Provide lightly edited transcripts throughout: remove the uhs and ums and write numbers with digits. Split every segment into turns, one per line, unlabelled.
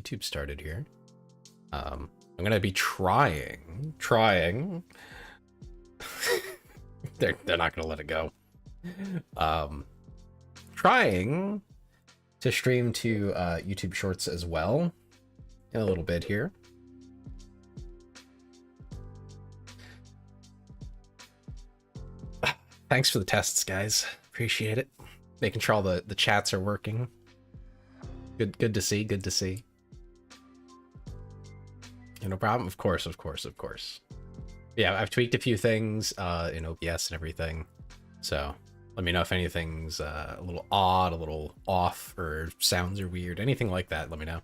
YouTube started here. I'm gonna be trying. They're not gonna let it go. Trying to stream to YouTube Shorts as well in a little bit here. Thanks for the tests, guys. Appreciate it. Making sure all the chats are working. Good to see. Good to see. No problem. Of course. Yeah, I've tweaked a few things in OBS and everything. So let me know if anything's a little odd, a little off, or sounds are weird. Anything like that, let me know.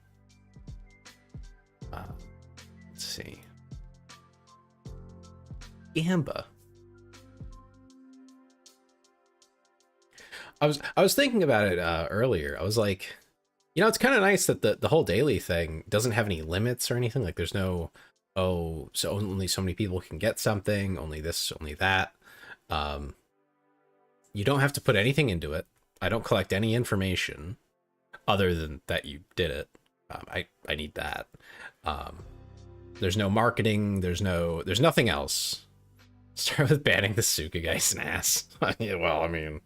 Let's see. Gamba. I was thinking about it earlier. I was like, you know, it's kind of nice that the whole daily thing doesn't have any limits or anything. Like, there's no, oh, so only so many people can get something, only this, only that. You don't have to put anything into it. I don't collect any information other than that you did it. I need that. There's no marketing. There's nothing else. Start with banning the Suka guy's ass. Well, I mean,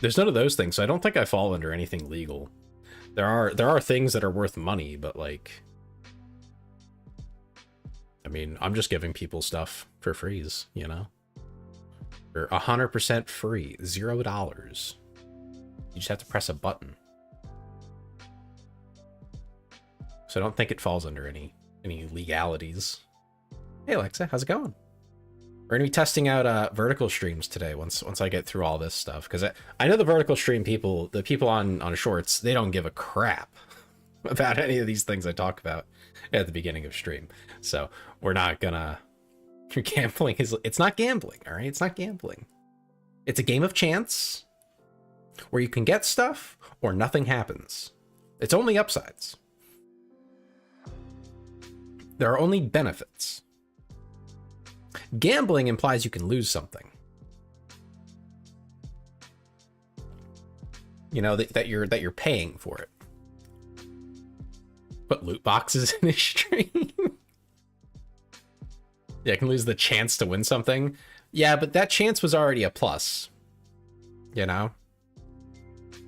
there's none of those things, so I don't think I fall under anything legal. There are things that are worth money, but like, I mean, I'm just giving people stuff for freeze, you know? They're 100% free, $0. You just have to press a button. So I don't think it falls under any legalities. Hey Alexa, how's it going? We're gonna be testing out vertical streams today once I get through all this stuff, because I know the vertical stream people, the people on Shorts, they don't give a crap about any of these things I talk about at the beginning of stream. So we're not gonna. Gambling it's not gambling, all right? It's not gambling. It's a game of chance where you can get stuff or nothing happens. It's only upsides. There are only benefits. Gambling implies you can lose something. You know, that you're paying for it. Put loot boxes in his stream. Yeah, I can lose the chance to win something. Yeah, but that chance was already a plus. You know?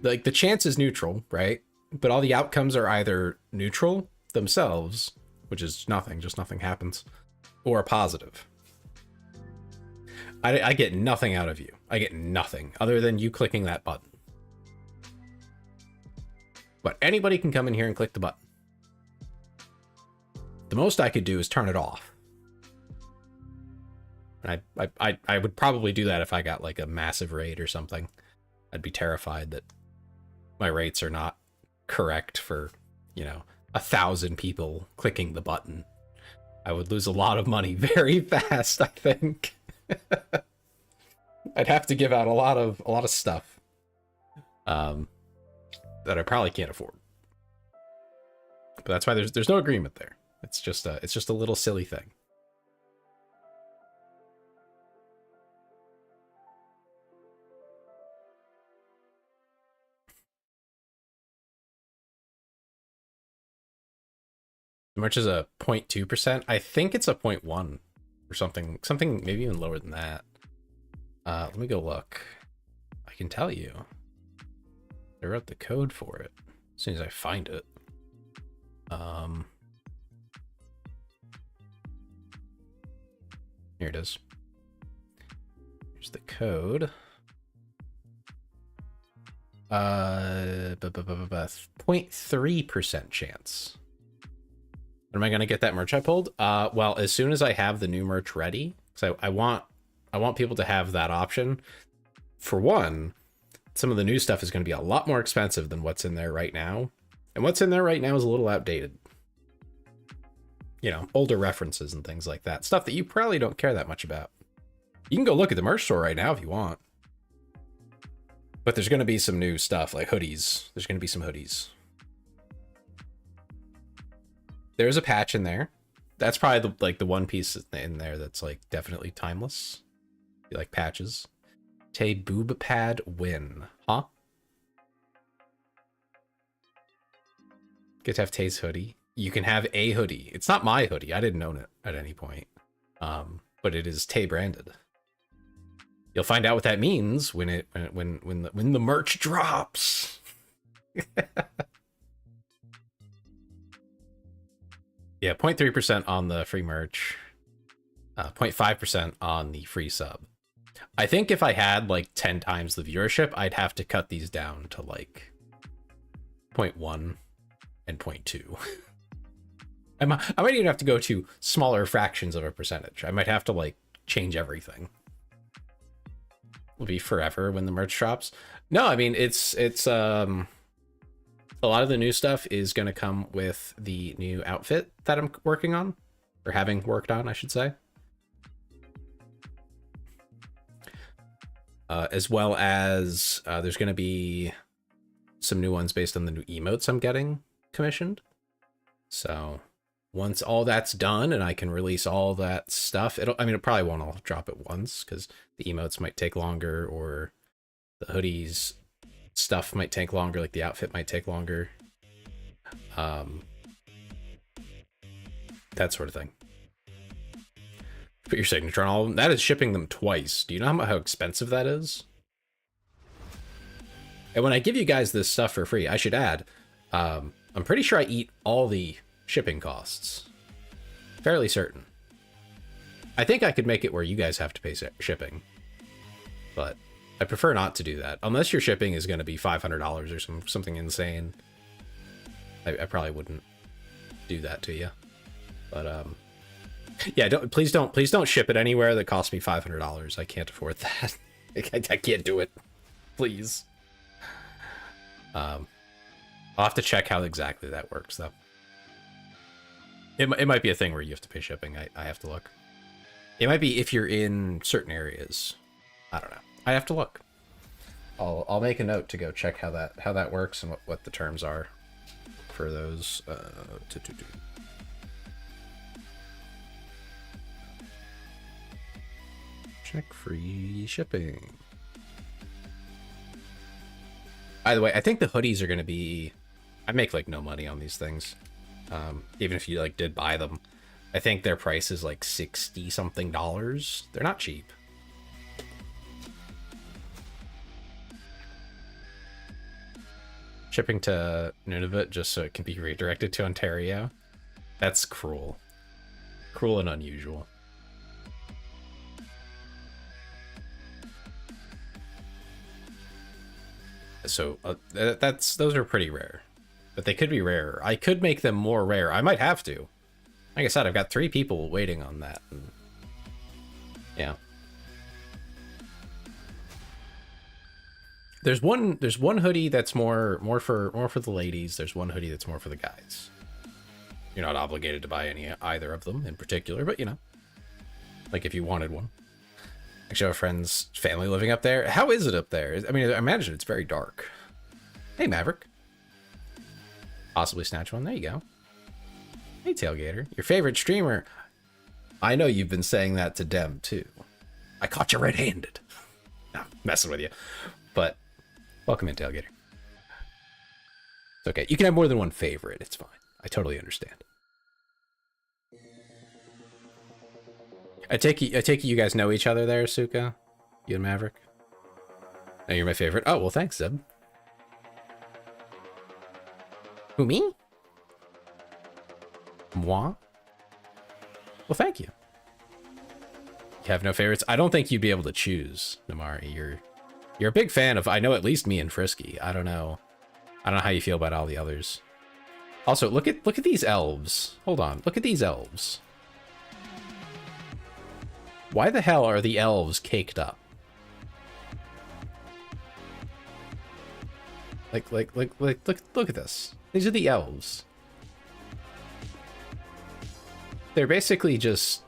Like, the chance is neutral, right? But all the outcomes are either neutral themselves, which is nothing, just nothing happens, or positive. I get nothing out of you. I get nothing other than you clicking that button. But anybody can come in here and click the button. The most I could do is turn it off. And I would probably do that if I got like a massive raid or something. I'd be terrified that my rates are not correct for, you know, 1,000 people clicking the button. I would lose a lot of money very fast, I think. I'd have to give out a lot of stuff that I probably can't afford. But that's why there's no agreement there. It's just a little silly thing. How much is a 0.2%? I think it's a 0.1 or something maybe even lower than that. Let me go look. I can tell you. I wrote the code for it as soon as I find it. Here it is. Here's the code. 0.3% chance. Am I gonna get that merch I pulled? Well, as soon as I have the new merch ready, so I want people to have that option. For one, some of the new stuff is going to be a lot more expensive than what's in there right now, and what's in there right now is a little outdated. You know, older references and things like that, stuff that you probably don't care that much about. You can go look at the merch store right now if you want, but there's going to be some new stuff like hoodies. There's going to be some hoodies. There's a patch in there. That's probably the one piece in there that's like definitely timeless. You like patches. Tay boob pad win. Huh? Get to have Tay's hoodie. You can have a hoodie. It's not my hoodie. I didn't own it at any point. But it is Tay branded. You'll find out what that means when the merch drops. Yeah, 0.3% on the free merch, 0.5% on the free sub. I think if I had like 10 times the viewership, I'd have to cut these down to like 0.1 and 0.2. I might even have to go to smaller fractions of a percentage. I might have to like change everything. Will be forever when the merch drops. No, I mean it's a lot of the new stuff is going to come with the new outfit that I'm working on, or having worked on, I should say. As well as there's going to be some new ones based on the new emotes I'm getting commissioned. So once all that's done and I can release all that stuff, it probably won't all drop at once because the emotes might take longer, or the hoodies stuff might take longer, like the outfit might take longer. That sort of thing. Put your signature on all of them. That is shipping them twice. Do you know how expensive that is? And when I give you guys this stuff for free, I should add, I'm pretty sure I eat all the shipping costs. Fairly certain. I think I could make it where you guys have to pay shipping, but I prefer not to do that. Unless your shipping is going to be $500 or something insane. I probably wouldn't do that to you. But yeah, please don't ship it anywhere that costs me $500. I can't afford that. I can't do it. Please. I'll have to check how exactly that works though. It might be a thing where you have to pay shipping. I have to look. It might be if you're in certain areas. I don't know. I have to look. I'll make a note to go check how that works and what the terms are for those. Check free shipping. By the way, I think the hoodies are going to be... I make like no money on these things. Even if you like did buy them. I think their price is like $60 something. They're not cheap. Shipping to Nunavut just so it can be redirected to Ontario. That's cruel. Cruel and unusual. So those are pretty rare, but they could be rarer. I could make them more rare. I might have to. Like I said, I've got 3 people waiting on that. And yeah. There's one hoodie that's more for the ladies. There's one hoodie that's more for the guys. You're not obligated to buy either of them in particular, but you know, like if you wanted one. Actually, I have a friend's family living up there. How is it up there? I mean, I imagine it's very dark. Hey, Maverick. Possibly snatch one. There you go. Hey, Tailgater. Your favorite streamer. I know you've been saying that to Dem, too. I caught you red-handed. No, messing with you. But welcome in, Tailgater. It's okay. You can have more than one favorite. It's fine. I totally understand. I take it you guys know each other there, Suka? You and Maverick? No, you're my favorite. Oh, well, thanks, Zeb. Who, me? Moi? Well, thank you. You have no favorites? I don't think you'd be able to choose, Namari. You're a big fan of, I know, at least me and Frisky. I don't know how you feel about all the others. Also, look at these elves. Hold on. Look at these elves. Why the hell are the elves caked up? Look at this. These are the elves. They're basically just...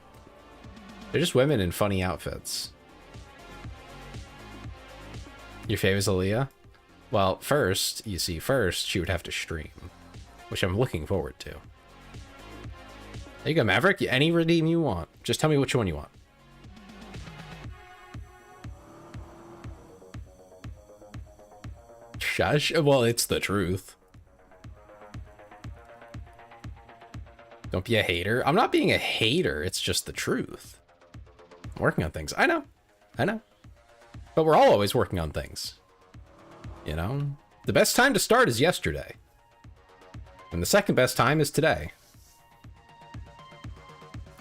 They're just women in funny outfits. Your favorite is Aaliyah? Well, first she would have to stream, which I'm looking forward to. There you go, Maverick. Any redeem you want. Just tell me which one you want. Shush. Well, it's the truth. Don't be a hater. I'm not being a hater. It's just the truth. I'm working on things. I know. But we're all always working on things. You know? The best time to start is yesterday. And the second best time is today.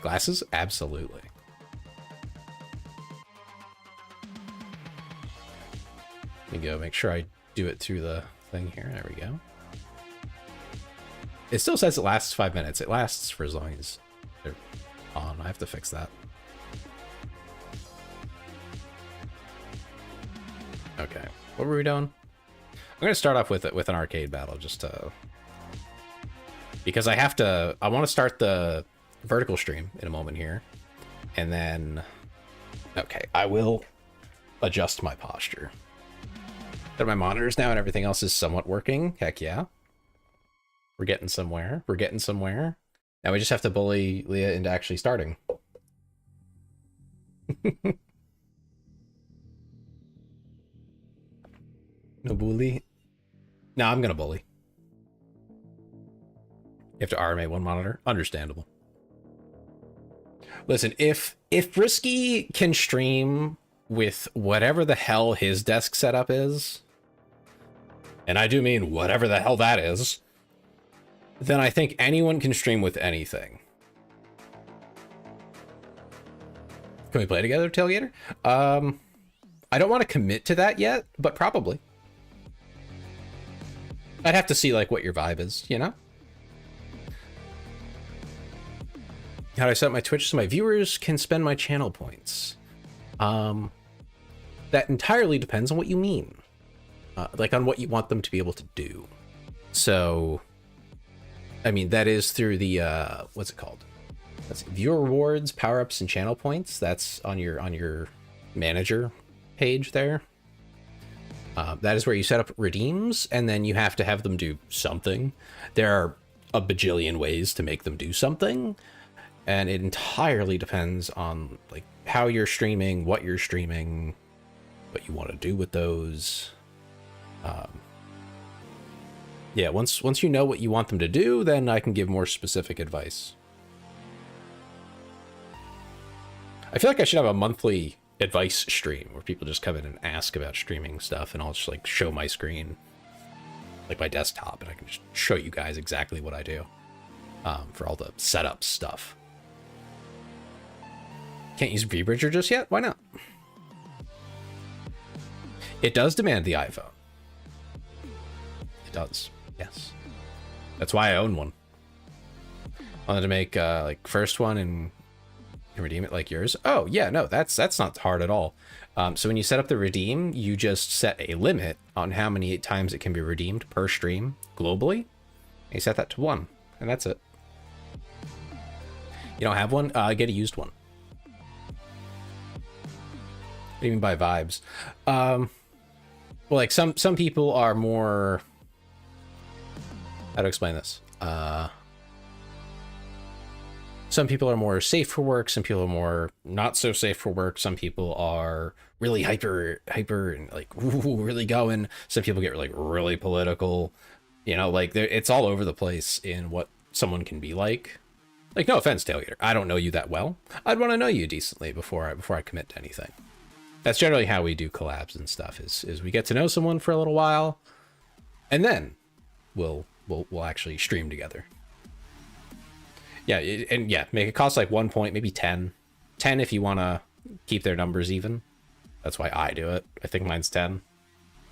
Glasses? Absolutely. Let me go make sure I do it through the thing here. There we go. It still says it lasts 5 minutes. It lasts for as long as they're on. I have to fix that. Okay. What were we doing? I'm going to start off with an arcade battle just to... Because I want to start the vertical stream in a moment here. And then... Okay, I will adjust my posture. That my monitors now and everything else is somewhat working. Heck yeah. We're getting somewhere. We're getting somewhere. Now we just have to bully Leah into actually starting. No bully? No, I'm gonna bully. You have to RMA one monitor? Understandable. Listen, if Brisky can stream with whatever the hell his desk setup is, and I do mean whatever the hell that is, then I think anyone can stream with anything. Can we play together, Tailgater? I don't want to commit to that yet, but probably. I'd have to see like what your vibe is, you know? How do I set up my Twitch so my viewers can spend my channel points? That entirely depends on what you mean. Like on what you want them to be able to do. So, I mean, that is through the, what's it called? That's viewer rewards, power-ups, and channel points. That's on your manager page there. That is where you set up redeems, and then you have to have them do something. There are a bajillion ways to make them do something, and it entirely depends on like how you're streaming, what you're streaming, what you want to do with those. Yeah, once you know what you want them to do, then I can give more specific advice. I feel like I should have a monthly advice stream where people just come in and ask about streaming stuff, and I'll just like show my screen, like my desktop, and I can just show you guys exactly what I do for all the setup stuff. Can't use VBridger just yet? Why not? It does demand the iPhone. It does, yes. That's why I own one. I wanted to make like first one and redeem it like yours. Oh yeah, no, that's not hard at all. So when you set up the redeem, you just set a limit on how many times it can be redeemed per stream globally. And you set that to 1, and that's it. You don't have one? Get a used one. What do you mean by vibes? Well, like some people are more... How to explain this? Some people are more safe for work. Some people are more not so safe for work. Some people are really hyper and like ooh, really going. Some people get like really political. You know, like it's all over the place in what someone can be like. Like, no offense, Tailgater. I don't know you that well. I'd want to know you decently before I commit to anything. That's generally how we do collabs and stuff. Is we get to know someone for a little while, and then we'll actually stream together. Yeah, and yeah, make it cost like 1 point, maybe 10. 10 if you want to keep their numbers even. That's why I do it. I think mine's 10.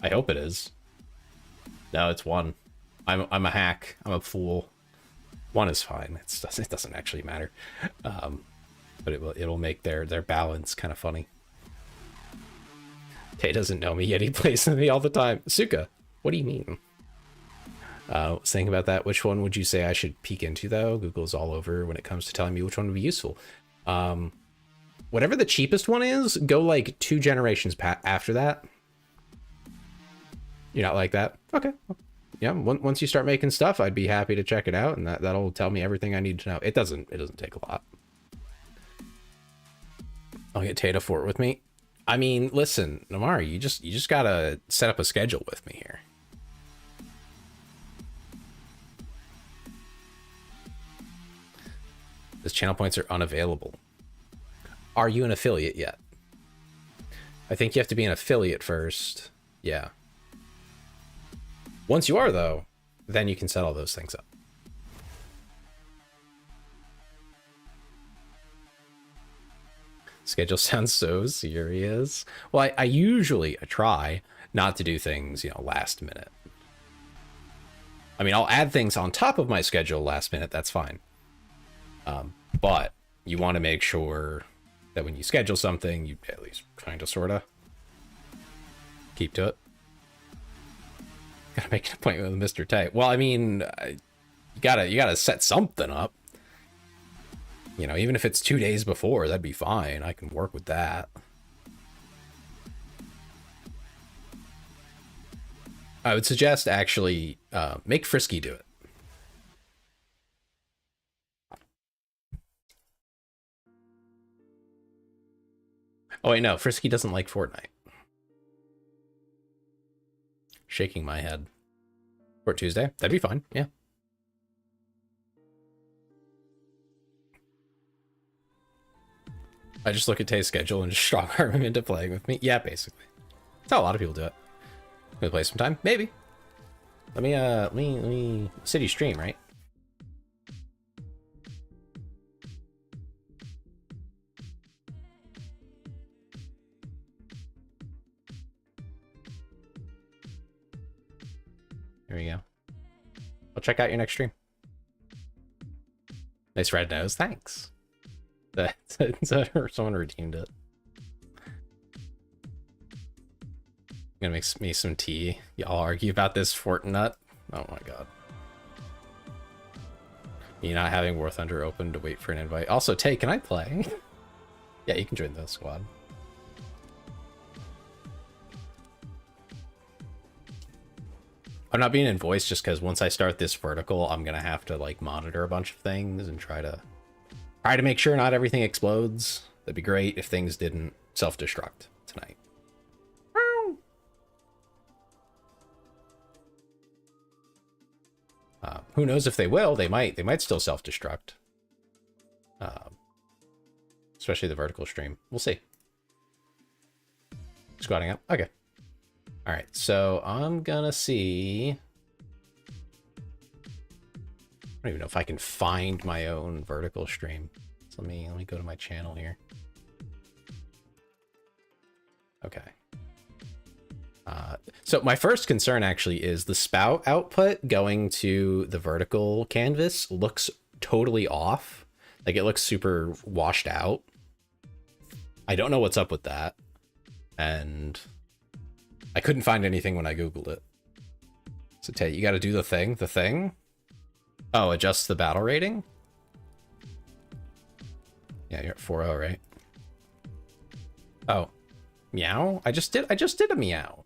I hope it is. No, it's 1. I'm a hack. I'm a fool. 1 is fine. It doesn't actually matter. But it'll make their balance kind of funny. Tay doesn't know me yet. He plays with me all the time. Suka, what do you mean? Was thinking about that. Which one would you say I should peek into, though? Google's all over when it comes to telling me which one would be useful. Whatever the cheapest one is, go like 2 generations after that. You're not like that? Okay. Yeah, once you start making stuff, I'd be happy to check it out, and that'll tell me everything I need to know. It doesn't take a lot. I'll get Tay to fort with me. I mean, listen, Namari, you just gotta set up a schedule with me here. channel points are unavailable. Are you an affiliate yet? I think you have to be an affiliate first. Yeah. Once you are, though, then you can set all those things up. Schedule sounds so serious. Well, I usually try not to do things, you know, last minute. I mean, I'll add things on top of my schedule last minute. That's fine. But you want to make sure that when you schedule something, you at least kind of, sort of keep to it. Gotta make an appointment with Mr. Tay. Well, I mean, you gotta set something up. You know, even if it's 2 days before, that'd be fine. I can work with that. I would suggest actually make Frisky do it. Oh wait, no, Frisky doesn't like Fortnite. Shaking my head. For Tuesday? That'd be fine, yeah. I just look at Tay's schedule and just strong arm him into playing with me. Yeah, basically. That's how a lot of people do it. Gonna play sometime? Maybe. Let me city stream, right? There we go. I'll check out your next stream. Nice red nose, thanks. Someone redeemed it. I'm gonna make me some tea. Y'all argue about this Fortnite. Oh my god. Me not having War Thunder open to wait for an invite. Also, Tay, can I play? Yeah, you can join the squad. I'm not being in voice just because once I start this vertical, I'm gonna have to like monitor a bunch of things and try to make sure not everything explodes. That'd be great if things didn't self-destruct tonight. Who knows if they will? They might still self-destruct. Especially the vertical stream. We'll see. Squatting up. Okay. All right. So I'm gonna see. I don't even know if I can find my own vertical stream. So let me go to my channel here. Okay. So my first concern actually is the spout output going to the vertical canvas looks totally off. Like it looks super washed out. I don't know what's up with that. And I couldn't find anything when I Googled it. So Tay, you got to do the thing. Oh, adjust the battle rating? Yeah, you're at 4.0, right? Oh. Meow? I just did a meow.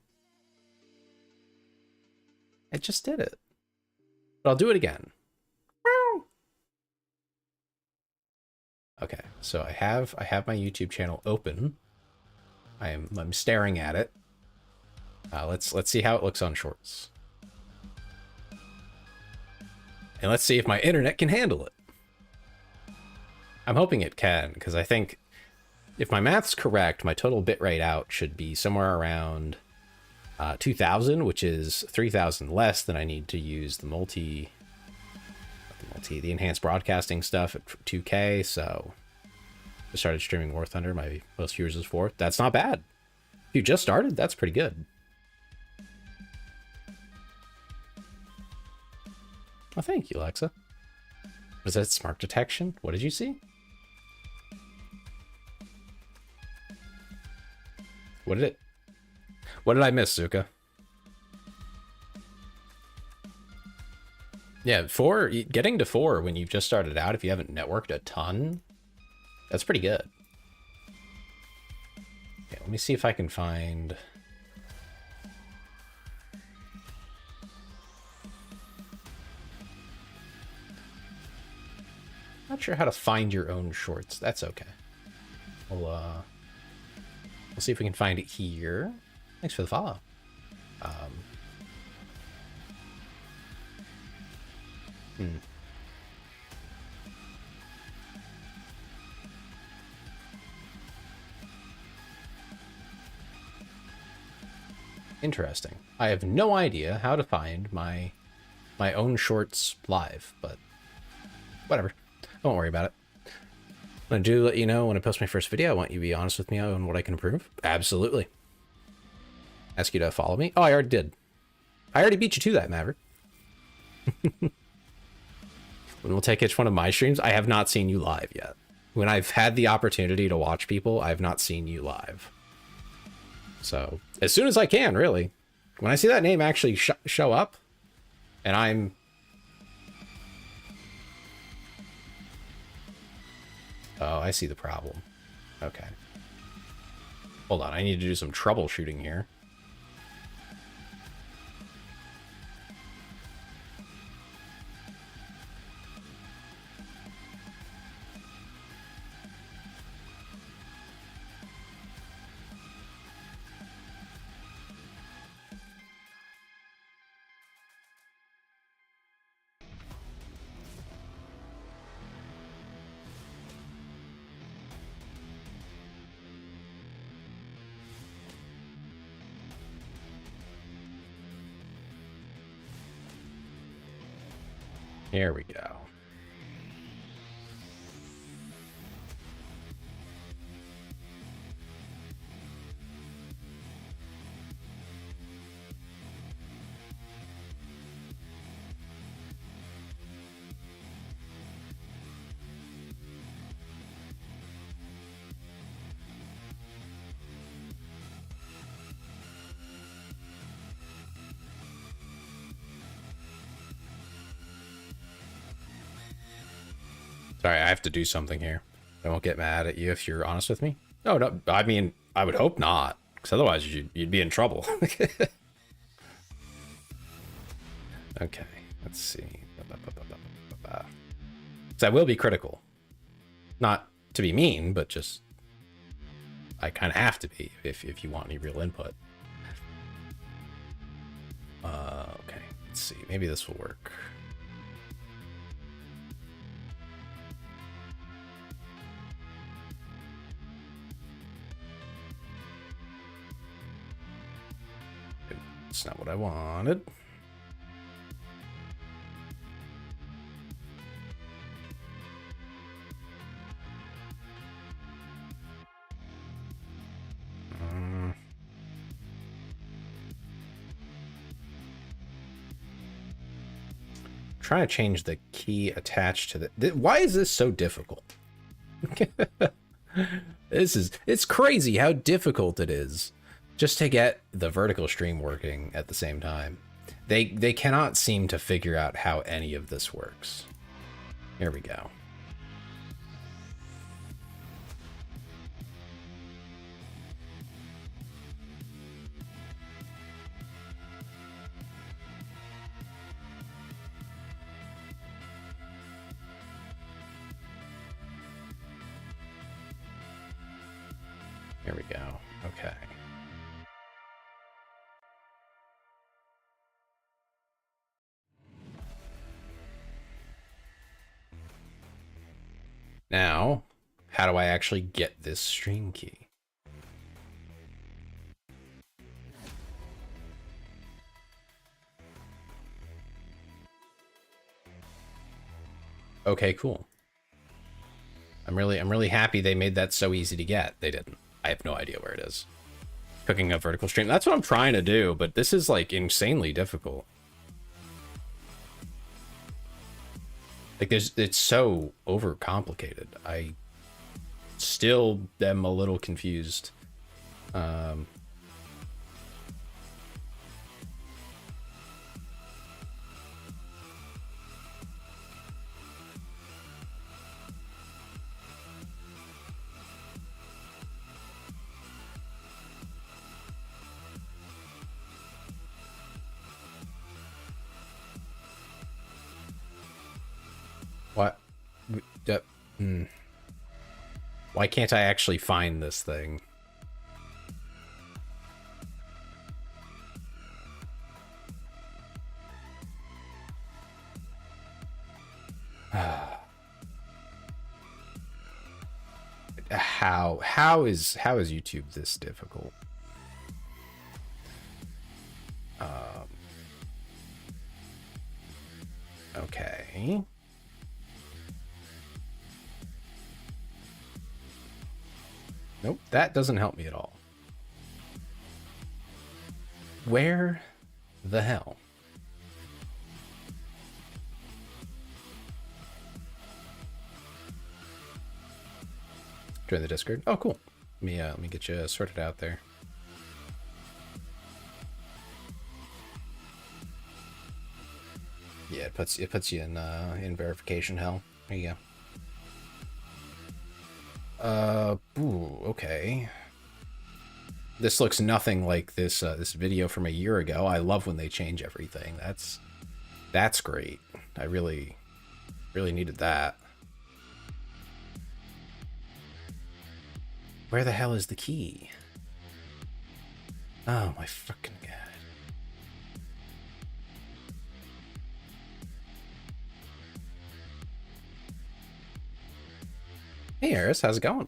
I just did it. But I'll do it again. Okay, so I have my YouTube channel open. I'm staring at it. Let's see how it looks on Shorts. And let's see if my internet can handle it. I'm hoping it can, because I think if my math's correct, my total bitrate out should be somewhere around 2000, which is 3000 less than I need to use the the enhanced broadcasting stuff at 2K. So I started streaming War Thunder. My most viewers is 4. That's not bad. If you just started, that's pretty good. Oh, thank you, Alexa. Was that smart detection? What did you see? What did I miss, Zuka? Yeah, getting to 4 when you've just started out, if you haven't networked a ton, that's pretty good. Okay, let me see if I can find... Not sure how to find your own shorts. That's okay. We'll see if we can find it here. Thanks for the follow. Interesting. I have no idea how to find my own shorts live, but whatever. Don't worry about it. I do let you know when I post my first video. I want you to be honest with me on what I can improve. Absolutely. Ask you to follow me. Oh, I already did. I already beat you to that, Maverick. When we'll take each one of my streams, I have not seen you live yet. When I've had the opportunity to watch people, I've not seen you live. So, as soon as I can, really. When I see that name actually show up, and I'm... Oh, I see the problem. Okay. Hold on, I need to do some troubleshooting here. Here we go. Sorry, I have to do something here. I won't get mad at you if you're honest with me. No, no, I mean, I would hope not, because otherwise you'd be in trouble. Okay, let's see. So I will be critical. Not to be mean, but just... I kind of have to be if you want any real input. Okay, let's see. Maybe this will work. It's not what I wanted. Trying to change the key attached to the... Why is this so difficult? It's crazy how difficult it is just to get the vertical stream working at the same time. They cannot seem to figure out how any of this works. Here we go. Here we go. Okay. Now, how do I actually get this stream key? Okay, cool. I'm really happy they made that so easy to get. They didn't. I have no idea where it is. Cooking a vertical stream. That's what I'm trying to do, but this is like insanely difficult. Like it's so overcomplicated. I still am a little confused. What? Why can't I actually find this thing? How is YouTube this difficult? Okay. Nope, that doesn't help me at all. Where the hell? Join the Discord. Oh, cool. Let me get you sorted out there. Yeah, it puts you in verification hell. There you go. Ooh, okay. This looks nothing like this this video from a year ago. I love when they change everything. That's great. I really needed that. Where the hell is the key? Oh my fucking god. Hey Eris, how's it going?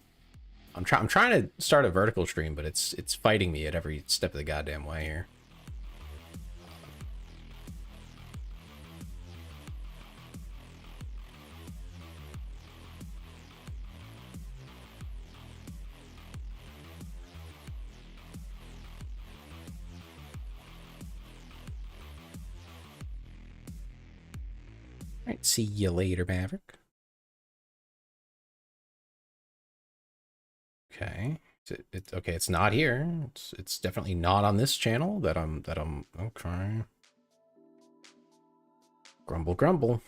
I'm trying to start a vertical stream, but it's fighting me at every step of the goddamn way here. All right, see you later, Maverick. Okay. Okay, it's not here. It's definitely not on this channel that I'm okay. Grumble grumble.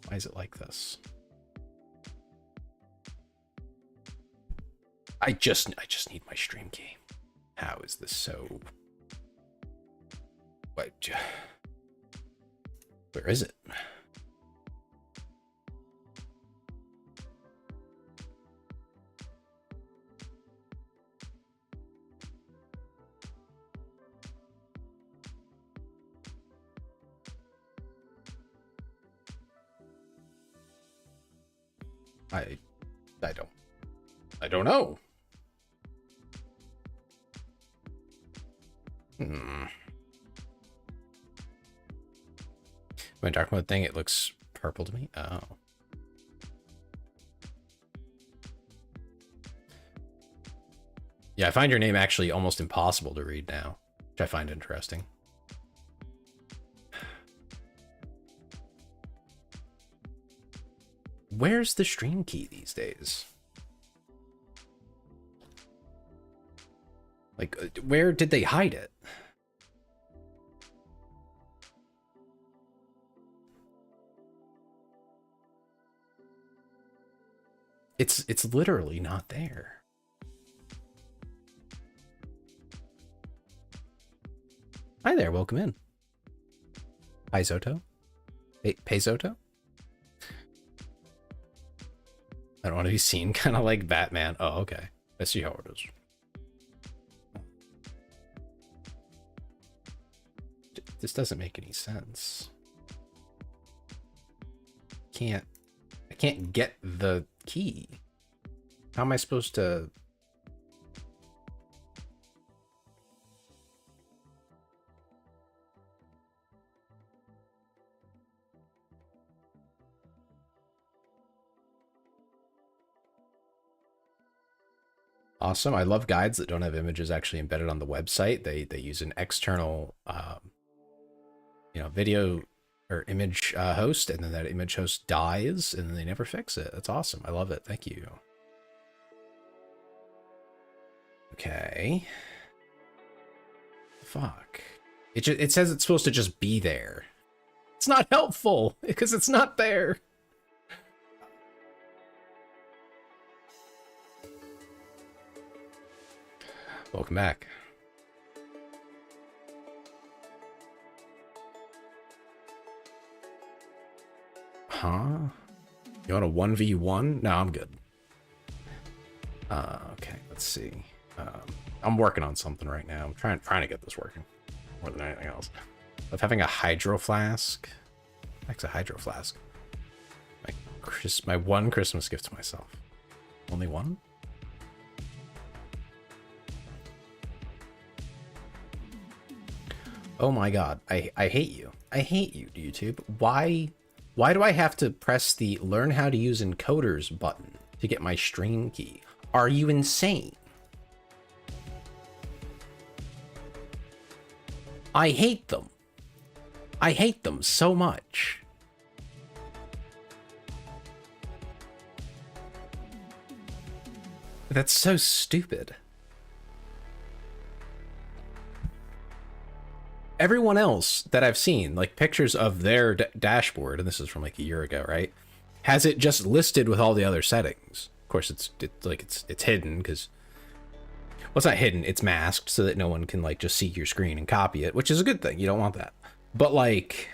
Why is it like this? I just need my stream key. How is this so? What? Where is it? I don't know. My dark mode thing, it looks purple to me. Oh. Yeah, I find your name actually almost impossible to read now, which I find interesting. Where's the stream key these days? Like, where did they hide it? It's literally not there. Hi there, welcome in. Hi Zoto. Hey, Zoto. I don't want to be seen kind of like Batman. Oh, okay. I see how it is. This doesn't make any sense. I can't get the key. How am I supposed to? Awesome. I love guides that don't have images actually embedded on the website. They use an external, video or image host, and then that image host dies, and then they never fix it. That's awesome. I love it. Thank you. Okay. Fuck. It says it's supposed to just be there. It's not helpful because it's not there. Welcome back. Huh? You want a 1v1? No, I'm good. Okay, let's see. I'm working on something right now. I'm trying to get this working more than anything else. Of having a hydro flask. What's a hydro flask? My one Christmas gift to myself. Only one? Oh my god, I hate you. I hate you, YouTube. Why do I have to press the learn how to use encoders button to get my stream key? Are you insane? I hate them. I hate them so much. That's so stupid. Everyone else that I've seen, like pictures of their dashboard, and this is from like a year ago, right? Has it just listed with all the other settings. Of course, it's hidden because, well, it's not hidden. It's masked so that no one can like just see your screen and copy it, which is a good thing. You don't want that. But like,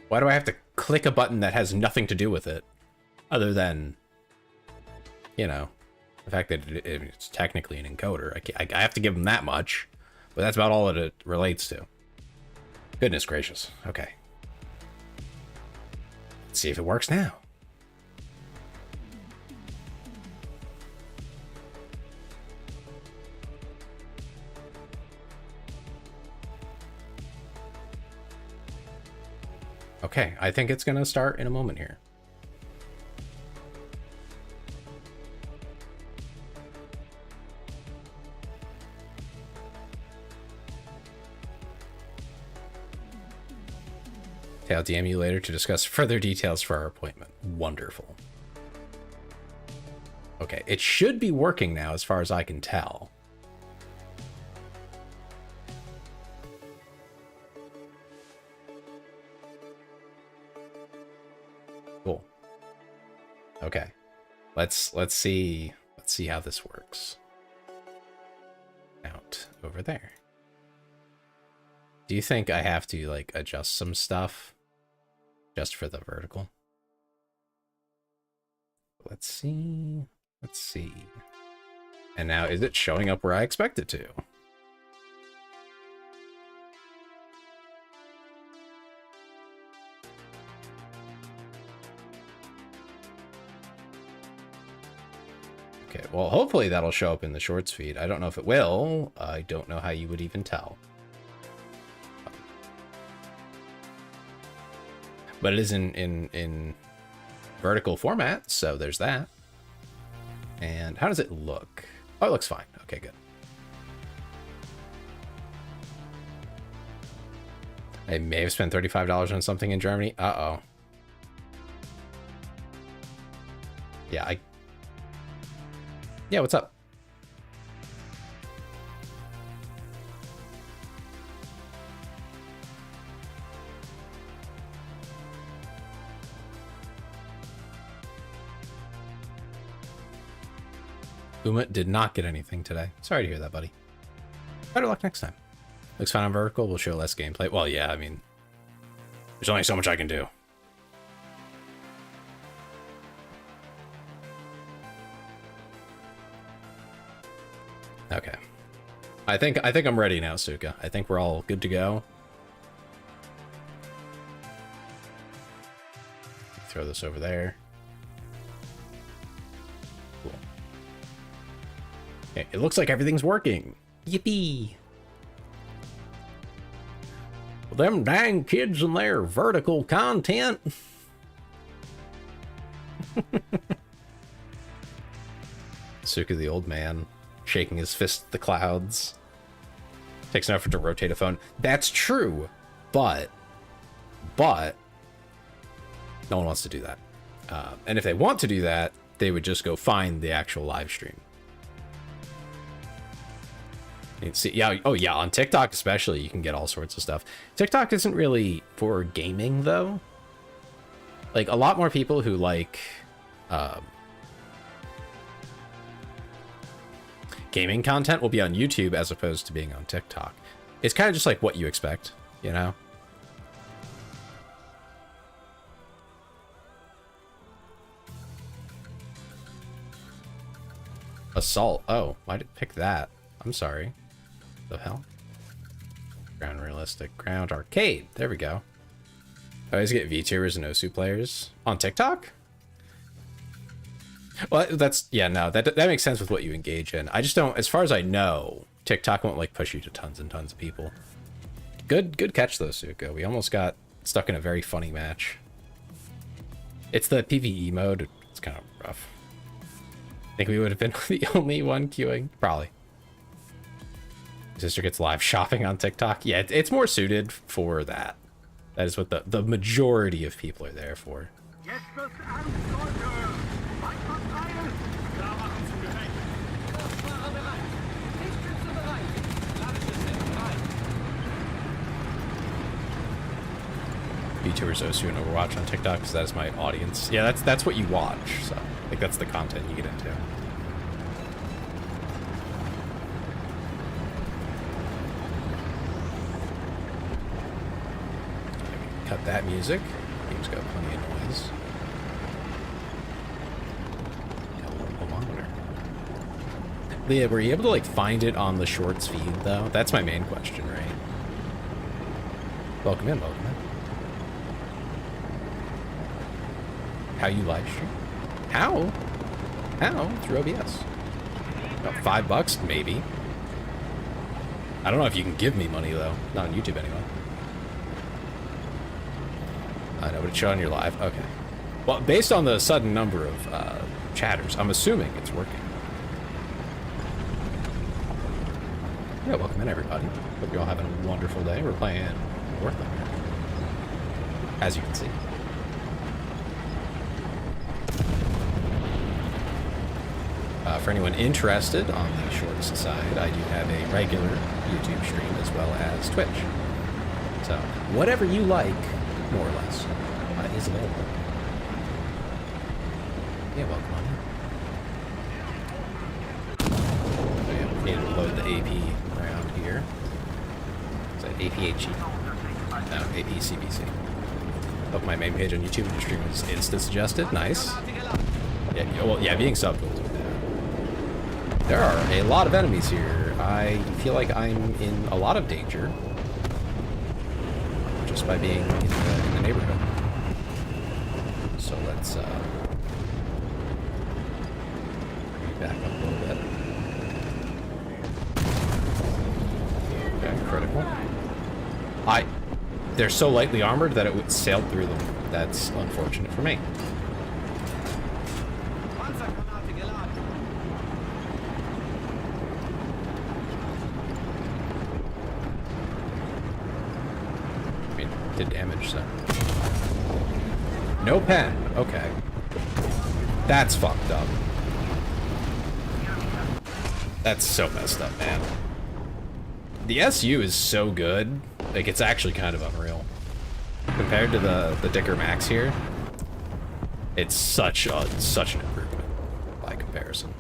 why do I have to click a button that has nothing to do with it, other than, you know, the fact that it's technically an encoder? I have to give them that much, but that's about all that it relates to. Goodness gracious. Okay. Let's see if it works now. Okay, I think it's gonna start in a moment here. Okay, I'll DM you later to discuss further details for our appointment. Wonderful. Okay, it should be working now as far as I can tell. Cool. Okay. Let's see how this works. Out over there. Do you think I have to like adjust some stuff just for the vertical? Let's see. Let's see. And now is it showing up where I expect it to? Okay, well, hopefully that'll show up in the shorts feed. I don't know if it will. I don't know how you would even tell. But it is in vertical format, so there's that. And how does it look? Oh, it looks fine. Okay, good. I may have spent $35 on something in Germany. Uh-oh. Yeah, yeah, what's up? Uma did not get anything today. Sorry to hear that, buddy. Better luck next time. Looks fine on vertical. We'll show less gameplay. Well, yeah, I mean, there's only so much I can do. Okay. I think I'm ready now, Suka. I think we're all good to go. Throw this over there. Cool. Okay, it looks like everything's working. Yippee! Well, them dang kids and their vertical content. Suka the old man, shaking his fist at the clouds. Takes an effort to rotate a phone. That's true, but no one wants to do that. And if they want to do that, they would just go find the actual live stream. You can see, yeah, oh yeah, on TikTok especially, you can get all sorts of stuff. TikTok isn't really for gaming though. Like a lot more people who like gaming content will be on YouTube as opposed to being on TikTok. It's kind of just like what you expect, you know? Assault. Oh, why did it pick that? I'm sorry. The hell? Ground realistic. Ground arcade. There we go. I always get VTubers and OSU players on TikTok. Well, that's yeah, no, that makes sense with what you engage in. I just don't, as far as I know, TikTok won't like push you to tons and tons of people. Good catch though, Suko. We almost got stuck in a very funny match. It's the PvE mode. It's kind of rough. I think we would have been the only one queuing. Probably. Sister gets live shopping on TikTok. Yeah, it's more suited for that. That is what the majority of people are there for. VTubers OSU and Overwatch on TikTok because that is my audience. Yeah, that's what you watch. So like that's the content you get into. Cut that music. Game's got plenty of noise. Got a little monitor. Leah, were you able to like find it on the shorts feed though? That's my main question, right? Welcome in, welcome in. How you live stream? How? How? Through OBS. About $5, maybe. I don't know if you can give me money though. Not on YouTube anyway. I know, but it's showing your live. Okay. Well, based on the sudden number of chatters, I'm assuming it's working. Yeah, welcome in everybody. Hope you're all having a wonderful day. We're playing War Thunder, as you can see. For anyone interested on the shorts side, I do have a regular YouTube stream as well as Twitch. So whatever you like, more or less, is available. Yeah, welcome on in. So yeah, we need to load the AP around here. Is that APHE? No, APCBC. Up my main page on YouTube, the stream is instant suggested. Nice. Yeah, well, yeah, being subbed will do that. There are a lot of enemies here. I feel like I'm in a lot of danger just by being in the neighborhood. So let's back up a little bit. Okay, critical. They're so lightly armored that it would sail through them. That's unfortunate for me. Did damage, so. No pen. Okay. That's fucked up. That's so messed up, man. The SU is so good. Like, it's actually kind of unreal. Compared to the Dicker Max here, it's such an improvement by comparison.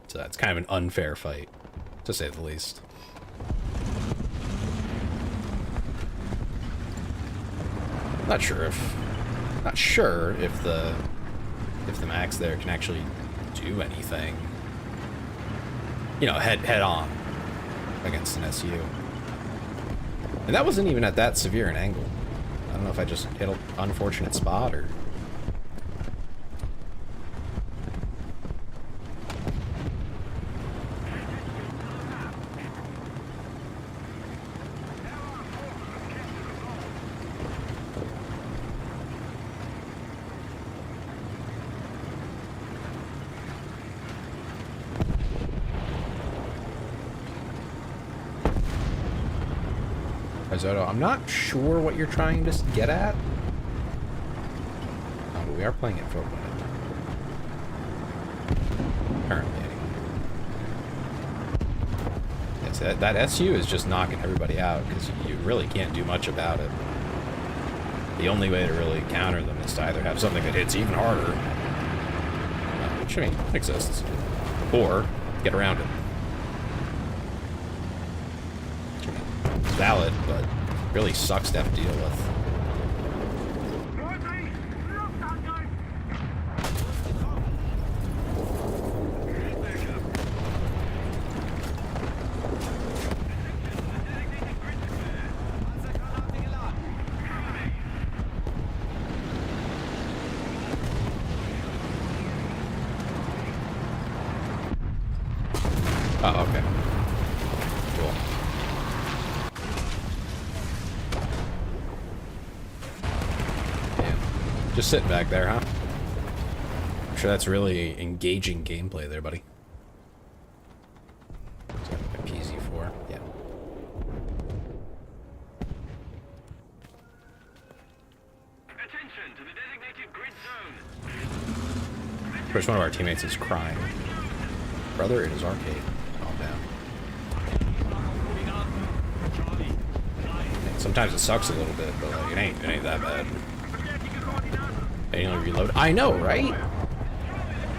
So that's kind of an unfair fight, to say the least. Not sure if the Max there can actually do anything, you know, head on against an SU. And that wasn't even at that severe an angle. I don't know if I just hit an unfortunate spot or. Risotto, I'm not sure what you're trying to get at. Oh, but we are playing it for a minute. Currently, anyway. Yes, that SU is just knocking everybody out because you really can't do much about it. The only way to really counter them is to either have something that hits even harder, which, I mean, exists, or get around it. It's valid, but really sucks to have to deal with. Oh, okay. Cool. Damn. Just sitting back there, huh? I'm sure that's really engaging gameplay there, buddy. A PZ4, yeah.
Attention to the designated grid zone.
Of course, one of our teammates is crying. Brother, it is arcade. Calm down. Sometimes it sucks a little bit, but like, it ain't that bad. Manually reload. I know, right?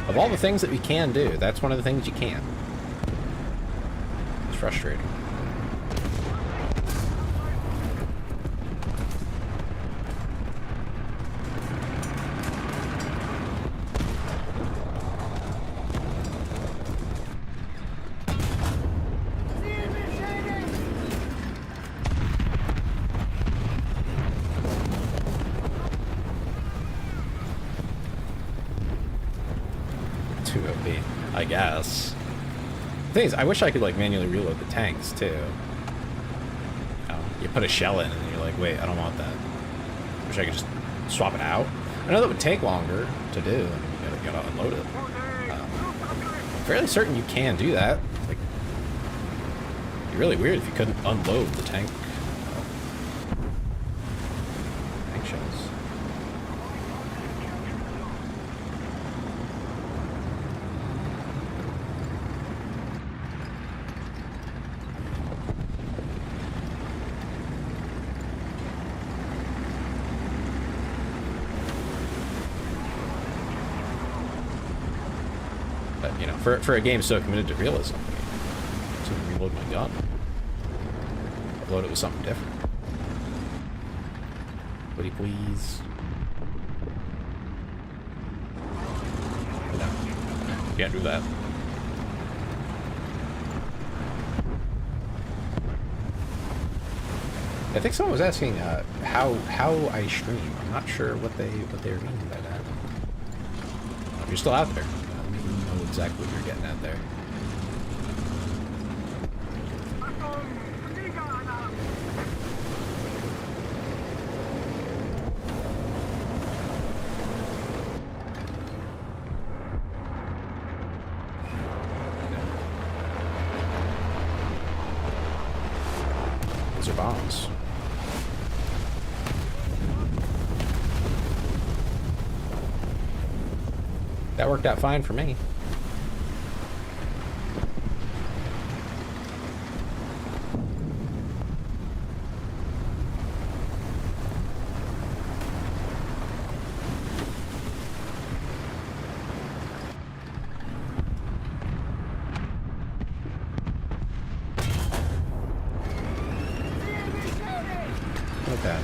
Of all the things that we can do, that's one of the things you can't. It's frustrating. I guess. The thing is, I wish I could like manually reload the tanks too. You put a shell in and you're like, wait, I don't want that. Wish I could just swap it out. I know that would take longer to do, and you gotta unload it. I'm fairly certain you can do that. Like, it'd be really weird if you couldn't unload the tank. Tank shells. You know, for a game so committed to realism, to reload my gun, upload it with something different. Would you please? No, can't do that. I think someone was asking how I stream. I'm not sure what they were meaning by that. You're still out there. Know exactly what you're getting at there. Those are bombs. That worked out fine for me. Not bad.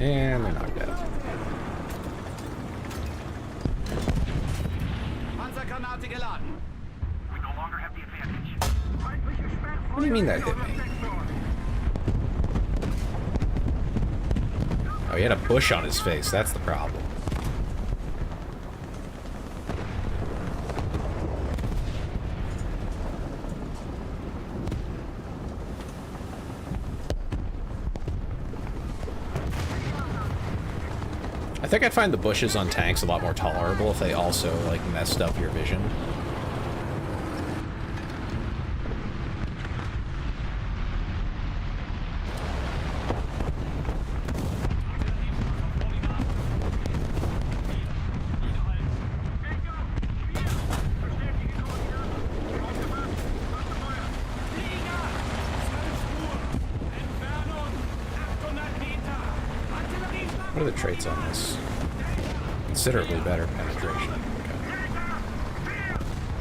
And they're knocked out.
We no longer have the advantage.
What do you mean that hit me? Oh, he had a bush on his face. That's the problem. I think I'd find the bushes on tanks a lot more tolerable if they also, like, messed up your vision. What are the traits on this? Considerably better penetration. Okay.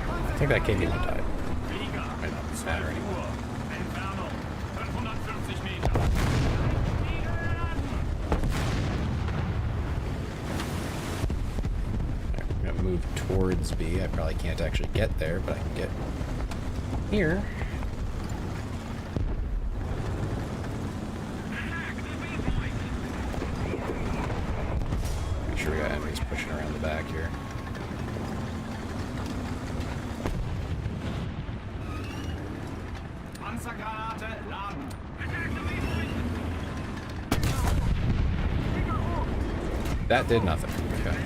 I think that KD one died. matter anymore.
Entfernung 550 Meter.
I'm gonna move towards B. I probably can't actually get there, but I can get here. Make sure we got enemies pushing around the back here.
Panzergranate laden.
That did nothing. Okay.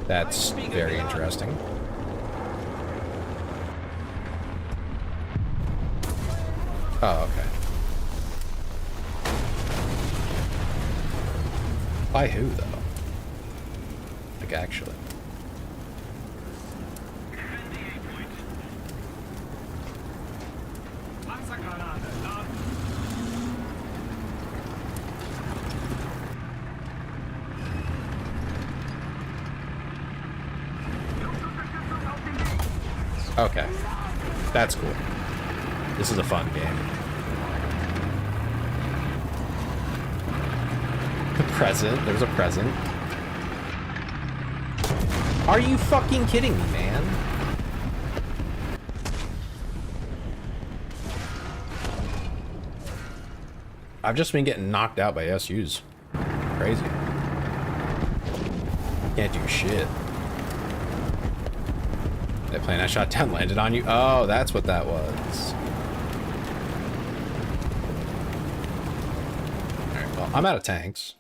That's very interesting. Oh, okay. By who, though? Like, actually.
Panzergranate laden.
Okay. That's cool. This is a fun game. The present. There's a present. Are you fucking kidding me, man? I've just been getting knocked out by SUs. Crazy. Can't do shit. That plane I shot down landed on you? Oh, that's what that was. Alright, well, I'm out of tanks.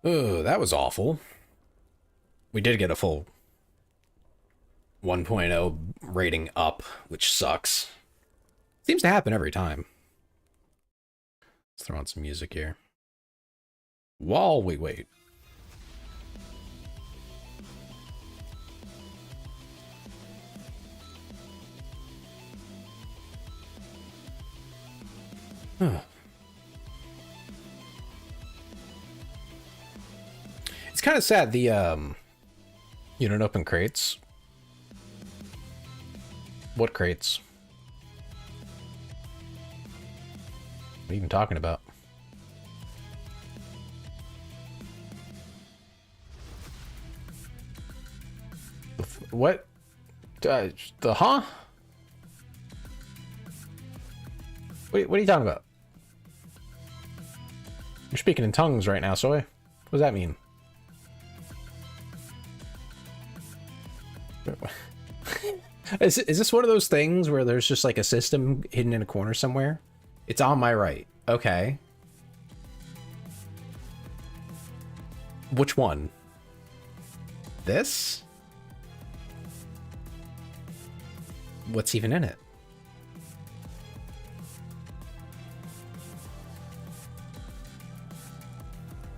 Oh, that was awful. We did get a full 1.0 rating up, which sucks. Seems to happen every time. Let's throw on some music here. While we wait. Huh. It's kind of sad, the you don't open crates. What crates? What are you even talking about? What? The huh? What are you talking about? You're speaking in tongues right now, Soy. What does that mean? Is this one of those things where there's just like a system hidden in a corner somewhere? It's on my right. Okay. Which one? This? What's even in it?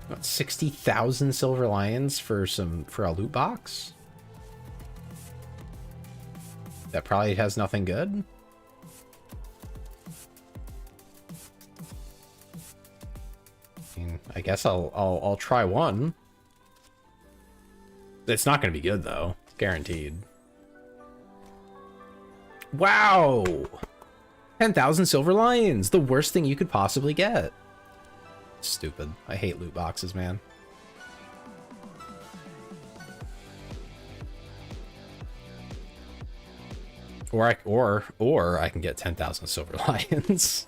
What, 60,000 silver lions for a loot box? That probably has nothing good. I mean, I guess I'll try one. It's not going to be good though, guaranteed. Wow, 10,000 silver lions, the worst thing you could possibly get. Stupid. I hate loot boxes, man. Or I can get 10,000 silver lions.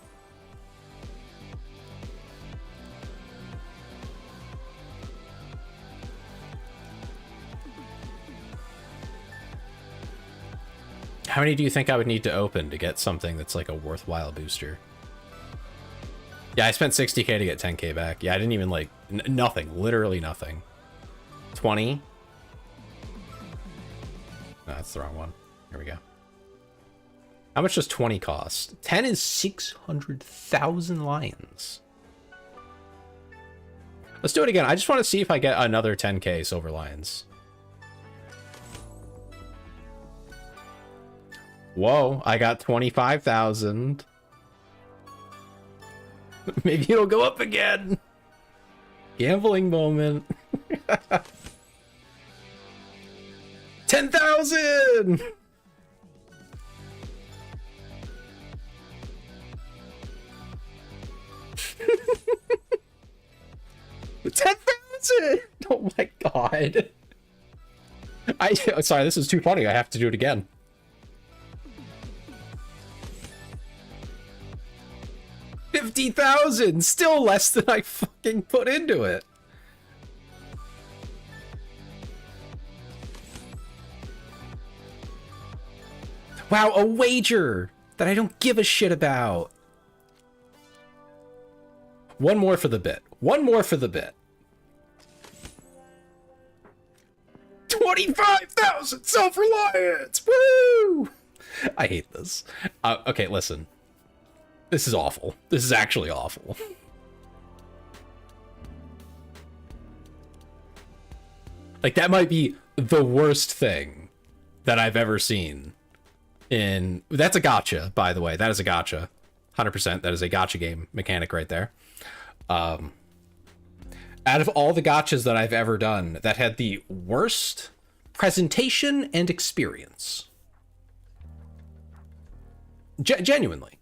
How many do you think I would need to open to get something that's like a worthwhile booster? Yeah, I spent 60k to get 10k back. Yeah, I didn't even like nothing, literally nothing. 20. No, that's the wrong one. Here we go. How much does 20 cost? 10 is 600,000 lions. Let's do it again. I just want to see if I get another 10k silver lions. Whoa, I got 25,000. Maybe it'll go up again. Gambling moment. 10,000. 10,000. Oh my god. Sorry, this is too funny. I have to do it again. $50,000, still less than I fucking put into it. Wow, a wager that I don't give a shit about. One more for the bit. One more for the bit. 25,000 self-reliance! Woo! I hate this. Okay, listen. This is awful. This is actually awful. Like, that might be the worst thing that I've ever seen in... That's a gacha, by the way. That is a gacha. 100%. That is a gacha game mechanic right there. Out of all the gachas that I've ever done, that had the worst presentation and experience. Genuinely.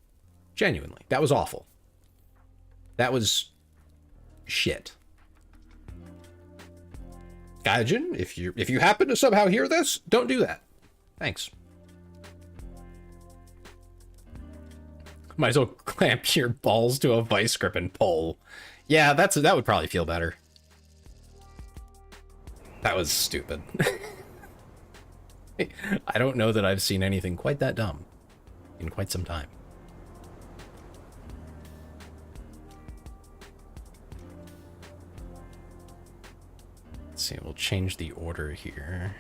Genuinely. That was awful. That was shit. Gaijin, if you happen to somehow hear this, don't do that. Thanks. Might as well clamp your balls to a vice grip and pull. Yeah, that would probably feel better. That was stupid. I don't know that I've seen anything quite that dumb in quite some time. Let's see, we'll change the order here.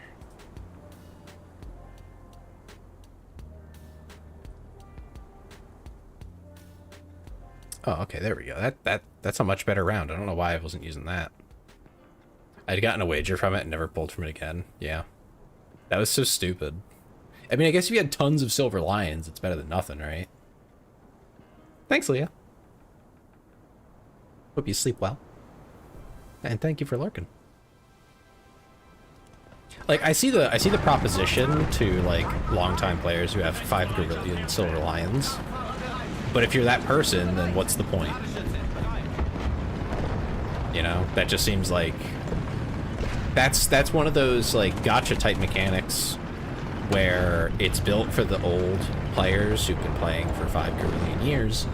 Oh, okay, there we go. That's a much better round. I don't know why I wasn't using that. I'd gotten a wager from it and never pulled from it again. Yeah. That was so stupid. I mean, I guess if you had tons of silver lions, it's better than nothing, right? Thanks, Leah. Hope you sleep well. And thank you for lurking. Like, I see the proposition to, like, longtime players who have 5 gorillion silver lions. But if you're that person, then what's the point? You know, that just seems like that's one of those like gacha type mechanics where it's built for the old players who've been playing for 5 gorillion years,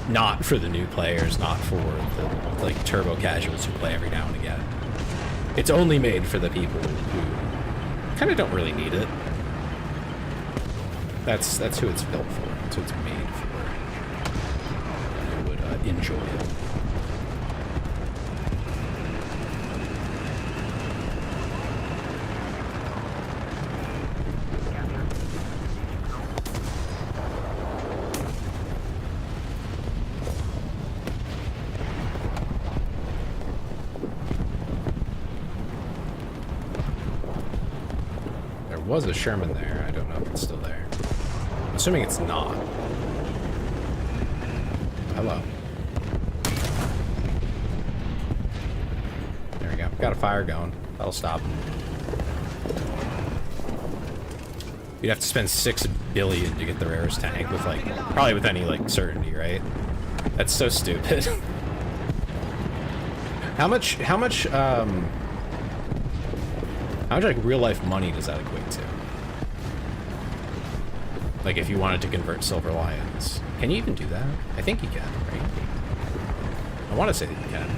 not for the new players, not for the like turbo casuals who play every now and again. It's only made for the people who kind of don't really need it. That's who it's built for. That's who it's made for. Who would enjoy it. There was a Sherman there. I don't know if it's still there. I'm assuming it's not. Hello. There we go. Got a fire going. That'll stop. You'd have to spend 6 billion to get the rarest tank with like, probably with any like certainty, right? That's so stupid. How much like real life money does that equate to? Like if you wanted to convert silver lions. Can you even do that? I think you can, right? I want to say that you can.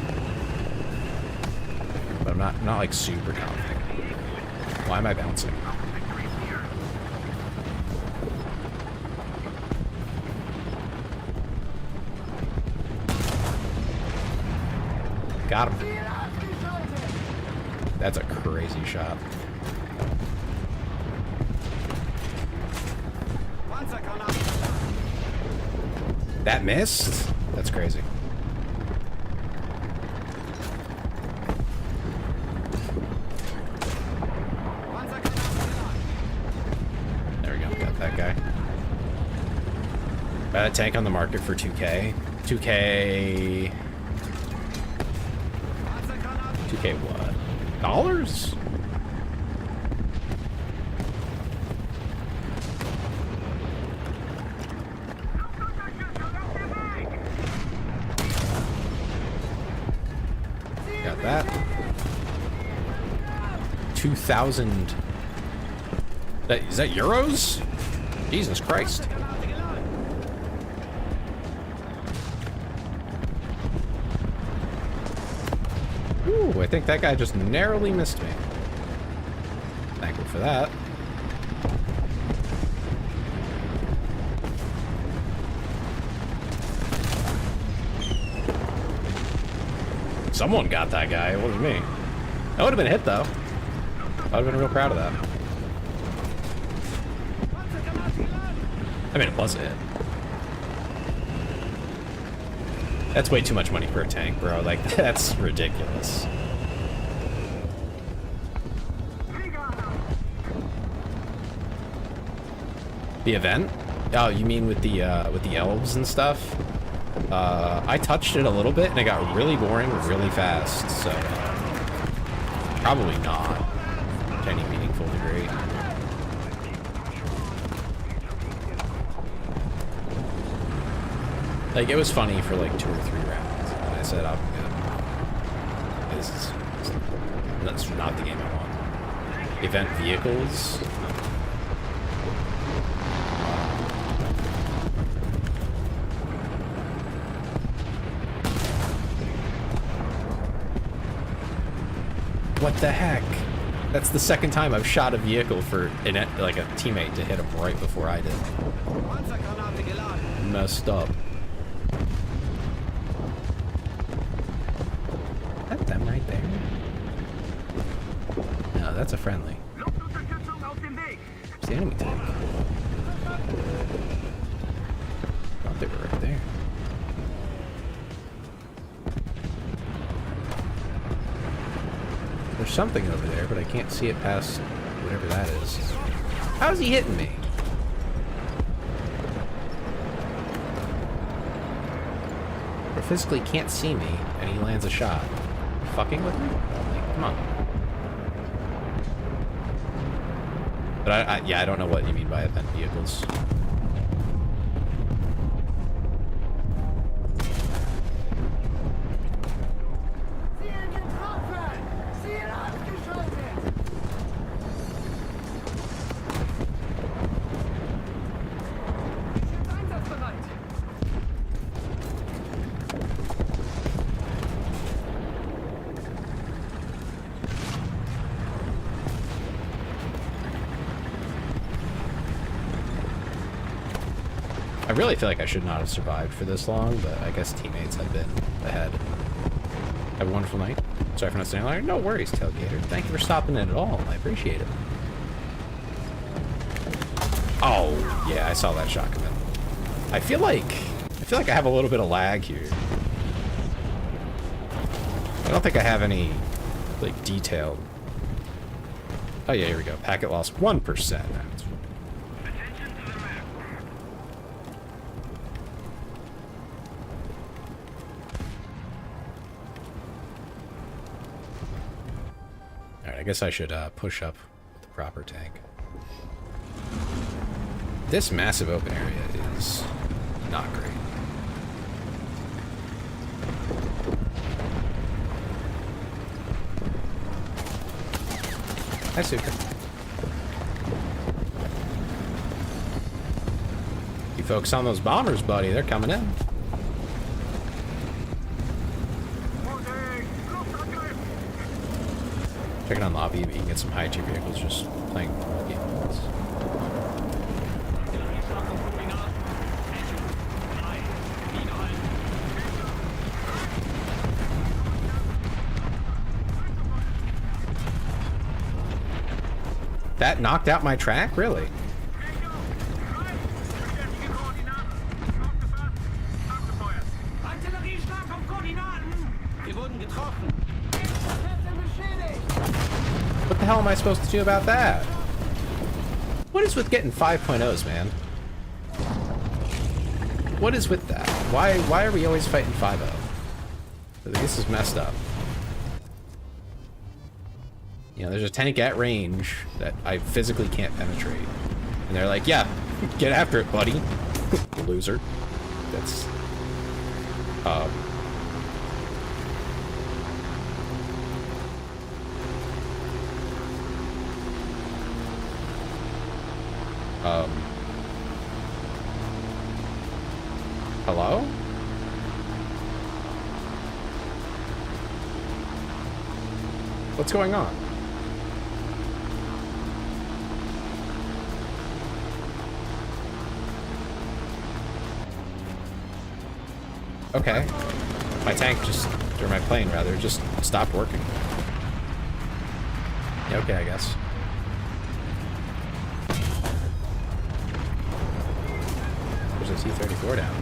But I'm not like super confident. Why am I bouncing? Got him. That's a crazy shot. That missed? That's crazy. There we go, got that guy. Got a tank on the market for 2K. 2K. 2K what? Dollars? Got that. 2,000. Is that euros? Jesus Christ. Ooh, I think that guy just narrowly missed me. Thankful for that. Someone got that guy, it wasn't me. That would have been a hit though. I would have been real proud of that. I mean, it was a hit. That's way too much money per tank, bro. Like, that's ridiculous. The event? Oh, you mean with the elves and stuff? I touched it a little bit and it got really boring really fast, so probably not to any meaningful degree. Like, it was funny for like 2 or 3 rounds, and I said, I'm good. That's not the game I want. Event vehicles. What the heck? That's the second time I've shot a vehicle for like a teammate to hit him right before I did. Messed up. Is that them right there? No, that's a friendly. It's the enemy tank. Thought they were right there. There's something over there, but I can't see it past whatever that is. How's he hitting me? Or physically can't see me, and he lands a shot. Fucking with me? Like, come on. But yeah, I don't know what you mean by event vehicles. I really feel like I should not have survived for this long, but I guess teammates have been ahead. Have a wonderful night. Sorry for not staying longer. No worries, Tailgater. Thank you for stopping in at all. I appreciate it. Oh, yeah, I saw that shot come in. I feel like I have a little bit of lag here. I don't think I have any, like, detailed. Oh yeah, here we go. Packet loss 1%. I guess I should push up with the proper tank. This massive open area is not great. Hi, Suka. You focus on those bombers, buddy. They're coming in. Check it on lobby, but you can get some high tier vehicles just playing game modes. That knocked out my track? Really? What the hell am I supposed to do about that? What is with getting 5.0s, man? What is with that? Why are we always fighting 5-0? This is messed up. You know, there's a tank at range that I physically can't penetrate. And they're like, yeah, get after it, buddy. Loser. That's... Um, hello? What's going on? Okay. My tank just, or my plane rather, just stopped working. Yeah, okay, I guess. There's a T-34 down.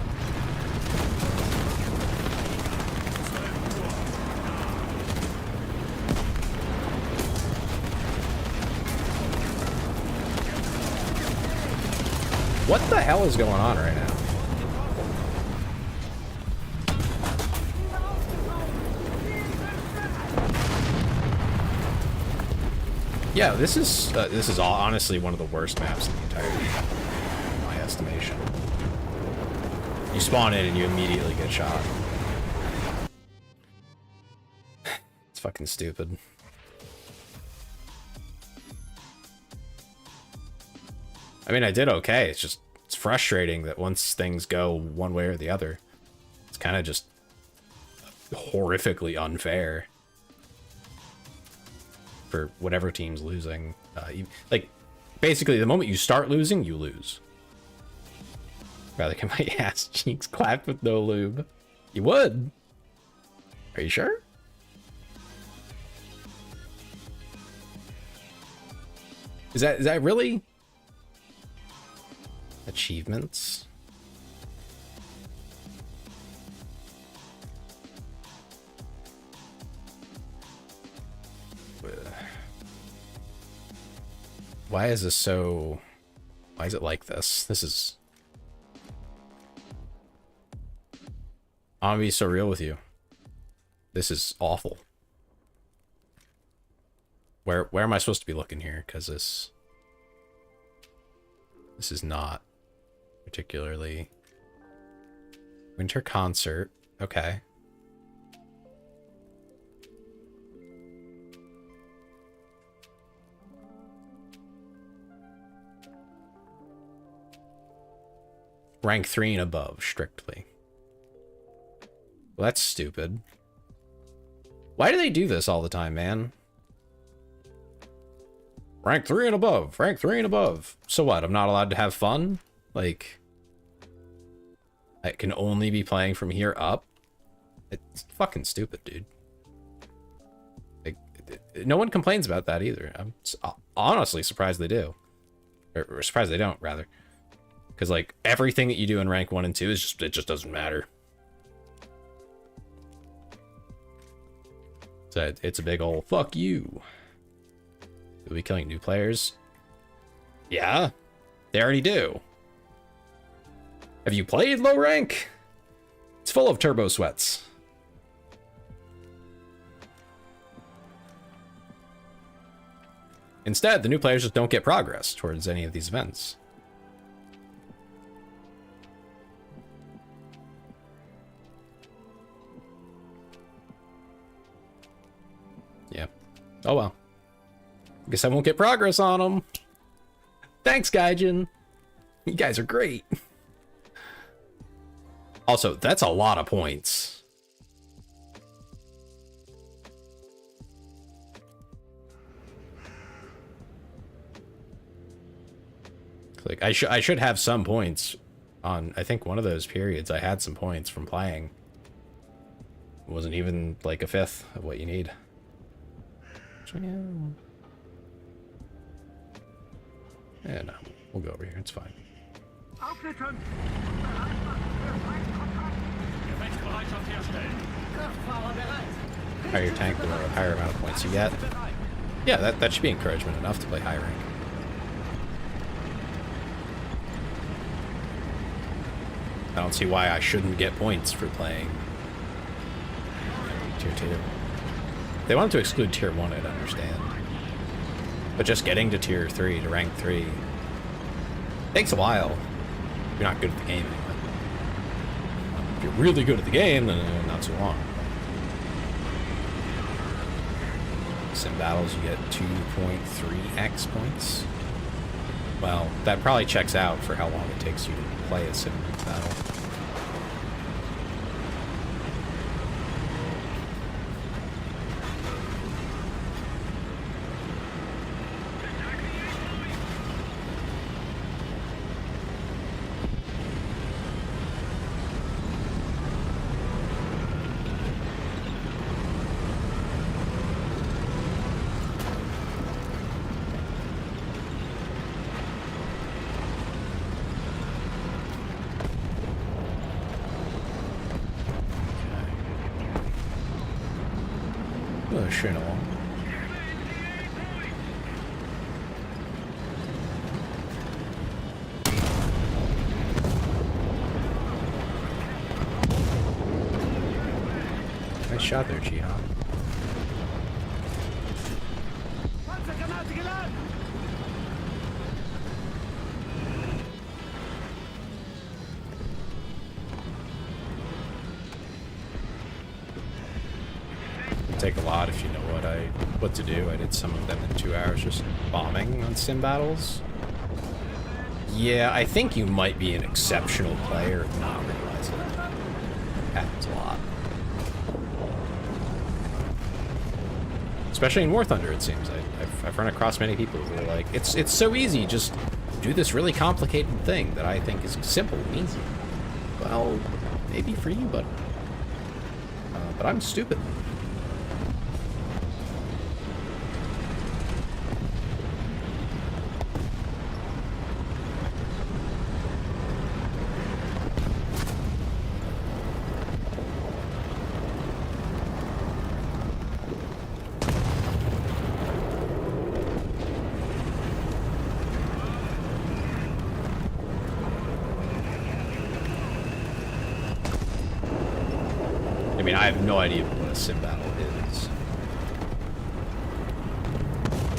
What the hell is going on right now? Yeah, this is honestly one of the worst maps in the entire game, in my estimation. You spawn in and you immediately get shot. It's fucking stupid. I mean, I did okay. It's just, it's frustrating that once things go one way or the other, it's kind of just horrifically unfair for whatever team's losing. Like, basically, the moment you start losing, you lose. Rather get my ass cheeks clapped with no lube. You would. Are you sure? Is that really? Achievements? Why is this so... Why is it like this? This is... I'm gonna be so real with you. This is awful. Where am I supposed to be looking here? Because this is not particularly... Winter concert. Okay. Rank 3 and above, strictly. Well, that's stupid. Why do they do this all the time, man? Rank 3 and above. Rank 3 and above. So what? I'm not allowed to have fun? Like, I can only be playing from here up? It's fucking stupid, dude. Like, no one complains about that either. I'm honestly surprised they do. Or surprised they don't, rather. Because, like, everything that you do in rank 1 and 2 is just, it just doesn't matter. So it's a big ol' fuck you. You'll be killing new players? Yeah, they already do. Have you played low rank? It's full of turbo sweats. Instead, the new players just don't get progress towards any of these events. Yeah. Oh well. Guess I won't get progress on them. Thanks, Gaijin. You guys are great. Also, that's a lot of points. Like, I should have some points on, I think one of those periods I had some points from playing. It wasn't even like a fifth of what you need. Yeah, no, we'll go over here. It's fine. Higher tank, the higher amount of points you get. Yeah, that should be encouragement enough to play high rank. I don't see why I shouldn't get points for playing tier 2. If they wanted to exclude tier 1, I'd understand. But just getting to tier 3, to rank 3, takes a while. If you're not good at the game anyway. If you're really good at the game, then not so long. Sim battles, you get 2.3x points. Well, that probably checks out for how long it takes you to play a sim battle. Pushing along. Nice shot there, Jihan.
Panzergranate geladen!
Take a lot if you know what to do. I did some of them in 2 hours just bombing on sim battles. Yeah, I think you might be an exceptional player and not realize it. Happens a lot. Especially in War Thunder, it seems. I've run across many people who are like, it's so easy, just do this really complicated thing that I think is simple and easy. Well, maybe for you, but I'm stupid. I mean, I have no idea what a sim battle is.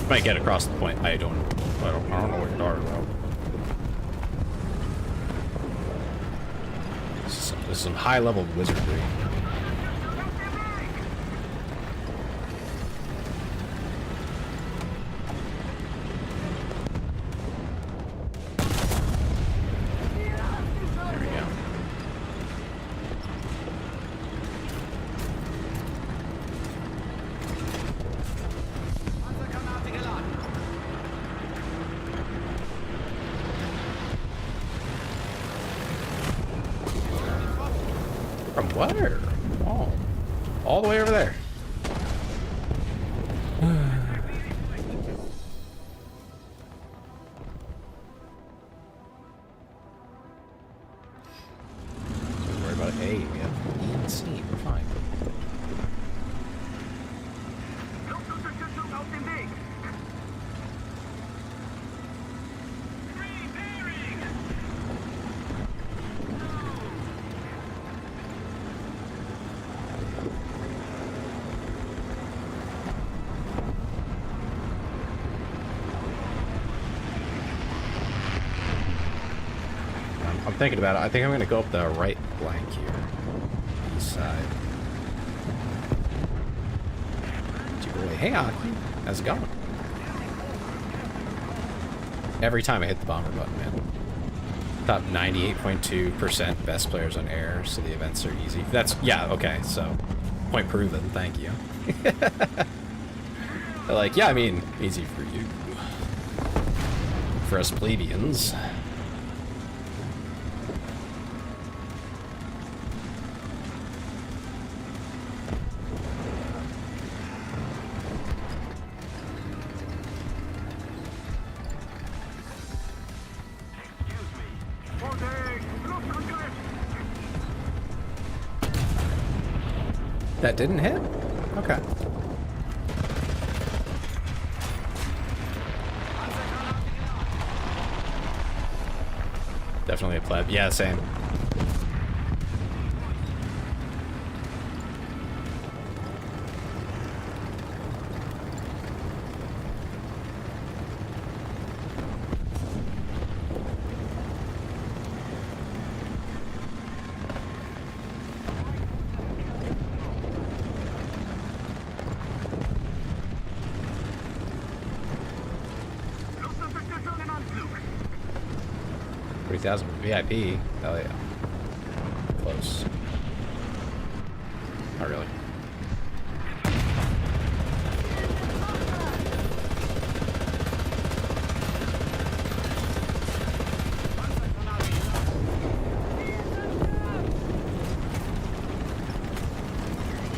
Might get across the point. I don't know what you're talking about. This is some high-level wizardry. From where? Oh, all the way over there. Don't worry about it. A. We have B and C. We're fine.
Luftunterstützung auf dem Weg!
I'm thinking about it. I think I'm going to go up the right flank here. East side. Hey, Aki. How's it going? Every time I hit the bomber button, man. Top 98.2% best players on air, so the events are easy. That's, yeah, okay, so point proven, thank you. They're like, yeah, I mean, easy for you. For us plebeians. That didn't hit? Okay. Definitely a pleb. Yeah, same. 50,000 VIP. Hell yeah. Close. Not really.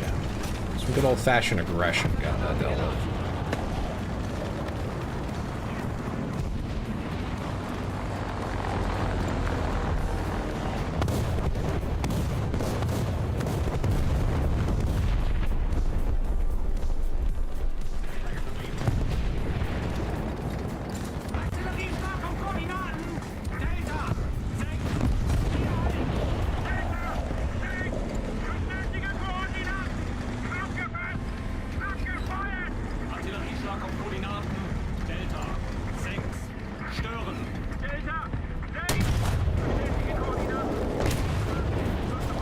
Yeah. Some good old-fashioned aggression got that dealt with.
Artilleriestarke Koordinaten! Delta! 6! Artillerieschlag auf Koordinaten. Delta. 6. Stören. Delta.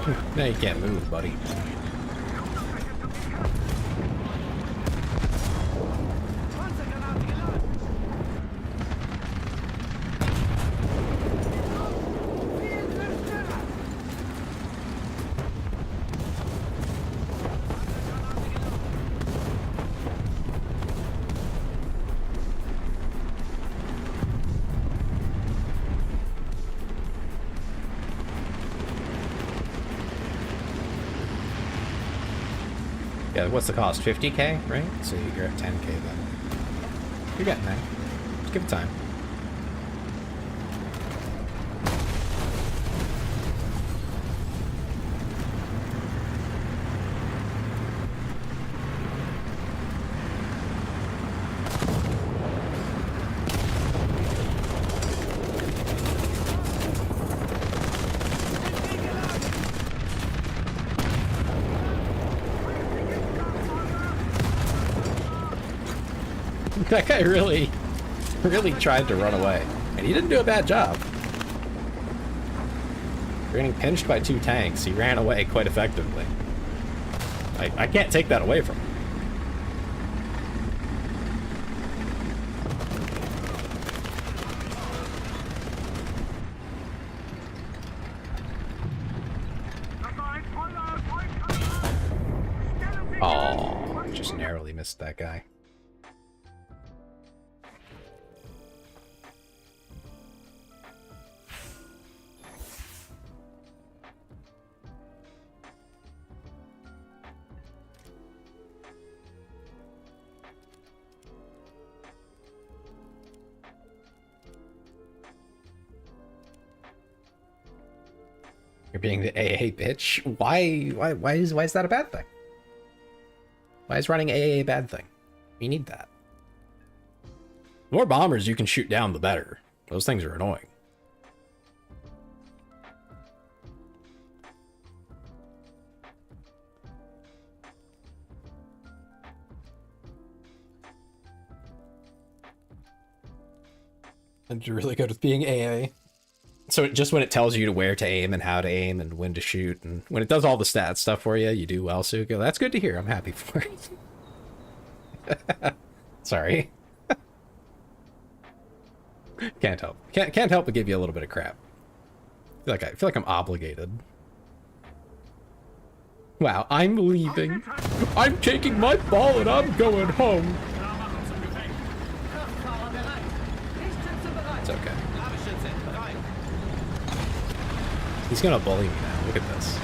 6.
Now you can't move, buddy. Yeah, what's the cost? 50k, right? So you're at 10k then. You're getting there. Just give it time. That guy really tried to run away. And he didn't do a bad job. Getting pinched by 2 tanks, he ran away quite effectively. I can't take that away from him. Oh, just narrowly missed that guy. You're being the AA bitch. Why is that a bad thing? Why is running AA a bad thing? We need that. The more bombers you can shoot down, the better. Those things are annoying. And you're really good with being AA. So just when it tells you to where to aim and how to aim and when to shoot, and when it does all the stat stuff for you, you do well, Suko. That's good to hear. I'm happy for it. Sorry. Can't help. Can't help but give you a little bit of crap. I feel like I'm obligated. Wow, I'm leaving. I'm taking my ball and I'm going home. It's okay. He's gonna bully me now. Look at this.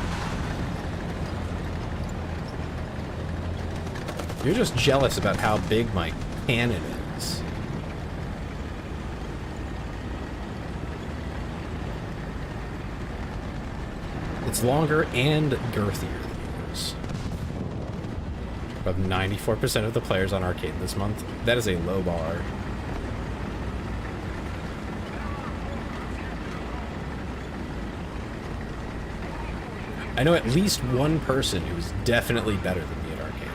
You're just jealous about how big my cannon is. It's longer and girthier than yours. Of 94% of the players on Arcade this month. That is a low bar. I know at least one person who's definitely better than me at Arcade.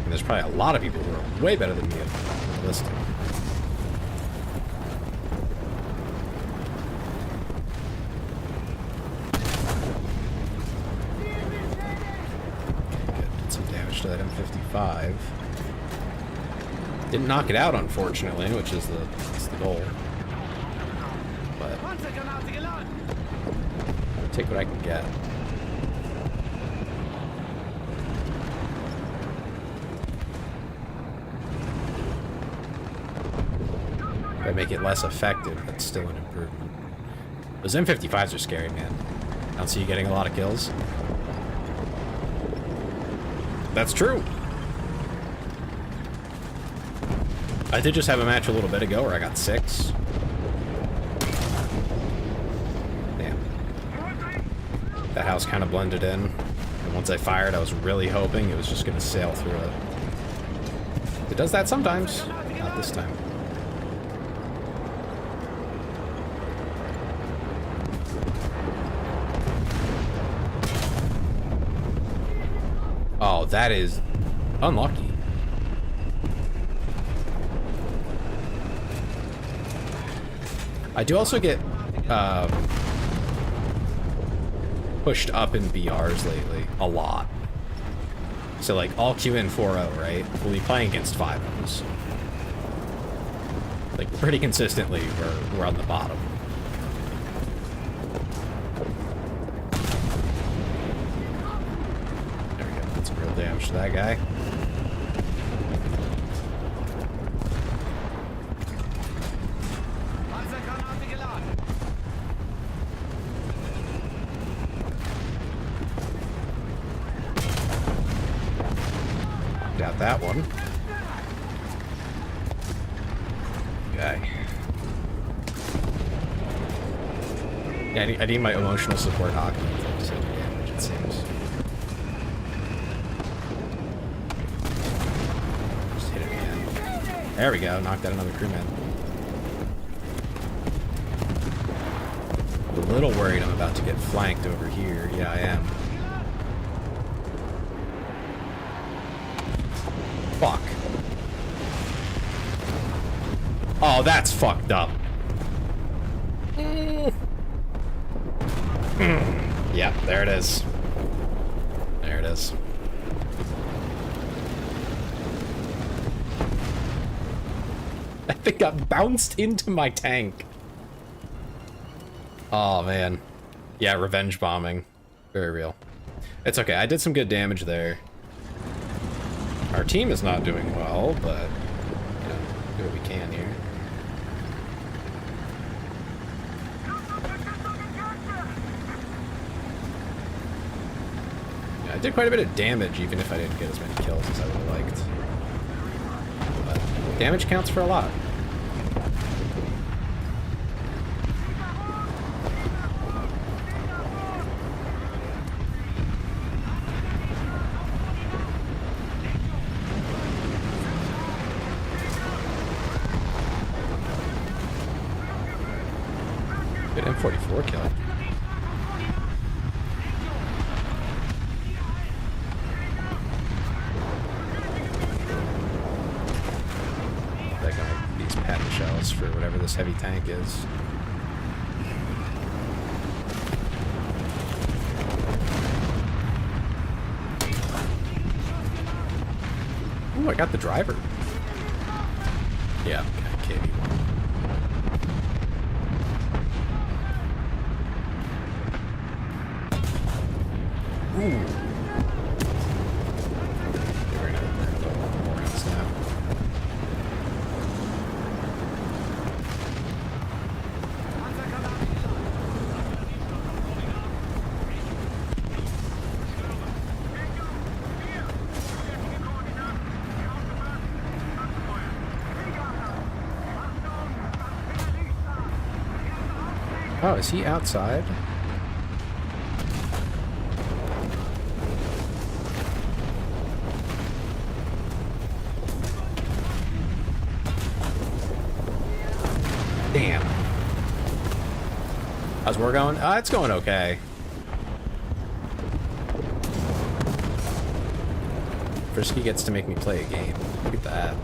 And there's probably a lot of people who are way better than me at Ballistic. Okay, good. Did some damage to that M55. Didn't knock it out, unfortunately, which is that's the goal. But
Panzergranate geladen.
take what I can get. If I make it less effective, that's still an improvement. Those M55s are scary, man. I don't see you getting a lot of kills. That's true. I did just have a match a little bit ago where I got 6. Damn. That house kind of blended in. And once I fired, I was really hoping it was just going to sail through it. It does that sometimes. Not this time. Oh, that is unlucky. I do also get pushed up in BRs lately a lot. So like all QN 4-0, right? We'll be playing against 5-0s. Like pretty consistently, we're on the bottom. There we go. That's some real damage to that guy.
Panzergranate geladen.
Got that one. Okay. Yeah, I need my emotional support hockey to do damage, it seems. Just hit it again. There we go, knocked out another crewman. A little worried I'm about to get flanked over here. Yeah, I am. Fuck. Oh, that's fucked up. Yeah, there it is. There it is. I think I bounced into my tank. Oh, man. Yeah, revenge bombing. Very real. It's okay. I did some good damage there. Our team is not doing well, but you know, do what we can here. Yeah, I did quite a bit of damage, even if I didn't get as many kills as I would have liked. But damage counts for a lot. Good M44 kill. They're gonna these patent shells for whatever this heavy tank is. Ooh, I got the driver. Yeah, okay, KV1. Ooh. Okay, we're gonna go more rounds now. Oh, is he outside? Damn. How's war going? It's going okay. Frisky gets to make me play a game. Look at that.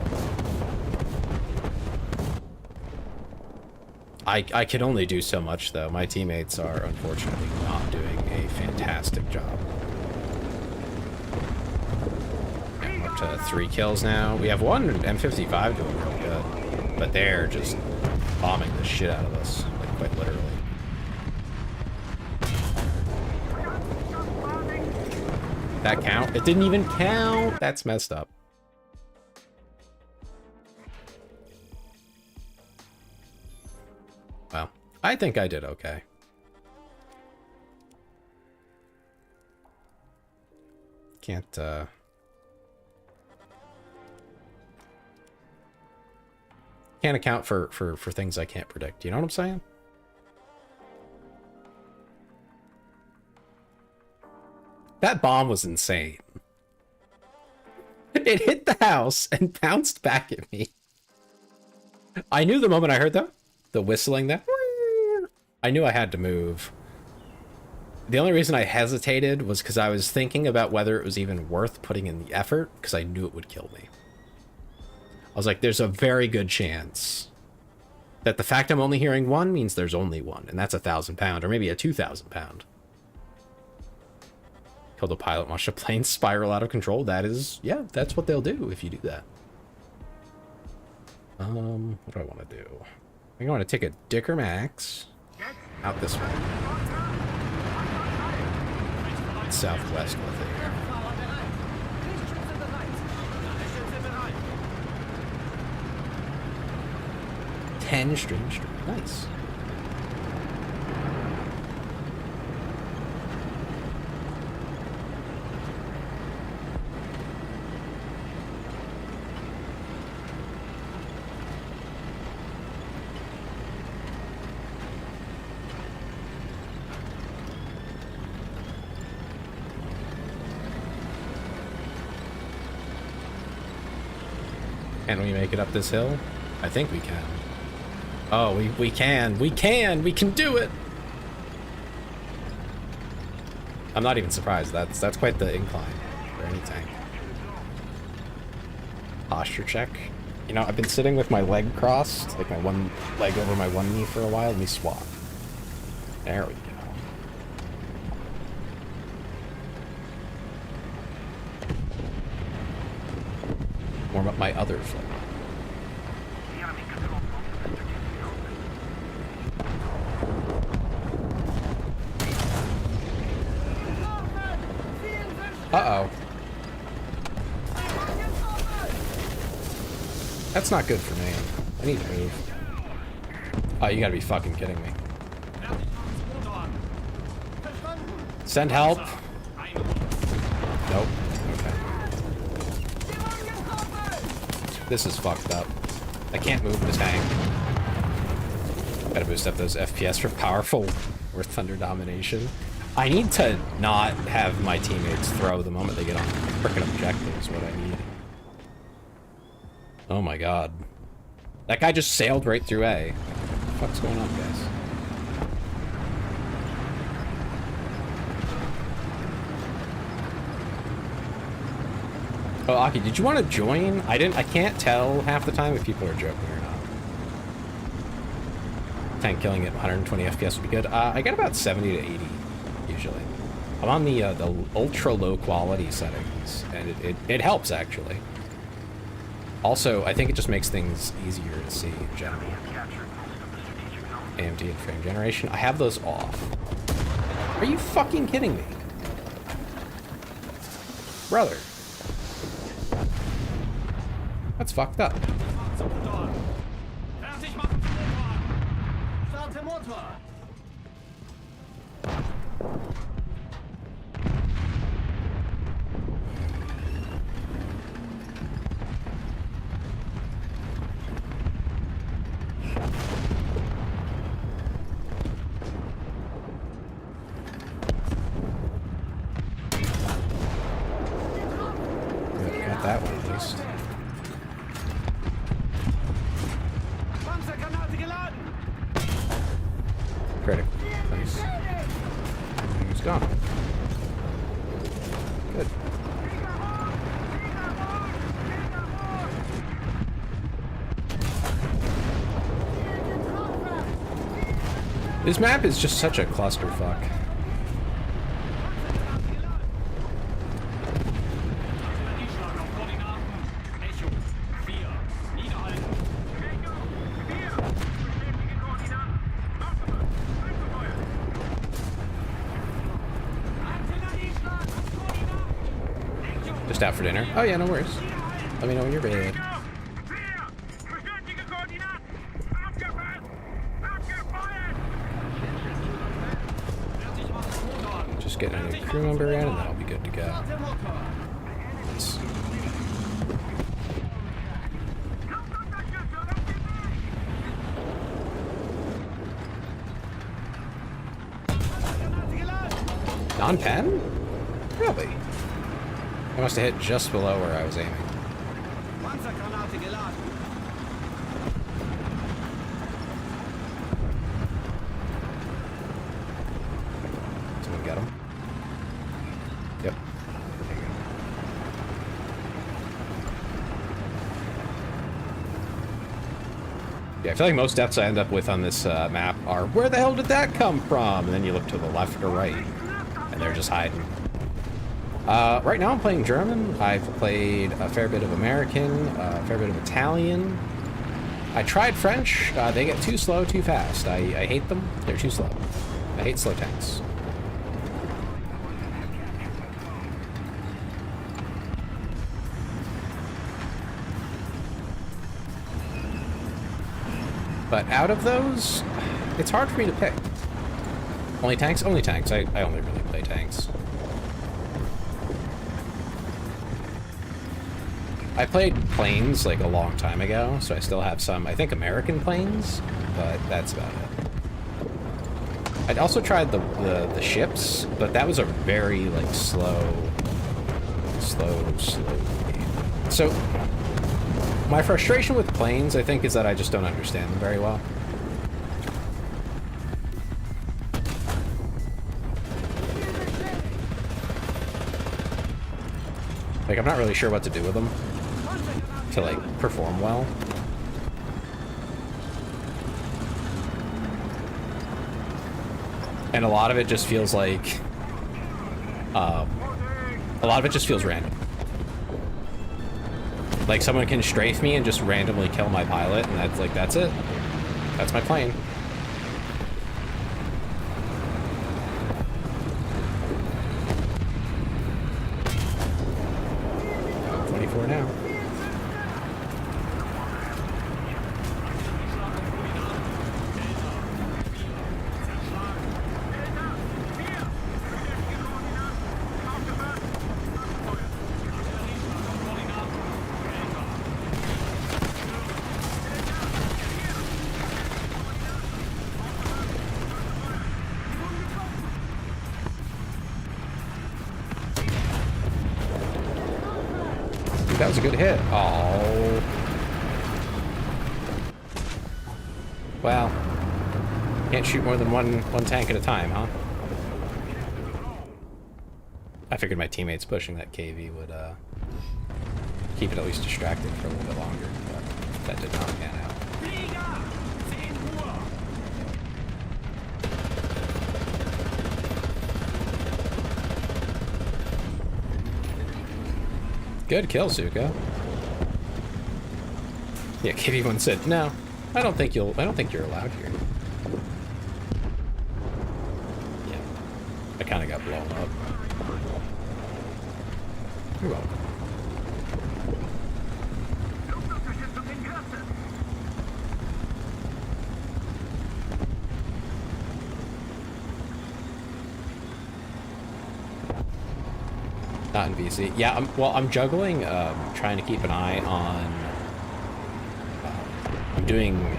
I can only do so much, though. My teammates are, unfortunately, not doing a fantastic job. Yeah, I'm up to 3 kills now. We have one M55 doing real good, but they're just bombing the shit out of us, like quite literally. That count? It didn't even count. That's messed up. Well, I think I did okay. Can't account for things I can't predict. You know what I'm saying? That bomb was insane. It hit the house and bounced back at me. I knew the moment I heard the whistling there. I knew I had to move. The only reason I hesitated was because I was thinking about whether it was even worth putting in the effort, because I knew it would kill me. I was like, there's a very good chance that the fact I'm only hearing one means there's only one, and that's 1,000 pound, or maybe a 2,000 pound. Killed a pilot, watched a plane spiral out of control. That is, yeah, that's what they'll do if you do that. What do I want to do? I think I want to take a Dicker Max out this way. Southwest with it. 10 string. Nice. Can we make it up this hill? I think we can. Oh, we can do it! I'm not even surprised. That's quite the incline for any tank. Posture check. You know, I've been sitting with my leg crossed, like my one leg over my one knee for a while. Let me swap. There we go. Warm up my other foot. Uh-oh. That's not good for me. I need to move. Oh, you gotta be fucking kidding me. Send help. Nope. Okay. This is fucked up. I can't move the tank. Gotta boost up those FPS for powerful or thunder domination. I need to not have my teammates throw the moment they get on frickin' objectives, what I need. Oh my god. That guy just sailed right through A. What the fuck's going on, guys? Oh, Aki, did you want to join? I can't tell half the time if people are joking or not. Tank killing at 120 FPS would be good. I get about 70 to 80. Usually. I'm on the ultra low quality settings, and it helps actually. Also, I think it just makes things easier to see in general. AMD and frame generation. I have those off. Are you fucking kidding me? Brother. That's fucked up. Got that one at least. Critical. Nice. He's gone. Good. This map is just such a clusterfuck. Just out for dinner. Oh yeah, no worries. Let me know when you're ready. Just getting a new crew member in, and then I'll be good to go. Nice. Non-pen? Really? I must have hit just below where I was aiming. Someone get him? Yep. Yeah, I feel like most deaths I end up with on this map are, where the hell did that come from? And then you look to the left or right, and they're just hiding. Right now I'm playing German. I've played a fair bit of American, a fair bit of Italian. I tried French. They get too slow, too fast. I hate them. They're too slow. I hate slow tanks. But out of those, it's hard for me to pick. Only tanks? Only tanks. I only really play tanks. I played planes like a long time ago, so I still have some, I think, American planes, but that's about it. I'd also tried the ships, but that was a very, like, slow game. So, my frustration with planes, I think, is that I just don't understand them very well. Like, I'm not really sure what to do with them to, like, perform well. And a lot of it just feels like, a lot of it just feels random. Like, someone can strafe me and just randomly kill my pilot, and that's, like, that's it. That's my plane. Now. That was a good hit. Oh. Well, can't shoot more than one tank at a time, huh? I figured my teammates pushing that KV would keep it at least distracted for a little bit longer, but that did not pan out. Good kill, Suka. Yeah, KV1 said, no, I don't think you're allowed here. Yeah. I kinda got blown up. You're welcome. Not in VC. Yeah, I'm juggling, trying to keep an eye on... I'm doing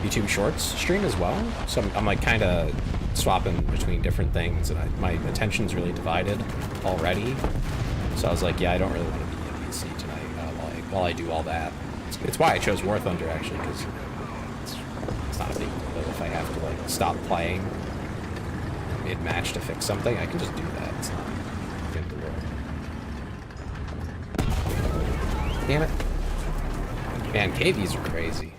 YouTube Shorts stream as well, so I'm like kind of swapping between different things, and my attention's really divided already. So I was like, yeah, I don't really want to be in VC tonight while I do all that. It's why I chose War Thunder, actually, because it's not a big deal. If I have to like stop playing mid-match to fix something, I can just do that. It's not the end of the world. Damn it. Man, KVs are crazy.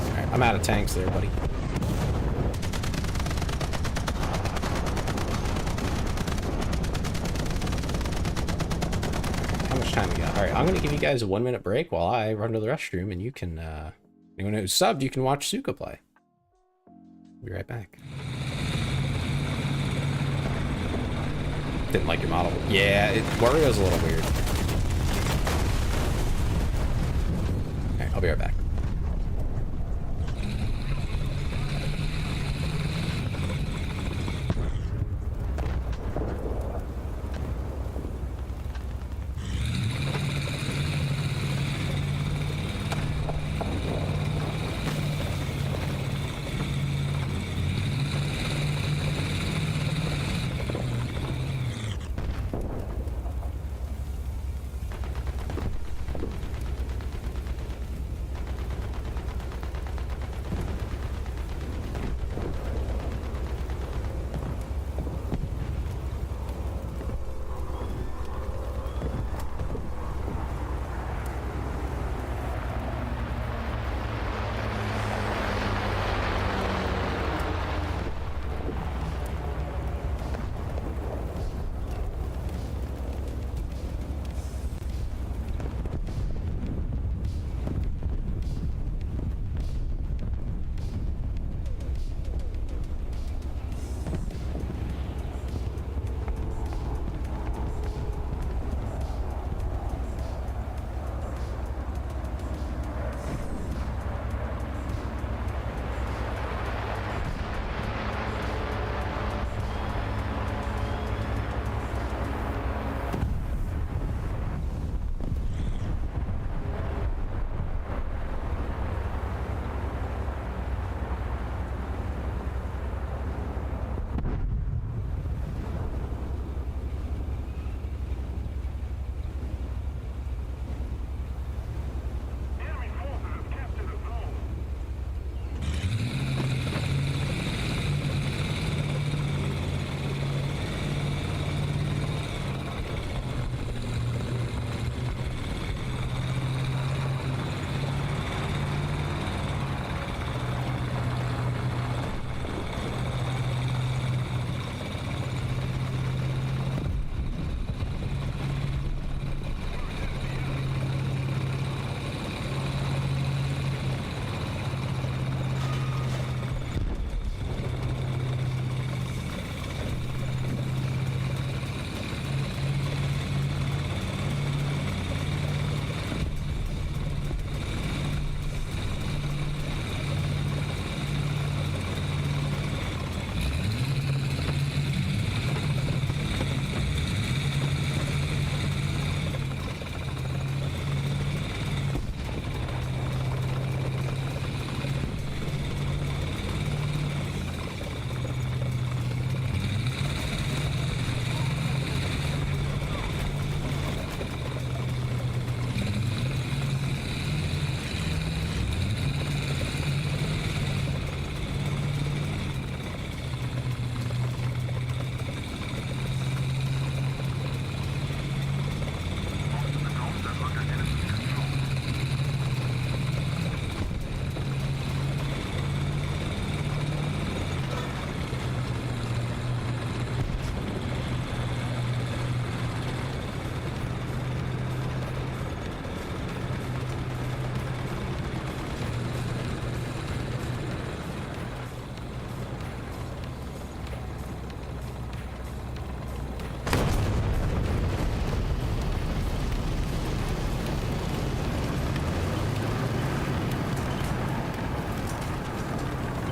Alright, I'm out of tanks there, buddy. How much time we got? Alright, I'm gonna give you guys a 1-minute break while I run to the restroom, and you can, anyone who's subbed, you can watch Suka play. Be right back. Didn't like your model. Yeah, Wario's a little weird. Okay, I'll be right back.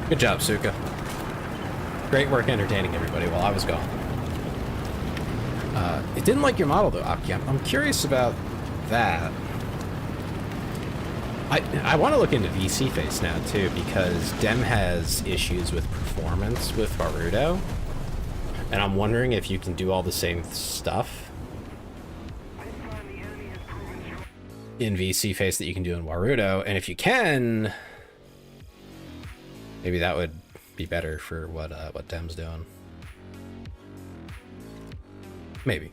Good job, Suka. Great work entertaining everybody while I was gone. It didn't like your model though, Aki. I'm curious about that. I want to look into VC Face now too, because Dem has issues with performance with Baruto, and I'm wondering if you can do all the same stuff in VC Face that you can do in Warudo, and if you can, maybe that would be better for what Dem's doing. Maybe.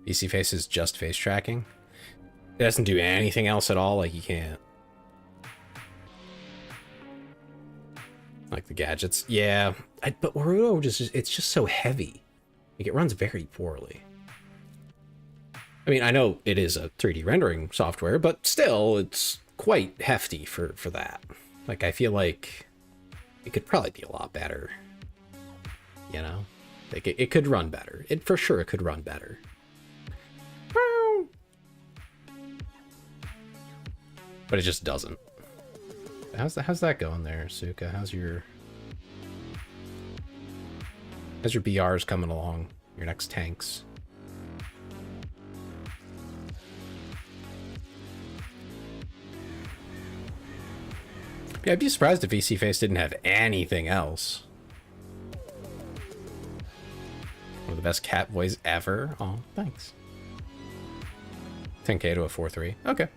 VC Face is just face tracking. It doesn't do anything else at all. Like, you can't. Like the gadgets. Yeah. But Warudo it's just so heavy. Like, it runs very poorly. I mean, I know it is a 3D rendering software, but still, it's quite hefty for that. Like, I feel like it could probably be a lot better. You know? Like, it could run better. For sure, it could run better. But it just doesn't. How's that going there, Suka? How's your BRs coming along? Your next tanks? Yeah, I'd be surprised if VC Face didn't have anything else. One of the best cat voice ever. Oh, thanks. 10k to a 4-3. Okay.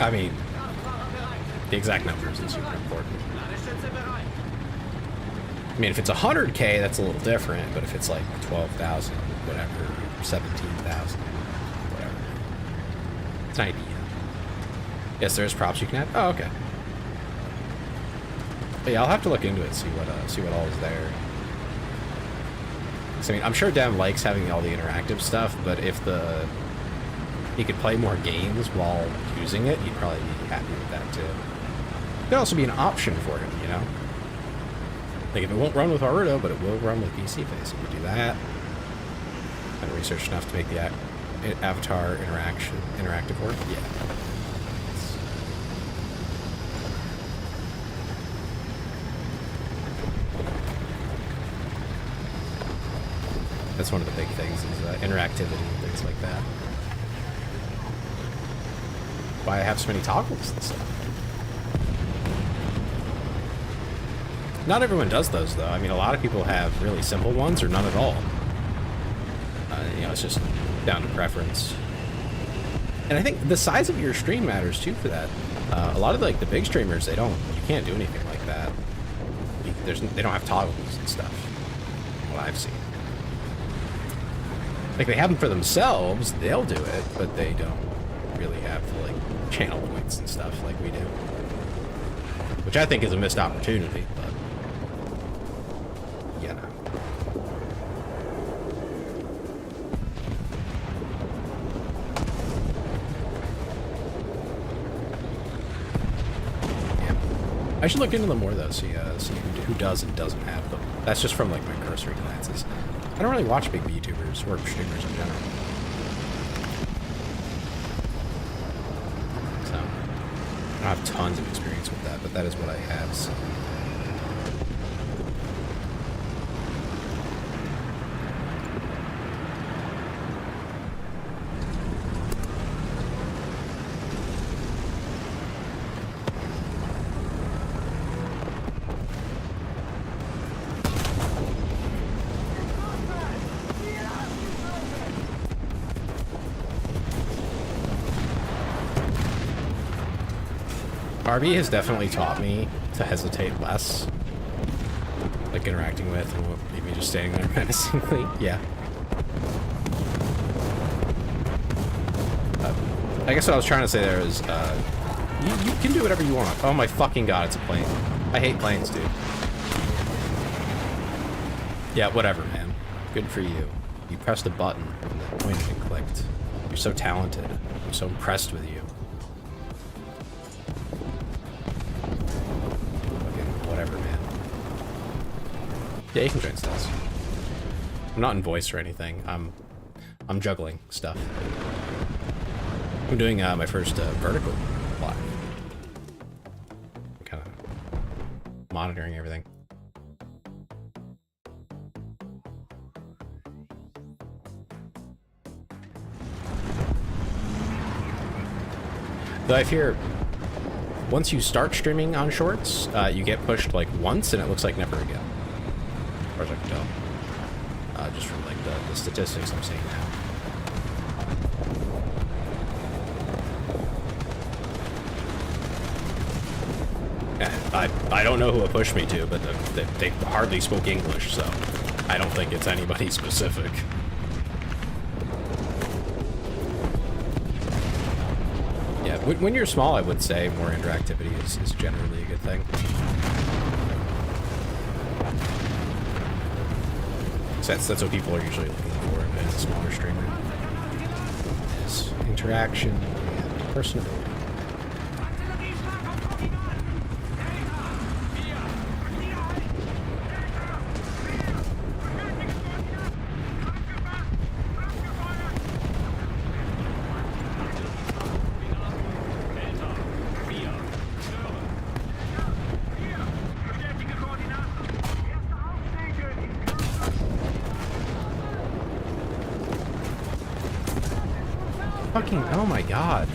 I mean, the exact number isn't super important. I mean, if it's 100k, that's a little different, but if it's like 12,000, whatever, 17,000, whatever, it's an idea. Yes, there's props you can add. Oh, okay. But yeah, I'll have to look into it, see what all is there. I mean, I'm sure Dem likes having all the interactive stuff, but if he could play more games while using it, he'd probably be happy with that too. There'd also be an option for him, you know? Like, if it won't run with Naruto, but it will run with VC Face, you could do that. And research enough to make the avatar interactive work. Yeah. That's one of the big things, is interactivity and things like that. Why I have so many toggles and stuff. Not everyone does those, though. I mean, a lot of people have really simple ones or none at all. You know, it's just down to preference. And I think the size of your stream matters, too, for that. A lot of, like, the big streamers, you can't do anything like that. They don't have toggles and stuff, from what I've seen. Like, they have them for themselves, they'll do it, but they don't really have, like, channel points and stuff like we do. Which I think is a missed opportunity, but, you know. Yeah. I should look into them more, though, see who does and doesn't have them. That's just from, like, my cursory glances. I don't really watch big VTubers or streamers in general. So, I don't have tons of experience with that, but that is what I have seen. RB has definitely taught me to hesitate less, like interacting with, and won't leave me just standing there menacingly. Yeah. I guess what I was trying to say there is, you can do whatever you want. Oh my fucking god, it's a plane. I hate planes, dude. Yeah, whatever, man. Good for you. You pressed a button and the pointed and clicked. You're so talented. I'm so impressed with you. Whatever, man. Yeah, you can join stats. I'm not in voice or anything. I'm juggling stuff. I'm doing my first vertical live. I'm kind of monitoring everything. Though I fear, once you start streaming on shorts, you get pushed like once and it looks like never again. As far as I can tell. Just from like the statistics I'm seeing now. Yeah, I don't know who it pushed me to, but they hardly spoke English, so I don't think it's anybody specific. Yeah, when you're small, I would say more interactivity is generally a good thing. So that's what people are usually looking for in a smaller streamer. Is interaction and personability. Fucking, oh my god.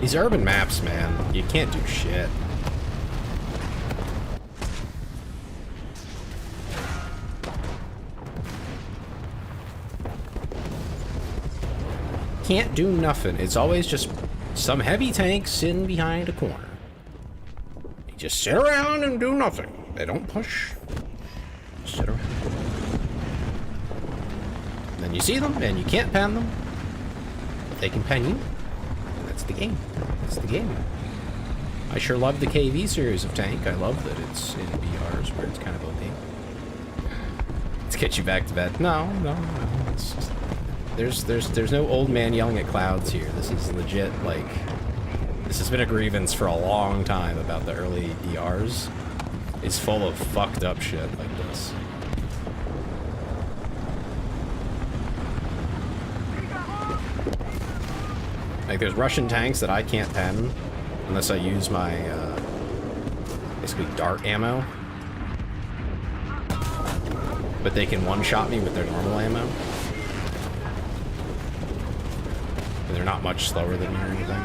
These urban maps, man, you can't do shit. Can't do nothing. It's always just some heavy tank sitting behind a corner. They just sit around and do nothing. They don't push. Just sit around. And then you see them, and you can't pen them. They can pen you. And that's the game. That's the game. I sure love the KV series of tank. I love that it's in BRs where it's kind of OP. Let's get you back to bed. No. It's just, there's no old man yelling at clouds here. This is legit, like, this has been a grievance for a long time about the early DRs. It's full of fucked up shit like this. Like, there's Russian tanks that I can't pen unless I use my, basically dart ammo. But they can one-shot me with their normal ammo. And they're not much slower than me or anything.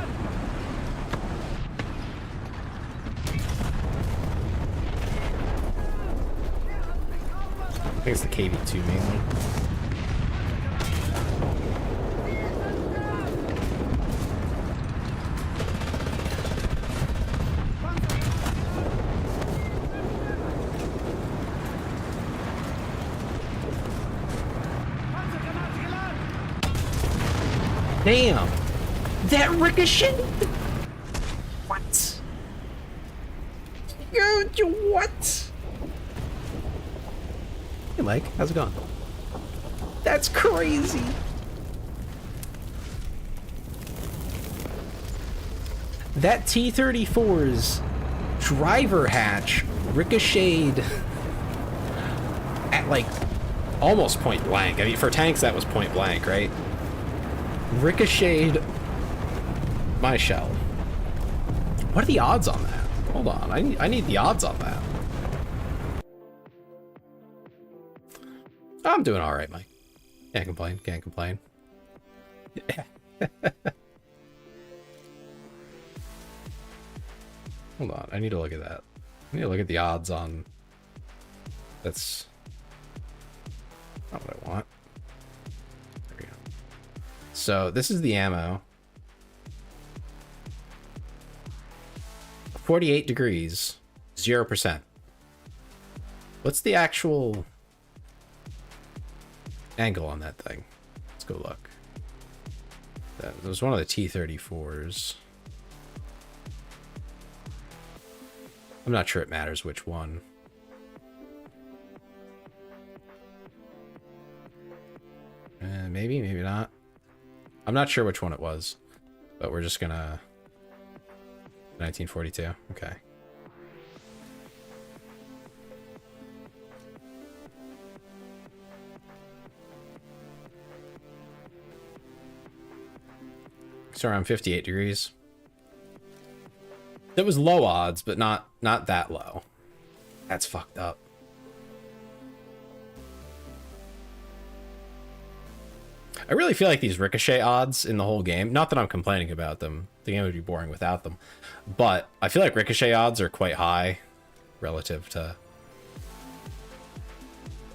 I think it's the KV-2 mainly. Damn! That ricocheted! What? What? Hey Mike, how's it going? That's crazy! That T-34's driver hatch ricocheted at like almost point blank. I mean, for tanks that was point blank, right? Ricocheted my shell. What are the odds on that? Hold on, I need the odds on that. I'm doing all right, Mike. Can't complain. Can't complain. Hold on, I need to look at that. I need to look at the odds on. That's not what I want. There we go. So this is the ammo. 48 degrees, 0%. What's the actual angle on that thing? Let's go look. That was one of the T-34s. I'm not sure it matters which one. Maybe, maybe not. I'm not sure which one it was, but we're just gonna... 1942, okay. So around 58 degrees. That was low odds, but not that low. That's fucked up. I really feel like these ricochet odds in the whole game, not that I'm complaining about them, the game would be boring without them, but I feel like ricochet odds are quite high relative to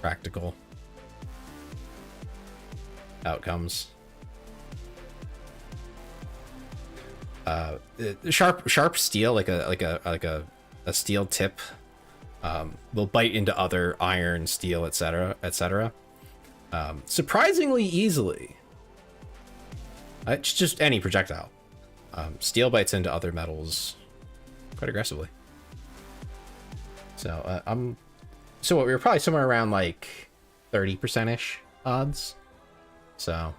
practical outcomes. Sharp steel, like a steel tip, will bite into other iron, steel, etc., etc. Surprisingly easily. It's just any projectile. Steel bites into other metals quite aggressively. So so what, we were probably somewhere around like 30%-ish odds. So,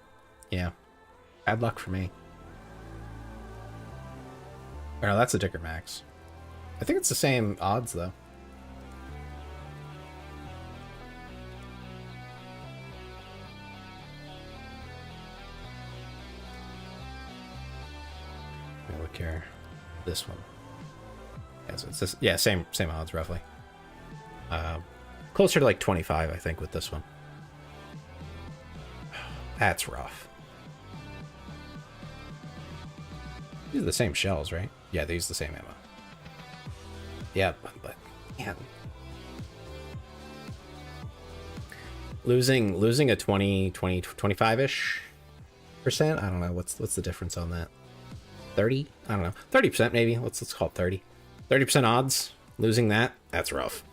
yeah. Bad luck for me. Or no, that's a Dicker Max. I think it's the same odds, though. Let me look here. This one. Yeah, so it's this, yeah, same odds, roughly. Closer to like 25, I think, with this one. That's rough. These are the same shells, right? Yeah, they use the same ammo. Yeah, but yeah. Losing a 25-ish percent? I don't know. What's the difference on that? 30? I don't know. 30% maybe. Let's call it 30. 30% odds. Losing that's rough.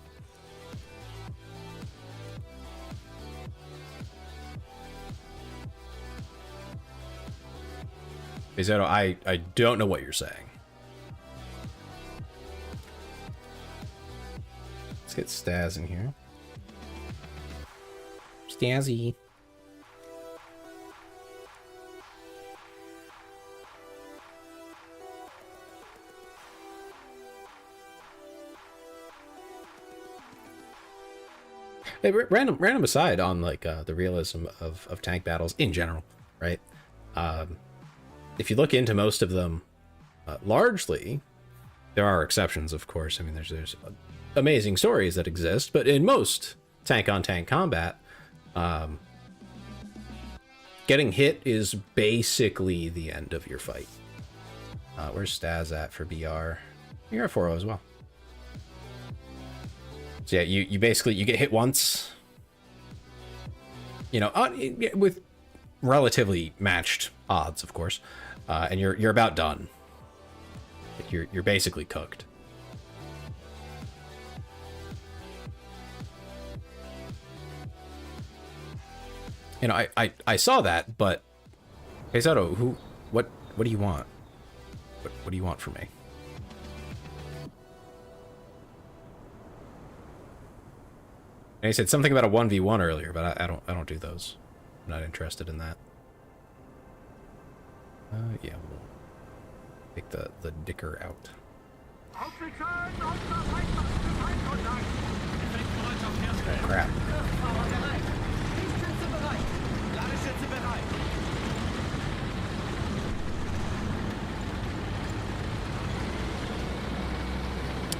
Mizoto, I don't know what you're saying. Let's get Staz in here. Stazzy. Hey, random aside on like the realism of tank battles in general, right? If you look into most of them, largely, there are exceptions, of course. I mean, there's amazing stories that exist, but in most tank-on-tank combat, getting hit is basically the end of your fight. Where's Staz at for BR? You're at 4-0 as well. So yeah, you basically, you get hit once, you know, with relatively matched odds, of course, and you're about done. You're basically cooked. You know, I saw that, but hey Zoto, what do you want? What do you want from me? And he said something about a 1v1 earlier, but I don't do those. I'm not interested in that. Yeah, we'll take the dicker out. Oh, crap.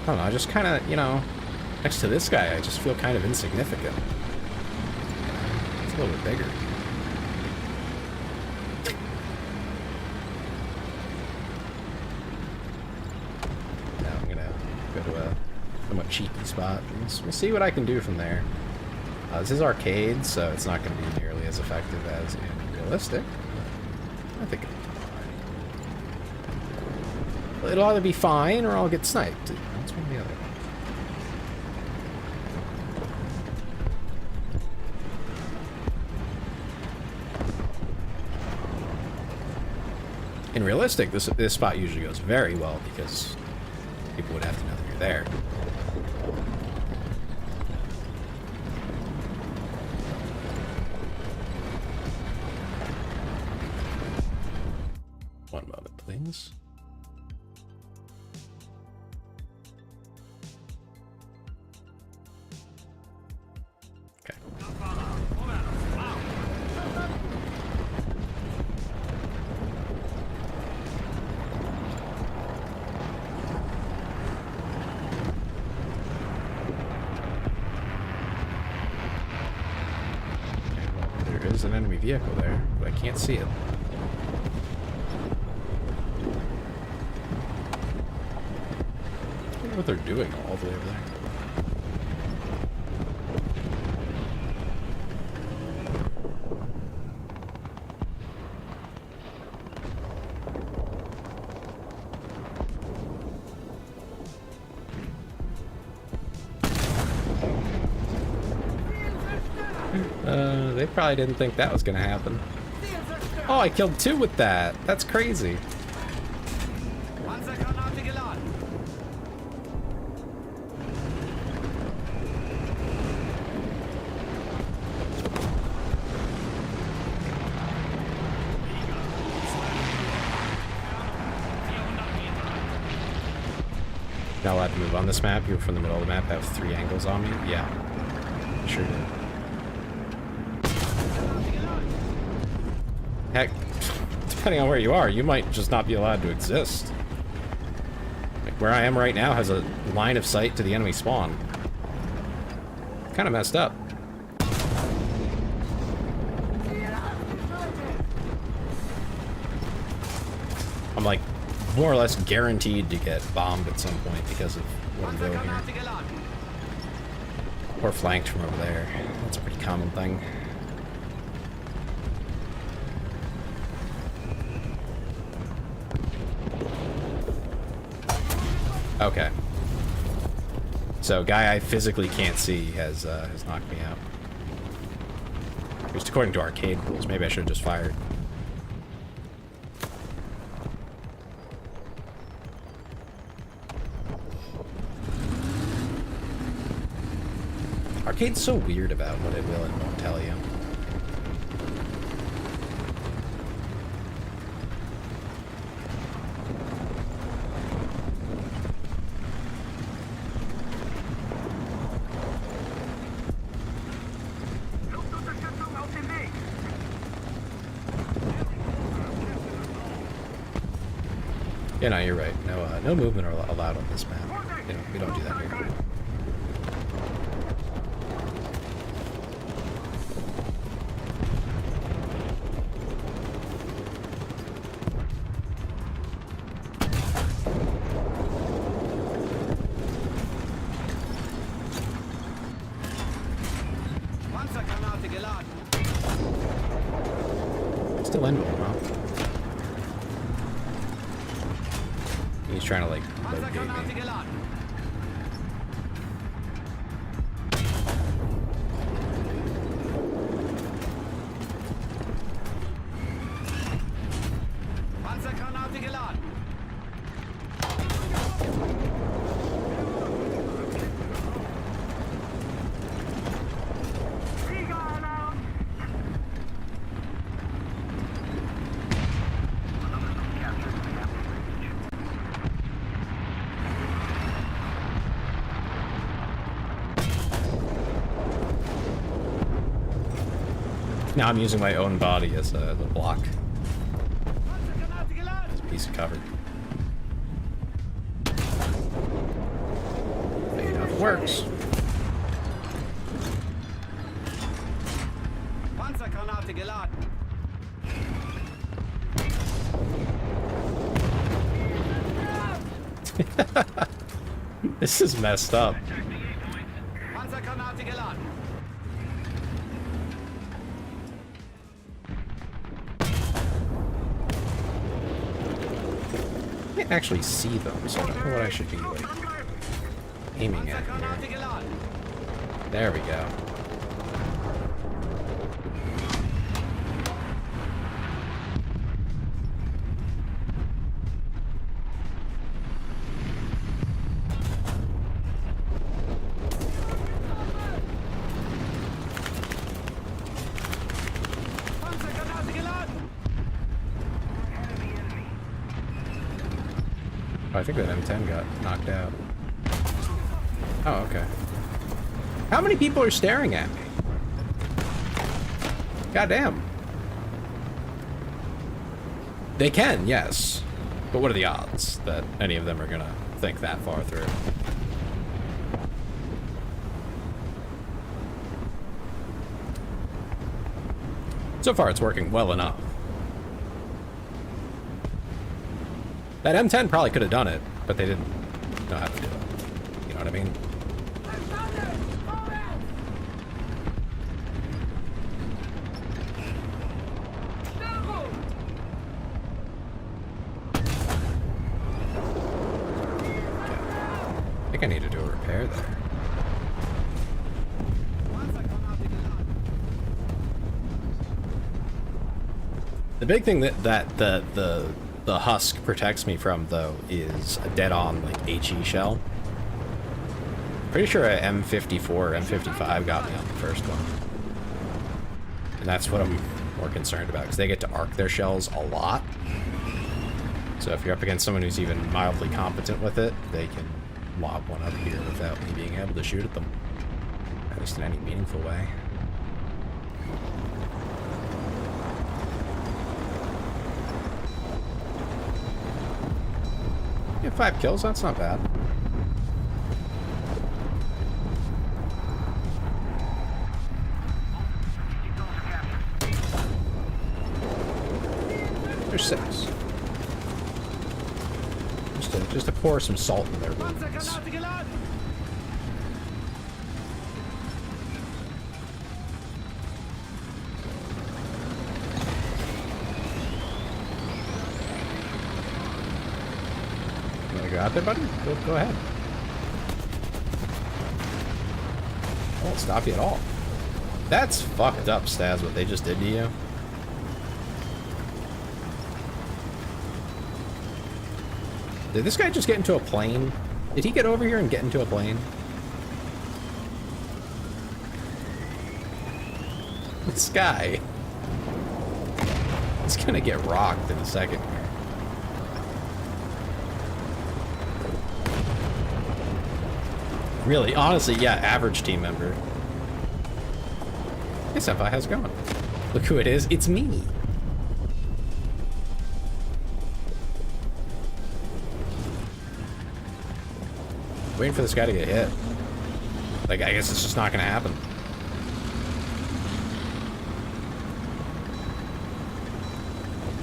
I don't know, I just kind of, you know, next to this guy, I just feel kind of insignificant. It's a little bit bigger. Now I'm gonna go to a somewhat cheeky spot. We'll see what I can do from there. This is arcade, so it's not going to be nearly as effective as in realistic. I think it'll be fine. It'll either be fine or I'll get sniped. That's one or the other. In realistic, this spot usually goes very well because people would have to know that you're there. One moment, please. Okay. There is an enemy vehicle there, but I can't see it. I wonder what they're doing all the way over there. They probably didn't think that was gonna happen. Oh, I killed 2 with that. That's crazy. Not allowed to move on this map. You were from the middle of the map. Have 3 angles on me. Yeah, sure did. Heck, depending on where you are, you might just not be allowed to exist. Like where I am right now has a line of sight to the enemy spawn. Kind of messed up. I'm like more or less guaranteed to get bombed at some point because of what I'm doing here. Or flanked from over there. That's a pretty common thing. Okay. So, guy I physically can't see has knocked me out. At least according to arcade rules. Maybe I should have just fired. Arcade's so weird about what it will and won't tell you. Yeah, no, you're right. No movement are allowed on this map. We don't do that here. Still in one, huh? He's trying to like locate me. Now I'm using my own body as a block. As a piece of cover. But you know, it works. This is messed up. I can't actually see them, so I don't know what I should be like aiming at here. There we go. Oh, I think that M10 got knocked out. Oh, okay. How many people are staring at me? Goddamn. They can, yes. But what are the odds that any of them are gonna think that far through? So far, it's working well enough. That M10 probably could have done it, but they didn't know how to do it. You know what I mean? I think I need to do a repair there. The big thing that the husk protects me from, though, is a dead-on, like, HE shell. Pretty sure a M54 or M55 got me on the first one. And that's what I'm more concerned about, because they get to arc their shells a lot. So if you're up against someone who's even mildly competent with it, they can lob one up here without me being able to shoot at them. At least in any meaningful way. Yeah, 5 kills, that's not bad. There's 6. Just to pour some salt in their wounds.
Panzergranate geladen!
You wanna go out there, buddy? Go ahead. I won't stop you at all. That's fucked up, Staz, what they just did to you. Did this guy just get into a plane? Did he get over here and get into a plane? This guy. He's gonna get rocked in a second. Really, honestly, yeah, average team member. Hey, Senpai, how's it going? Look who it is. It's me. Waiting for this guy to get hit. Like, I guess it's just not gonna happen.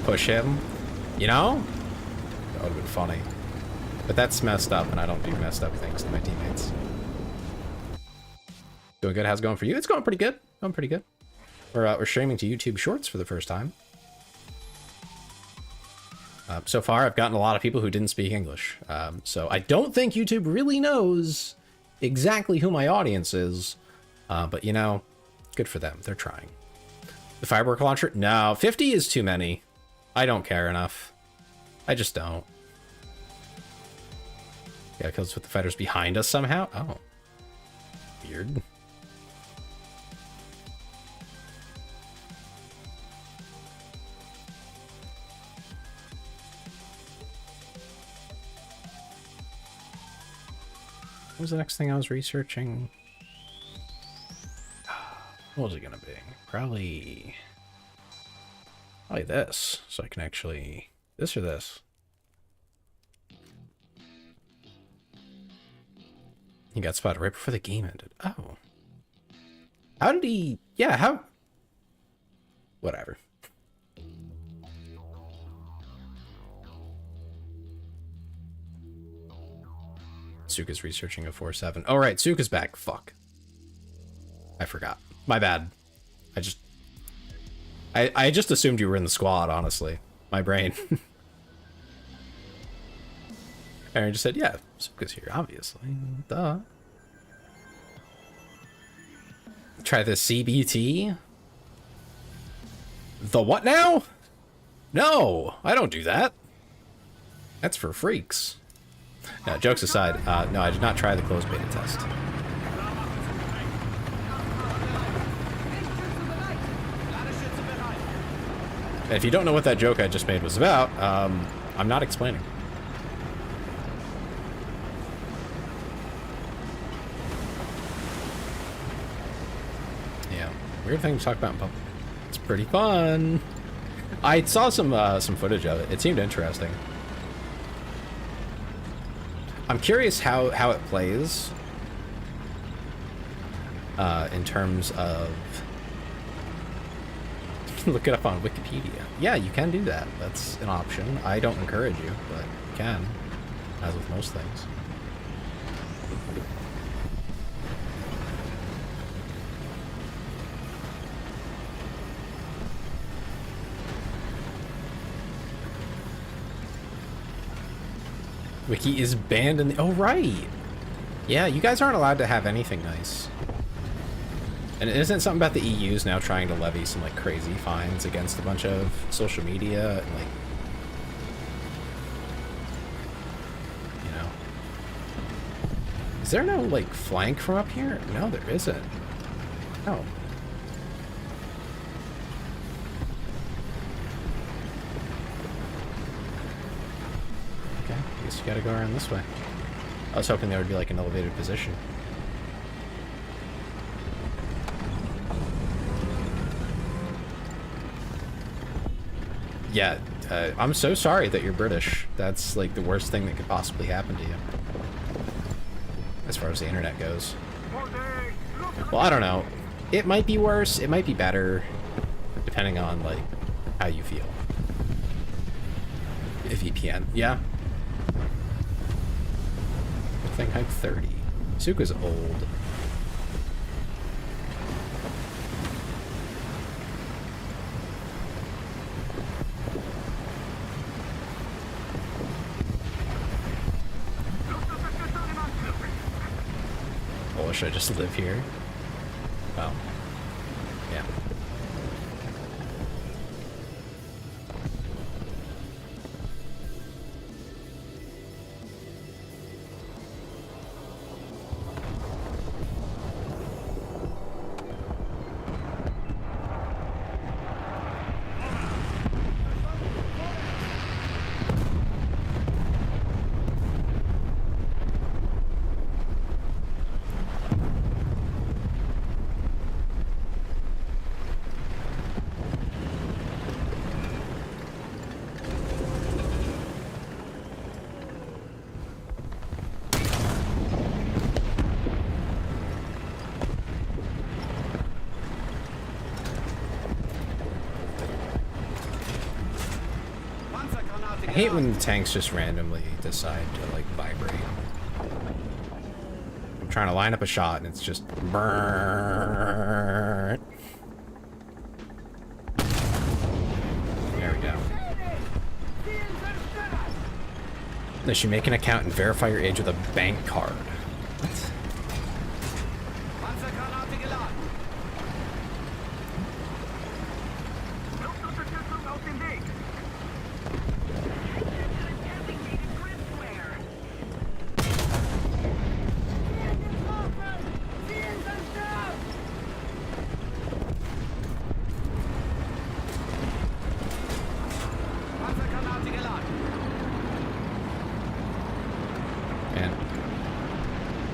Push him. You know? That would've been funny. But that's messed up, and I don't do messed up things to my teammates. Doing good? How's it going for you? It's going pretty good. Going pretty good. We're streaming to YouTube Shorts for the first time. So far, I've gotten a lot of people who didn't speak English. So I don't think YouTube really knows exactly who my audience is. But, you know, good for them. They're trying. The firework launcher? No, 50 is too many. I don't care enough. I just don't. Yeah, because with the fighters behind us somehow? Oh. Weird. What was the next thing I was researching? What was it gonna be? Probably this. So I can actually... This or this? He got spotted right before the game ended. Oh. How did he... Yeah, how... Whatever. Suka's researching a 4-7. Oh, right. Suka's back. Fuck. I forgot. My bad. I just assumed you were in the squad, honestly. My brain. Aaron just said, yeah, Suka's here, obviously. Duh. Try the CBT? The what now? No, I don't do that. That's for freaks. No, jokes aside, no, I did not try the closed beta test. If you don't know what that joke I just made was about, I'm not explaining. Yeah, weird thing to talk about in public. It's pretty fun. I saw some footage of it. It seemed interesting. I'm curious how it plays in terms of... Look it up on Wikipedia. Yeah, you can do that. That's an option. I don't encourage you, but you can, as with most things. Wiki is banned in the... Oh, right! Yeah, you guys aren't allowed to have anything nice. And isn't it something about the EU's now trying to levy some, like, crazy fines against a bunch of social media and, like... You know? Is there no, like, flank from up here? No, there isn't. Oh. Okay, I guess you gotta go around this way. I was hoping there would be like an elevated position. Yeah, I'm so sorry that you're British. That's like the worst thing that could possibly happen to you. As far as the internet goes. Well, I don't know. It might be worse, it might be better, depending on like how you feel. A VPN, yeah. Thing height 30. Suka's old. Oh, should I just live here? Well, yeah. I hate when the tanks just randomly decide to like vibrate. I'm trying to line up a shot and it's just burn. There we go. They should make an account and verify your age with a bank card. What?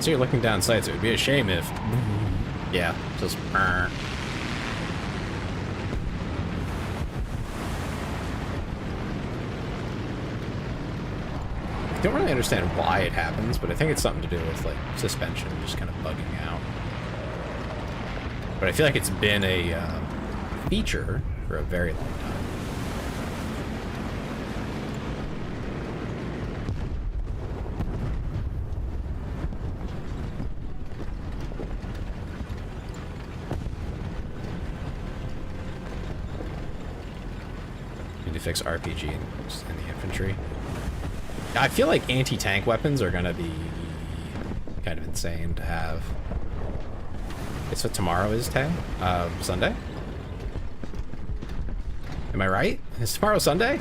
So you're looking down sights. It would be a shame if, yeah, just. I don't really understand why it happens, but I think it's something to do with like suspension just kind of bugging out. But I feel like it's been a feature for a very long time. Fix RPG in the infantry. I feel like anti-tank weapons are gonna be kind of insane to have. Guess what tomorrow is, Tay? Sunday? Am I right? Is tomorrow Sunday?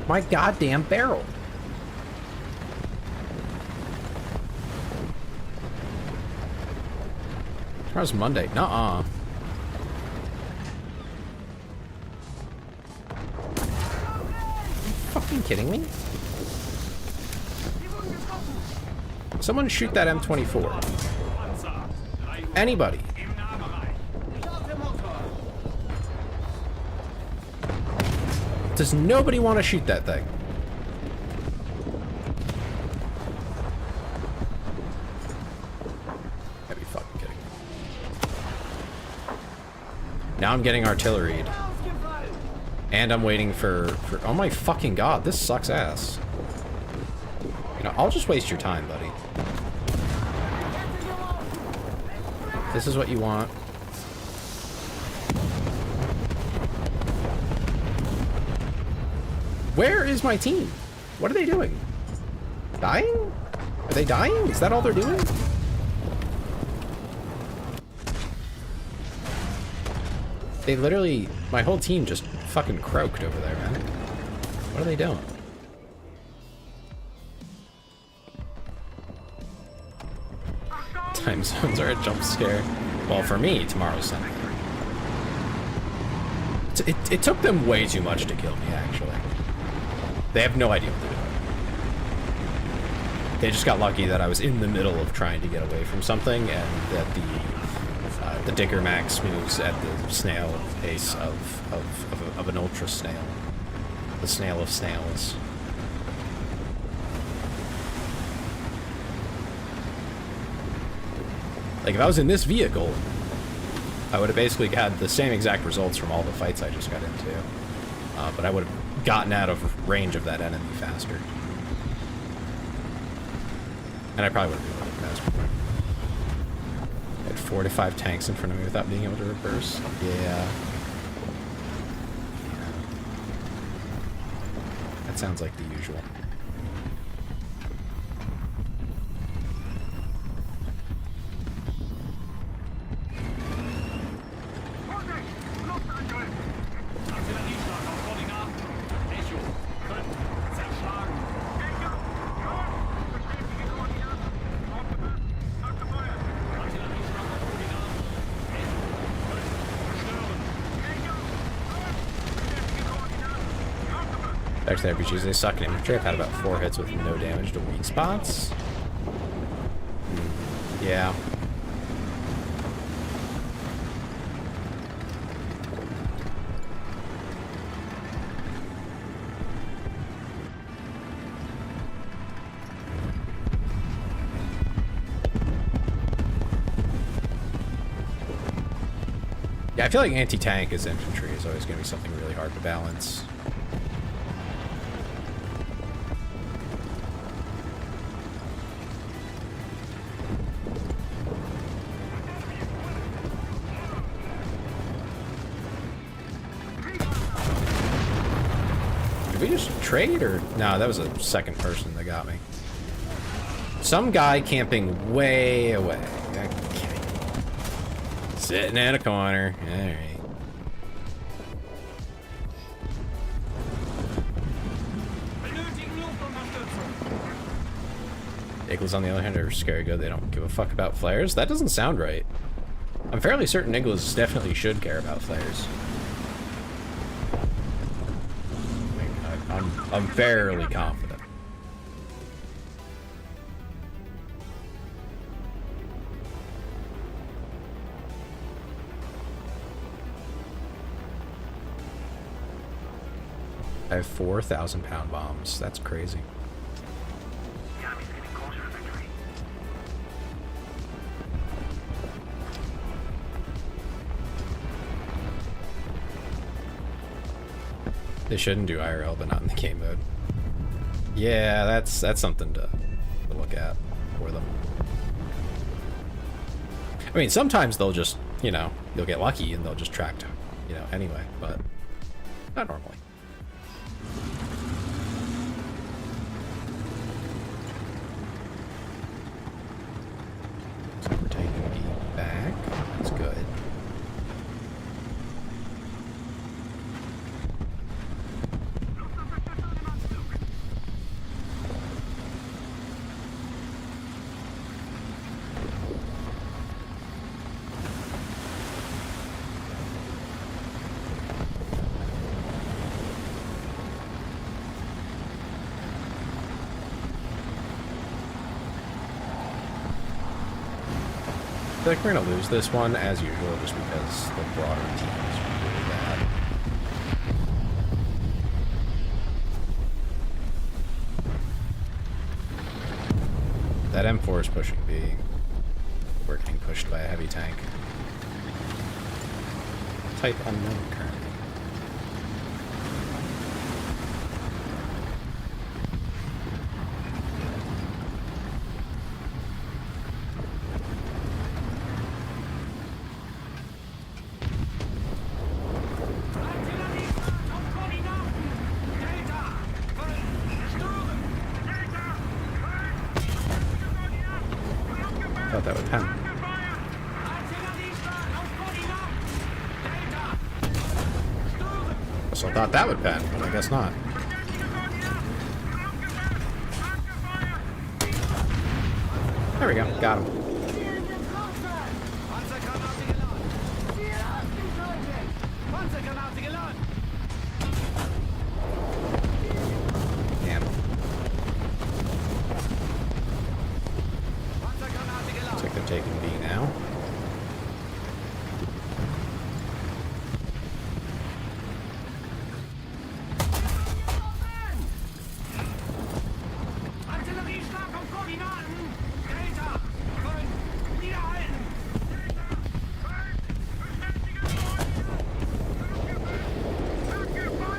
My goddamn barrel. Tomorrow's Monday. Nuh-uh. Fucking kidding me? Someone shoot that M24. Anybody. Does nobody want to shoot that thing? Now I'm getting artilleried. And I'm waiting for... Oh my fucking god, this sucks ass. You know, I'll just waste your time, buddy. This is what you want. Where is my team? What are they doing? Dying? Are they dying? Is that all they're doing? They literally, my whole team just fucking croaked over there, man. What are they doing? Time zones are a jump scare. Well, for me, tomorrow's Sunday. It took them way too much to kill me, actually. They have no idea what they're doing. They just got lucky that I was in the middle of trying to get away from something, and that the Digger Max moves at the snail pace of an ultra snail. The snail of snails. Like, if I was in this vehicle, I would have basically had the same exact results from all the fights I just got into. But I would have gotten out of range of that enemy faster. And I probably would have been able to faster. I had 4 to 5 tanks in front of me without being able to reverse. Yeah. That sounds like the usual. Back to the RPGs, they suck in infantry. I've had about 4 hits with no damage to weak spots. Yeah. Yeah, I feel like anti-tank as infantry is always going to be something really hard to balance. Did we just trade, or no? That was a second person that got me. Some guy camping way away. Okay. Sitting in a corner. All right. Igloos, on the other hand, are scary good. They don't give a fuck about flares. That doesn't sound right. I'm fairly certain Igloos definitely should care about flares. I'm fairly confident. I have 4,000-pound bombs. That's crazy. They shouldn't do IRL, but not in the game mode. Yeah, that's something to look at for them. I mean, sometimes they'll just, you know, you'll get lucky and they'll just track to, you know, anyway, but not normally. So we're taking B back. That's good. I feel like we're gonna lose this one as usual, just because the broader team is really bad. That M4 is pushing B. We're getting pushed by a heavy tank. Type unknown currently. Thought that would pen. So I thought that would pen, but I guess not. There we go, got him.
Panzergranate geladen!
taking B now.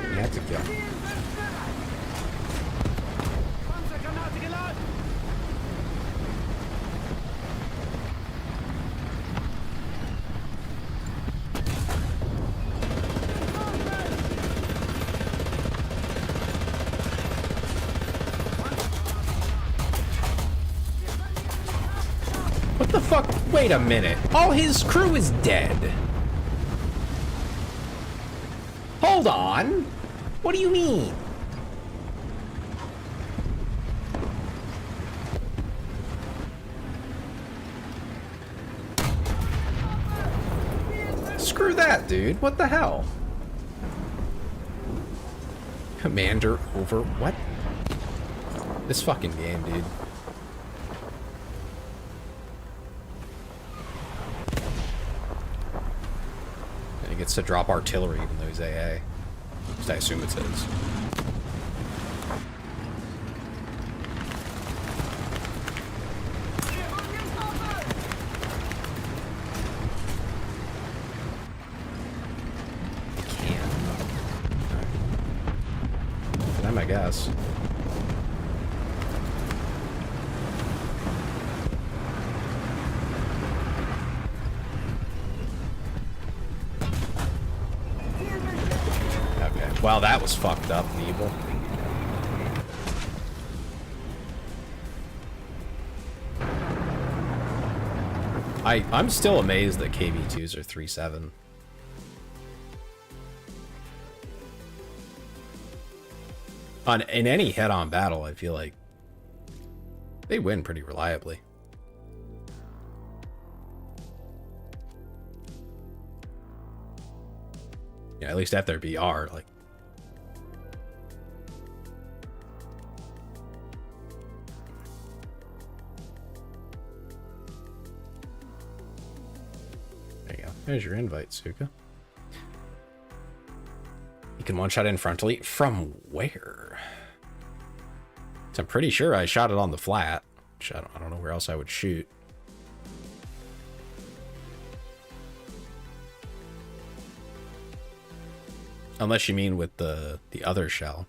You have to kill.
Panzergranate geladen!
What the fuck? Wait a minute. All his crew is dead. Hold on. What do you mean? Screw that, dude. What the hell? Commander over what? This fucking game, dude. And he gets to drop artillery even though he's AA. At least I assume it's his. I guess. Okay. Wow, that was fucked up and evil. I'm still amazed that KV2s are 3-7. In any head-on battle, I feel like they win pretty reliably. Yeah, at least at their BR, like. There you go. There's your invite, Suka. You can one-shot in frontally. From where? So I'm pretty sure I shot it on the flat. Which I don't know where else I would shoot. Unless you mean with the other shell.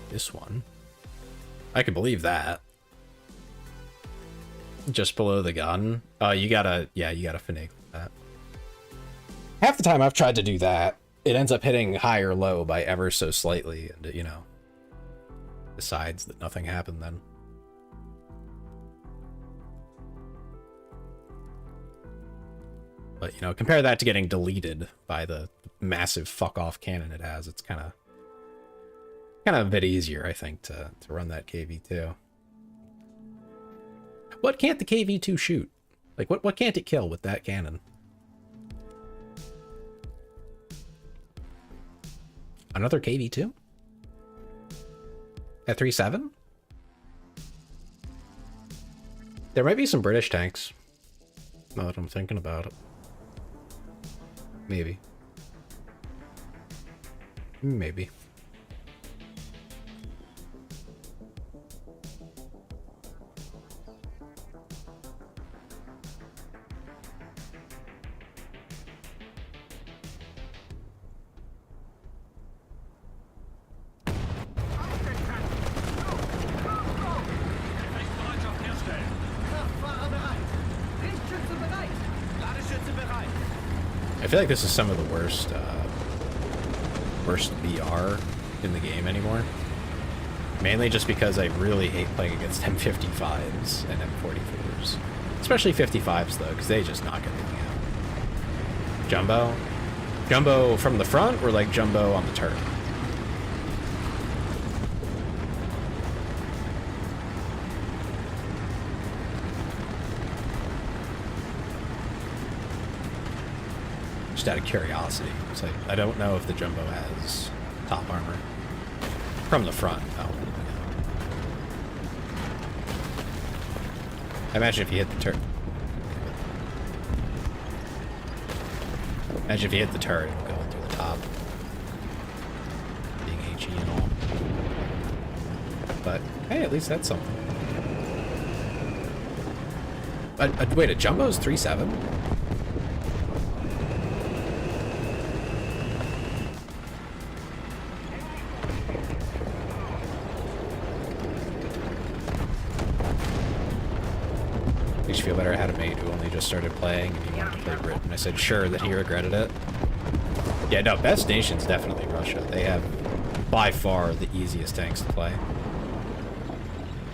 This one. I could believe that. Just below the gun. You gotta finagle that. Half the time I've tried to do that, it ends up hitting high or low by ever so slightly, and you know, decides that nothing happened then. But you know, compare that to getting deleted by the massive fuck off cannon it has. It's kind of a bit easier, I think, to run that KV2. What can't the KV2 shoot? Like what can't it kill with that cannon? Another KV2? At 3-7? There might be some British tanks. Now that I'm thinking about it. Maybe. Maybe. I feel like this is some of the worst BR in the game anymore. Mainly just because I really hate playing against M55s and M44s. Especially 55s though, because they just knock everything out. Jumbo? Jumbo from the front or like jumbo on the turret? Just out of curiosity. It's like, I don't know if the jumbo has top armor. From the front, oh. I imagine if you hit the turret. Imagine if you hit the turret, it would go through the top. Being HE and all. But, hey, at least that's something. Wait, a jumbo's 3.7? Makes you feel better. I had a mate who only just started playing and he wanted to play Britain. I said sure, that he regretted it. Yeah, no, best nation's definitely Russia. They have by far the easiest tanks to play.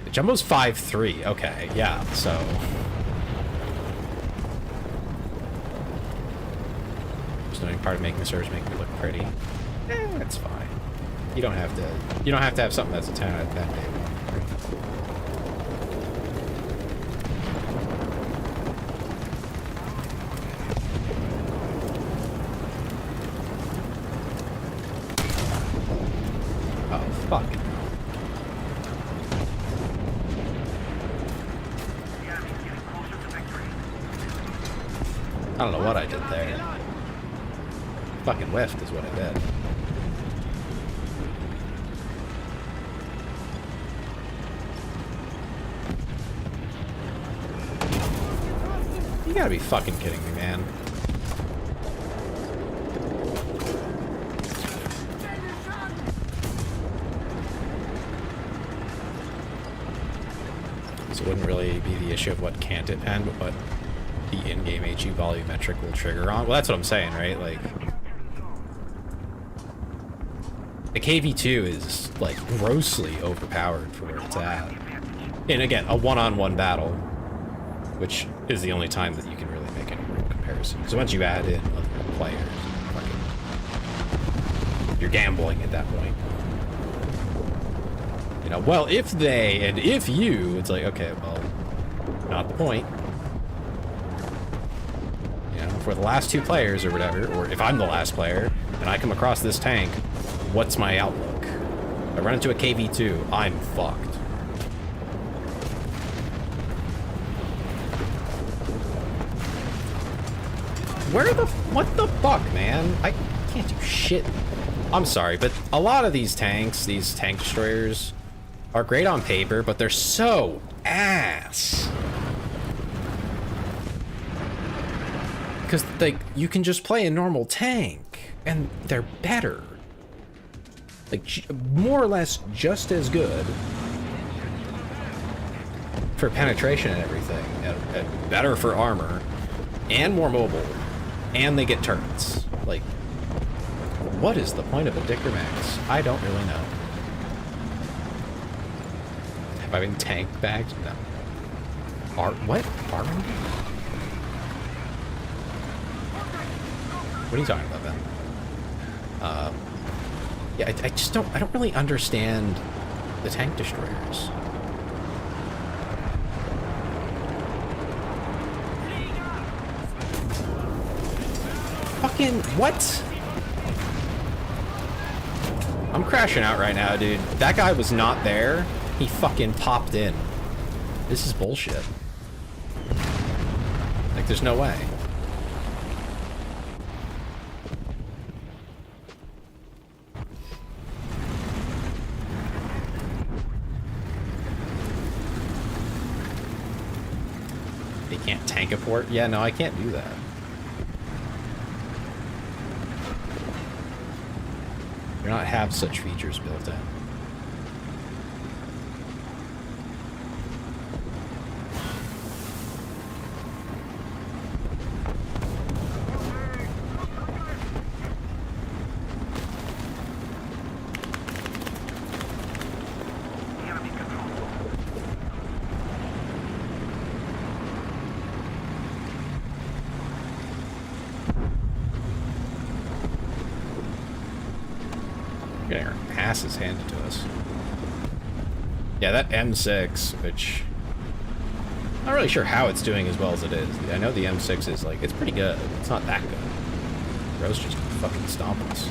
The jumbo's 5.3. Okay, yeah, so there's no part of making the servers make me look pretty. That's fine. You don't have to have something that's a 10 out of 10 day one. Fuck. I don't know what I did there. Fucking whiffed is what I did. You gotta be fucking kidding me, man. It wouldn't really be the issue of what can't it pen, but what the in-game HE volumetric will trigger on. Well, that's what I'm saying, right? Like, the KV2 is, like, grossly overpowered for where it's at. And again, a one-on-one battle, which is the only time that you can really make any real comparison. Because once you add in other players, you're gambling at that point. You know, well, if they and if you, it's like, okay, well, not the point. You know, if we're the last two players or whatever, or if I'm the last player and I come across this tank, what's my outlook? If I run into a KV2, I'm fucked. What the fuck, man? I can't do shit. I'm sorry, but a lot of these tanks, these tank destroyers, are great on paper, but they're so ass. Because, like, you can just play a normal tank, and they're better. Like, more or less just as good for penetration and everything, and better for armor, and more mobile, and they get turrets. Like, what is the point of a Dicker Max? I don't really know. Have I been tank bagged? No. What? Armor? What are you talking about, Ben? Yeah, I just don't, I don't really understand the tank destroyers. Fucking, what? I'm crashing out right now, dude. That guy was not there. He fucking popped in. This is bullshit. Like, there's no way. They can't tank a port? Yeah, no, I can't do that. Do not have such features built in. Getting our asses handed to us. Yeah, that M6, which I'm not really sure how it's doing as well as it is. I know the M6 is like, it's pretty good. It's not that good. Rose just fucking stomp us.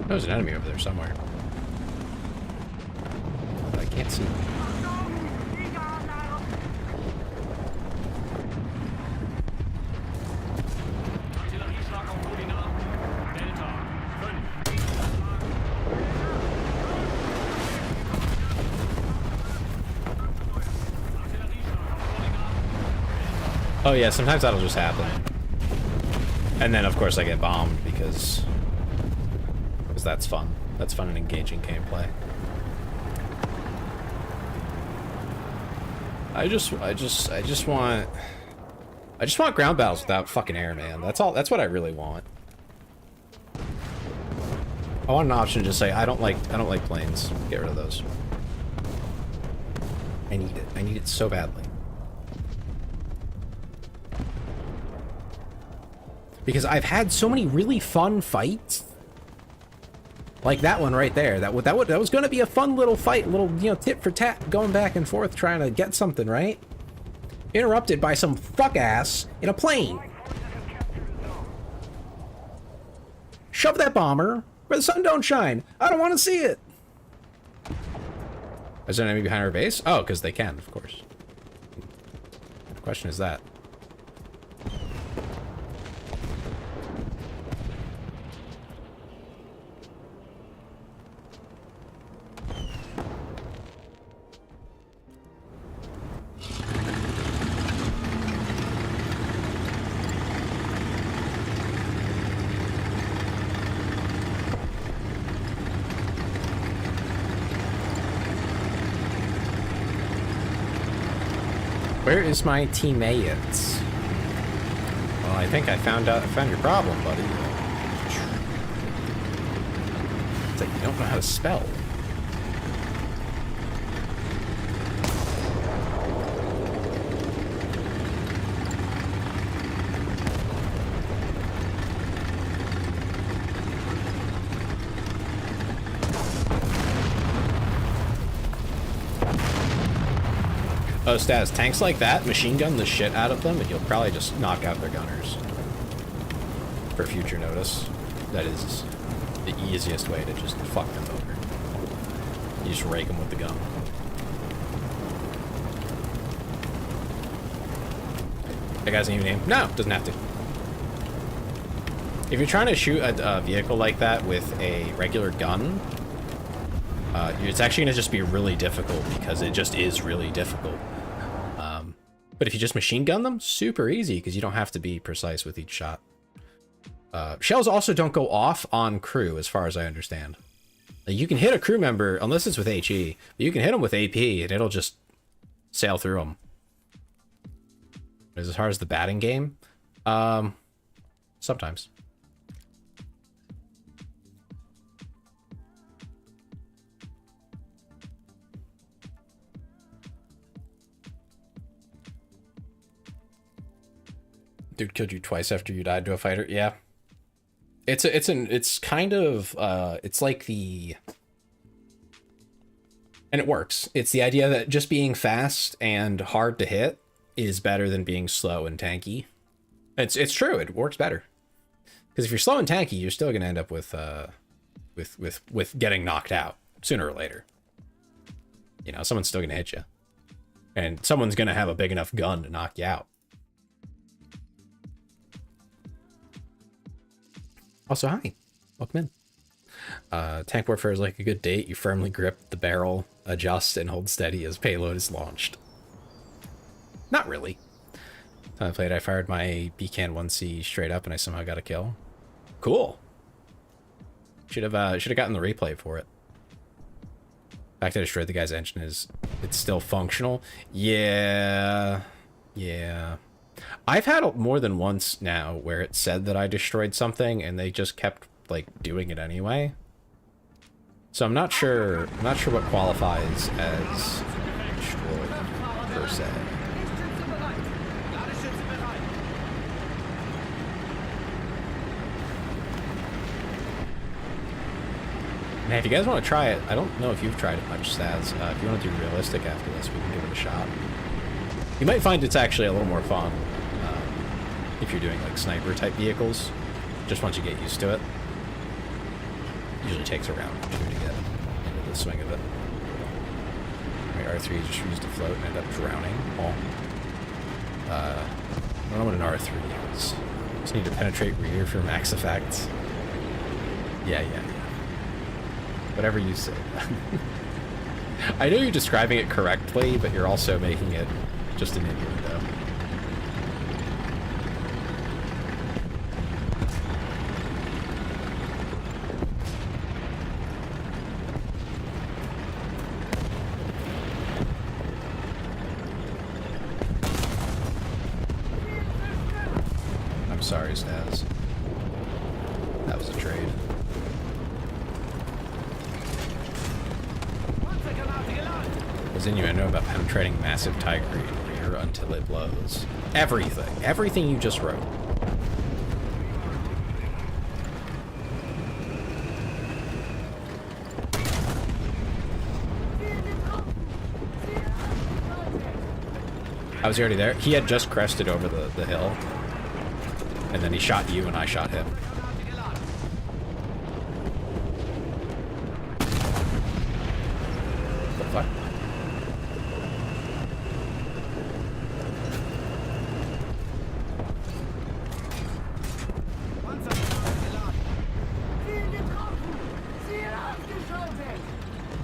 There's an enemy over there somewhere. But I can't see him. Oh yeah, sometimes that'll just happen. And then of course I get bombed because that's fun. That's fun and engaging gameplay. I just want ground battles without fucking air, man. That's all. That's what I really want. I want an option to just say I don't like planes. Get rid of those. I need it. I need it so badly. Because I've had so many really fun fights. Like that one right there. That was going to be a fun little fight, little, you know, tit for tat, going back and forth trying to get something, right? Interrupted by some fuck ass in a plane. Shove that bomber where the sun don't shine. I don't want to see it. Is there an enemy behind our base? Oh, because they can, of course. The question is that. Where is my teammates? Well, I think I found your problem, buddy. It's like you don't know how to spell. Oh, Stas, tanks like that, machine gun the shit out of them, and you'll probably just knock out their gunners. For future notice. That is the easiest way to just fuck them over. You just rake them with the gun. That guy's name? No, doesn't have to. If you're trying to shoot a vehicle like that with a regular gun, it's actually going to just be really difficult because it just is really difficult. But if you just machine gun them, super easy because you don't have to be precise with each shot. Shells also don't go off on crew, as far as I understand. Like, you can hit a crew member, unless it's with HE, but you can hit them with AP and it'll just sail through them. As hard as the batting game? Sometimes. Dude killed you twice after you died to a fighter. Yeah. It's kind of, it's like the, and it works. It's the idea that just being fast and hard to hit is better than being slow and tanky. It's true. It works better. Because if you're slow and tanky, you're still going to end up with getting knocked out sooner or later. You know, someone's still going to hit you. And someone's going to have a big enough gun to knock you out. Also, hi. Welcome in. Tank warfare is like a good date. You firmly grip the barrel, adjust, and hold steady as payload is launched. Not really. Time I played, I fired my BCAN 1C straight up and I somehow got a kill. Cool. Should have gotten the replay for it. The fact that I destroyed the guy's engine it's still functional. Yeah. I've had more than once now where it said that I destroyed something and they just kept like doing it anyway. So I'm not sure what qualifies as destroyed per se. Man, if you guys want to try it, I don't know if you've tried it much, Stats. If you want to do realistic after this, we can give it a shot. You might find it's actually a little more fun if you're doing like sniper type vehicles, just once you get used to it. Usually takes a round or two to get into the swing of it. My R3 just used to float and ended up drowning. Oh. I don't know what an R3 is. Just need to penetrate rear for max effect. Yeah. Whatever you say. I know you're describing it correctly, but you're also making it just an innuendo. I'm sorry, Staz. That was a trade. Was innuendo about penetrating massive tiger rear until it blows. Everything. Everything you just wrote. I was already there. He had just crested over the hill. And then he shot you and I shot him. What the fuck?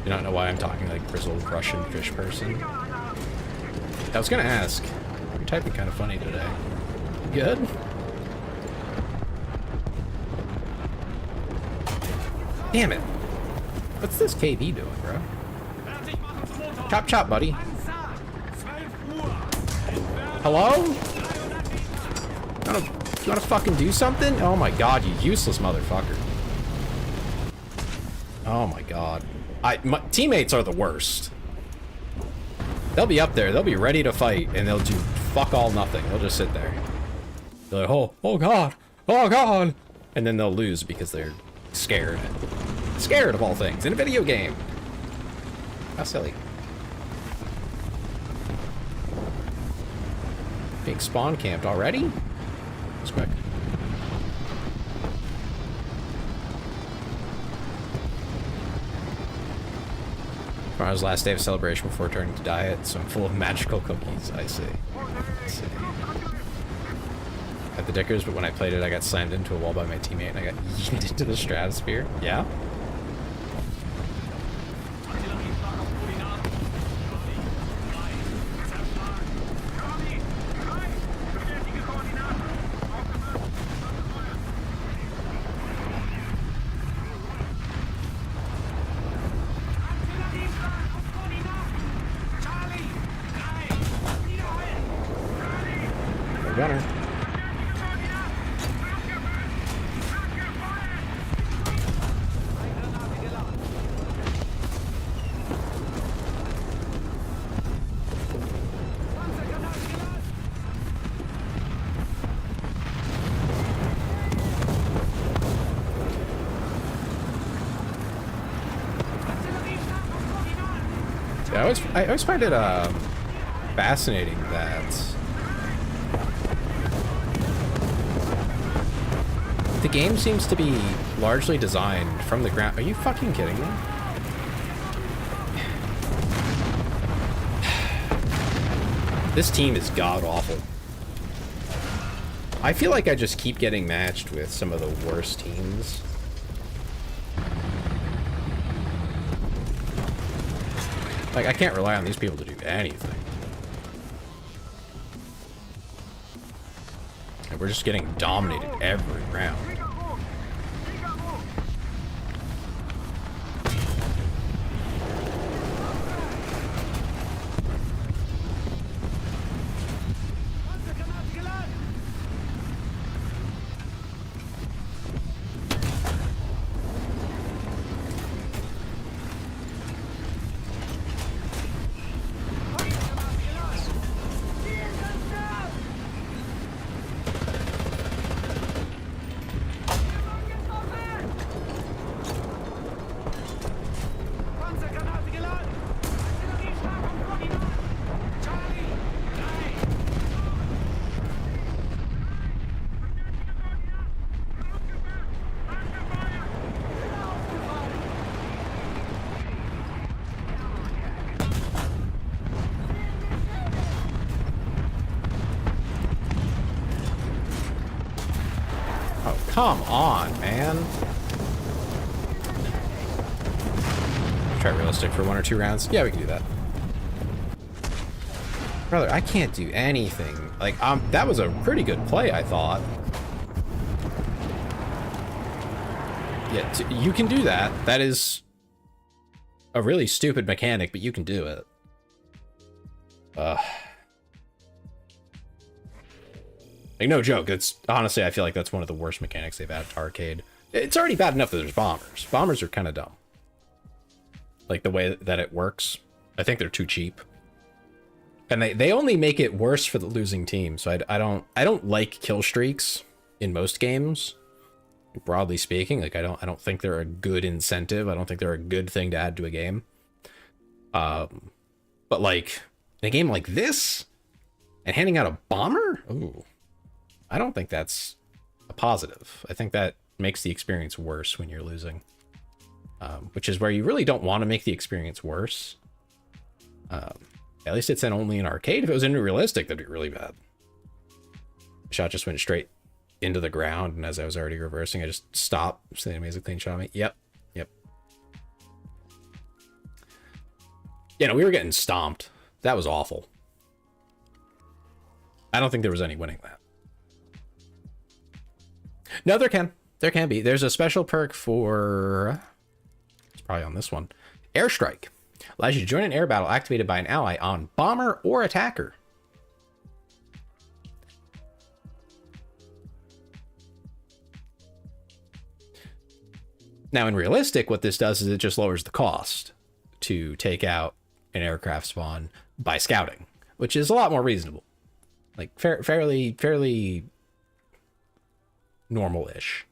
Do not know why I'm talking like grizzled Russian fish person. I was gonna ask. You're typing kind of funny today. Good? Damn it. What's this KB doing, bro? Chop chop, buddy. Hello? You wanna fucking do something? Oh my god, you useless motherfucker. Oh my god. My teammates are the worst. They'll be up there, they'll be ready to fight, and they'll do fuck all nothing. They'll just sit there. They're like, oh god, oh god! And then they'll lose because they're scared. Scared of all things in a video game. How silly. Being spawn camped already? That's quick. Tomorrow's last day of celebration before turning to diet, so I'm full of magical cookies. I see. I see. At the Dickers, but when I played it, I got slammed into a wall by my teammate and I got yeeted into the stratosphere. Yeah? Gunner. Yeah, I always find it fascinating that the game seems to be largely designed from the ground. Are you fucking kidding me? This team is god-awful. I feel like I just keep getting matched with some of the worst teams. Like, I can't rely on these people to do anything. And we're just getting dominated every round. Come on, man. Try realistic for 1 or 2 rounds. Yeah, we can do that. Brother, I can't do anything. Like, that was a pretty good play, I thought. Yeah, you can do that. That is a really stupid mechanic, but you can do it. Like, no joke. It's honestly, I feel like that's one of the worst mechanics they've added to arcade. It's already bad enough that there's bombers. Bombers are kind of dumb. Like, the way that it works. I think they're too cheap. And they only make it worse for the losing team. So I don't like kill streaks in most games. Broadly speaking, like I don't think they're a good incentive. I don't think they're a good thing to add to a game. But like in a game like this and handing out a bomber, ooh, I don't think that's a positive. I think that makes the experience worse when you're losing, which is where you really don't want to make the experience worse. At least it's only in arcade. If it was in realistic, that'd be really bad. The shot just went straight into the ground, and as I was already reversing, I just stopped. So the amazing clean shot me. Yep. Yeah, no, we were getting stomped. That was awful. I don't think there was any winning that. No, there can be. There's a special perk for, it's probably on this one, Airstrike. Allows you to join an air battle activated by an ally on bomber or attacker. Now, in realistic, what this does is it just lowers the cost to take out an aircraft spawn by scouting, which is a lot more reasonable. Like, fairly normal-ish.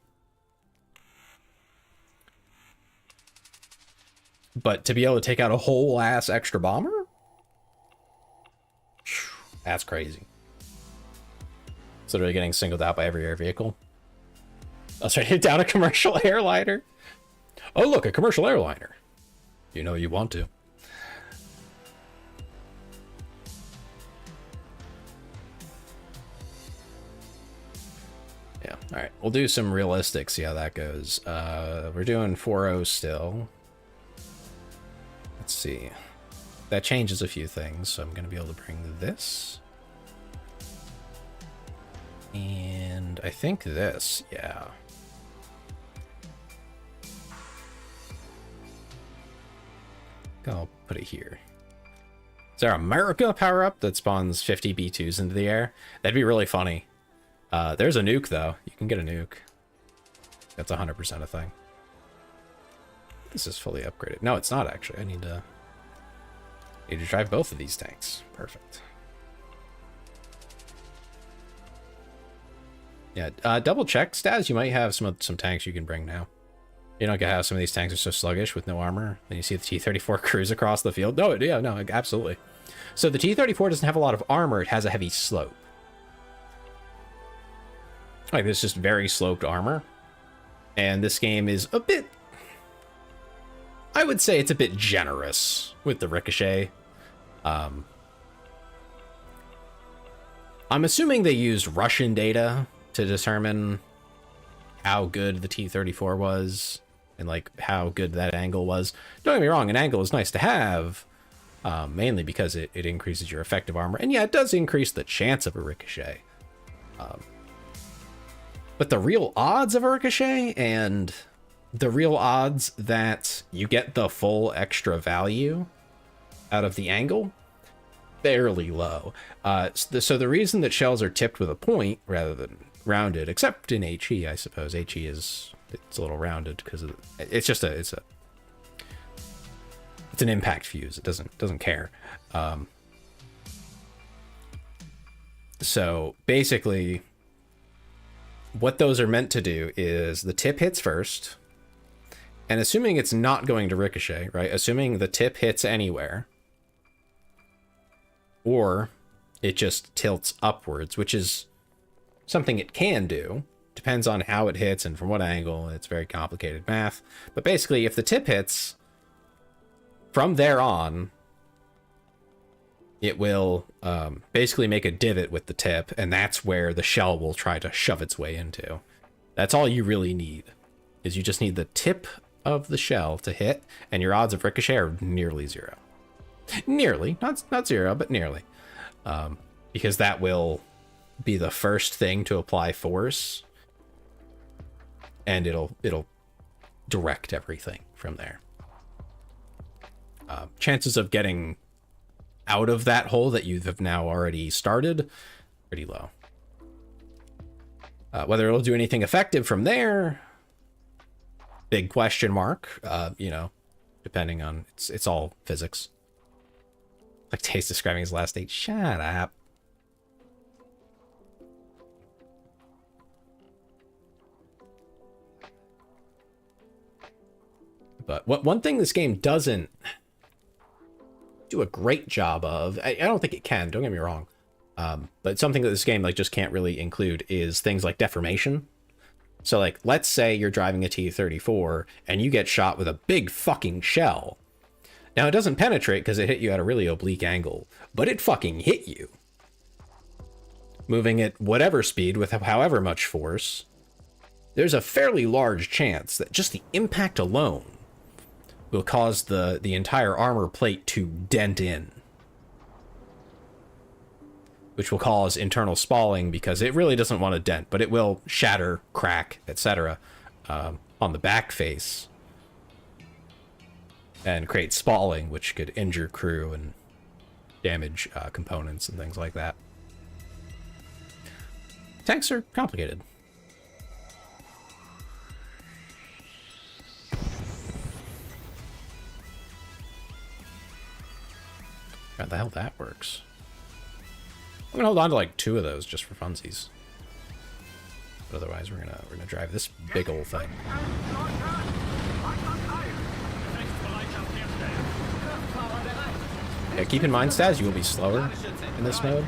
But to be able to take out a whole ass extra bomber? That's crazy. It's literally getting singled out by every air vehicle. I was trying to hit down a commercial airliner. Oh, look, a commercial airliner. You know you want to. Yeah, all right. We'll do some realistic, see how that goes. We're doing 4-0 still. Let's see. That changes a few things, so I'm going to be able to bring this. And I think this, yeah. I'll put it here. Is there America power-up that spawns 50 B2s into the air? That'd be really funny. There's a nuke, though. You can get a nuke. That's 100% a thing. This is fully upgraded. No, it's not, actually. I need to drive both of these tanks. Perfect. Yeah, double check, Stas. You might have some tanks you can bring now. You know, how some of these tanks are so sluggish with no armor. Then you see the T-34 cruise across the field. No, yeah, no, absolutely. So the T-34 doesn't have a lot of armor. It has a heavy slope. Like, this just very sloped armor. And this game is a bit... I would say it's a bit generous with the ricochet. I'm assuming they used Russian data to determine how good the T-34 was and like how good that angle was. Don't get me wrong, an angle is nice to have, mainly because it increases your effective armor. And yeah, it does increase the chance of a ricochet. But the real odds of a ricochet and the real odds that you get the full extra value out of the angle, fairly low. So the reason that shells are tipped with a point rather than rounded, except in HE, I suppose. HE it's a little rounded because it's an impact fuse. It doesn't care. So basically, what those are meant to do is the tip hits first, and assuming it's not going to ricochet, right? Assuming the tip hits anywhere, or it just tilts upwards, which is something it can do. Depends on how it hits and from what angle. It's very complicated math. But basically, if the tip hits, from there on, it will basically make a divot with the tip, and that's where the shell will try to shove its way into. That's all you really need, is you just need the tip of the shell to hit, and your odds of ricochet are nearly zero. Nearly, not zero, but nearly. Because that will be the first thing to apply force, and it'll direct everything from there. Chances of getting out of that hole that you have now already started, pretty low. Whether it'll do anything effective from there, big question mark. You know, depending on, it's all physics. Like Taste describing his last date. Shut up. But one thing this game doesn't do a great job of, I don't think it can, don't get me wrong, but something that this game like just can't really include is things like deformation. So like, let's say you're driving a T-34 and you get shot with a big fucking shell. Now it doesn't penetrate because it hit you at a really oblique angle, but it fucking hit you. Moving at whatever speed with however much force, there's a fairly large chance that just the impact alone will cause the entire armor plate to dent in, which will cause internal spalling because it really doesn't want to dent, but it will shatter, crack, etc. On the back face and create spalling, which could injure crew and damage components and things like that. Tanks are complicated. How the hell that works. I'm gonna hold on to like 2 of those just for funsies. But otherwise we're gonna drive this big old thing. Yeah, keep in mind, Staz, you will be slower in this mode.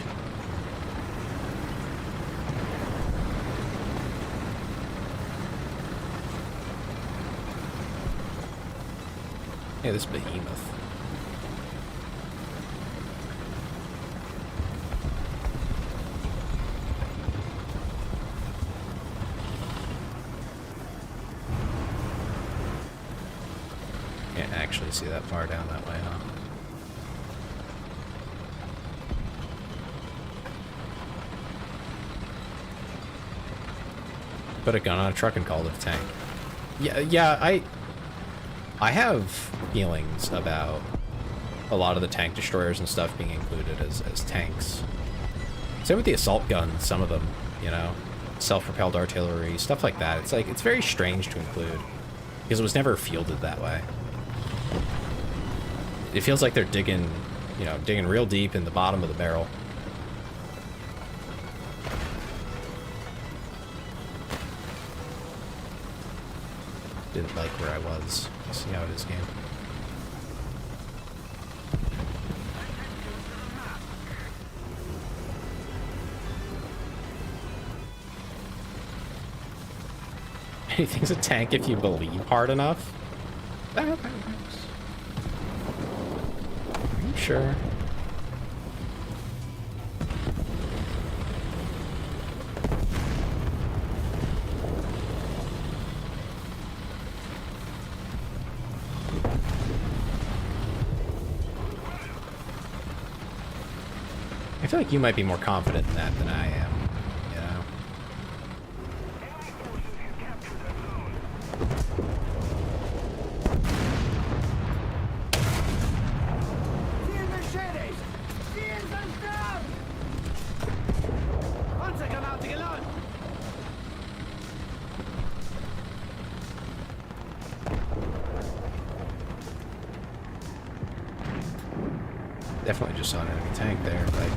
Yeah, this behemoth. Can't actually see that far down that way, huh? Put a gun on a truck and call it a tank. Yeah, I have feelings about a lot of the tank destroyers and stuff being included as tanks. Same with the assault guns, some of them, you know, self-propelled artillery, stuff like that. It's like, it's very strange to include because it was never fielded that way. It feels like they're digging, you know, digging real deep in the bottom of the barrel. Didn't like where I was. See how it is, game. Anything's a tank if you believe hard enough. That works. Are you sure? I feel like you might be more confident in that than I am, you know? Definitely just saw an enemy tank there, but...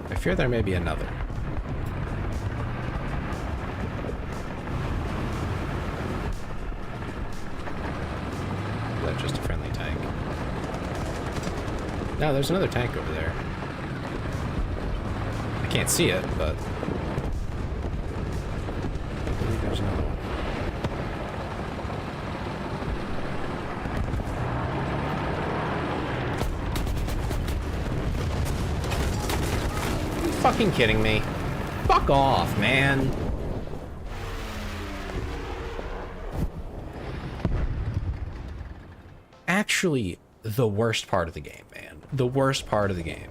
I fear there may be another. No, there's another tank over there. I can't see it, but I believe there's another one. Are you fucking kidding me? Fuck off, man. Actually, the worst part of the game, man. The worst part of the game.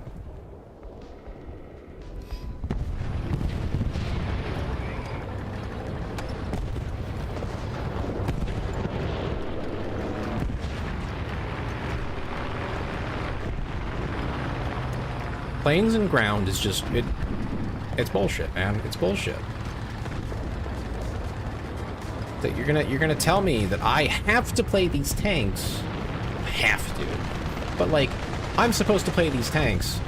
Planes and ground is just it's bullshit, man. It's bullshit. That you're gonna tell me that I have to play these tanks. Have to. But like, I'm supposed to play these tanks,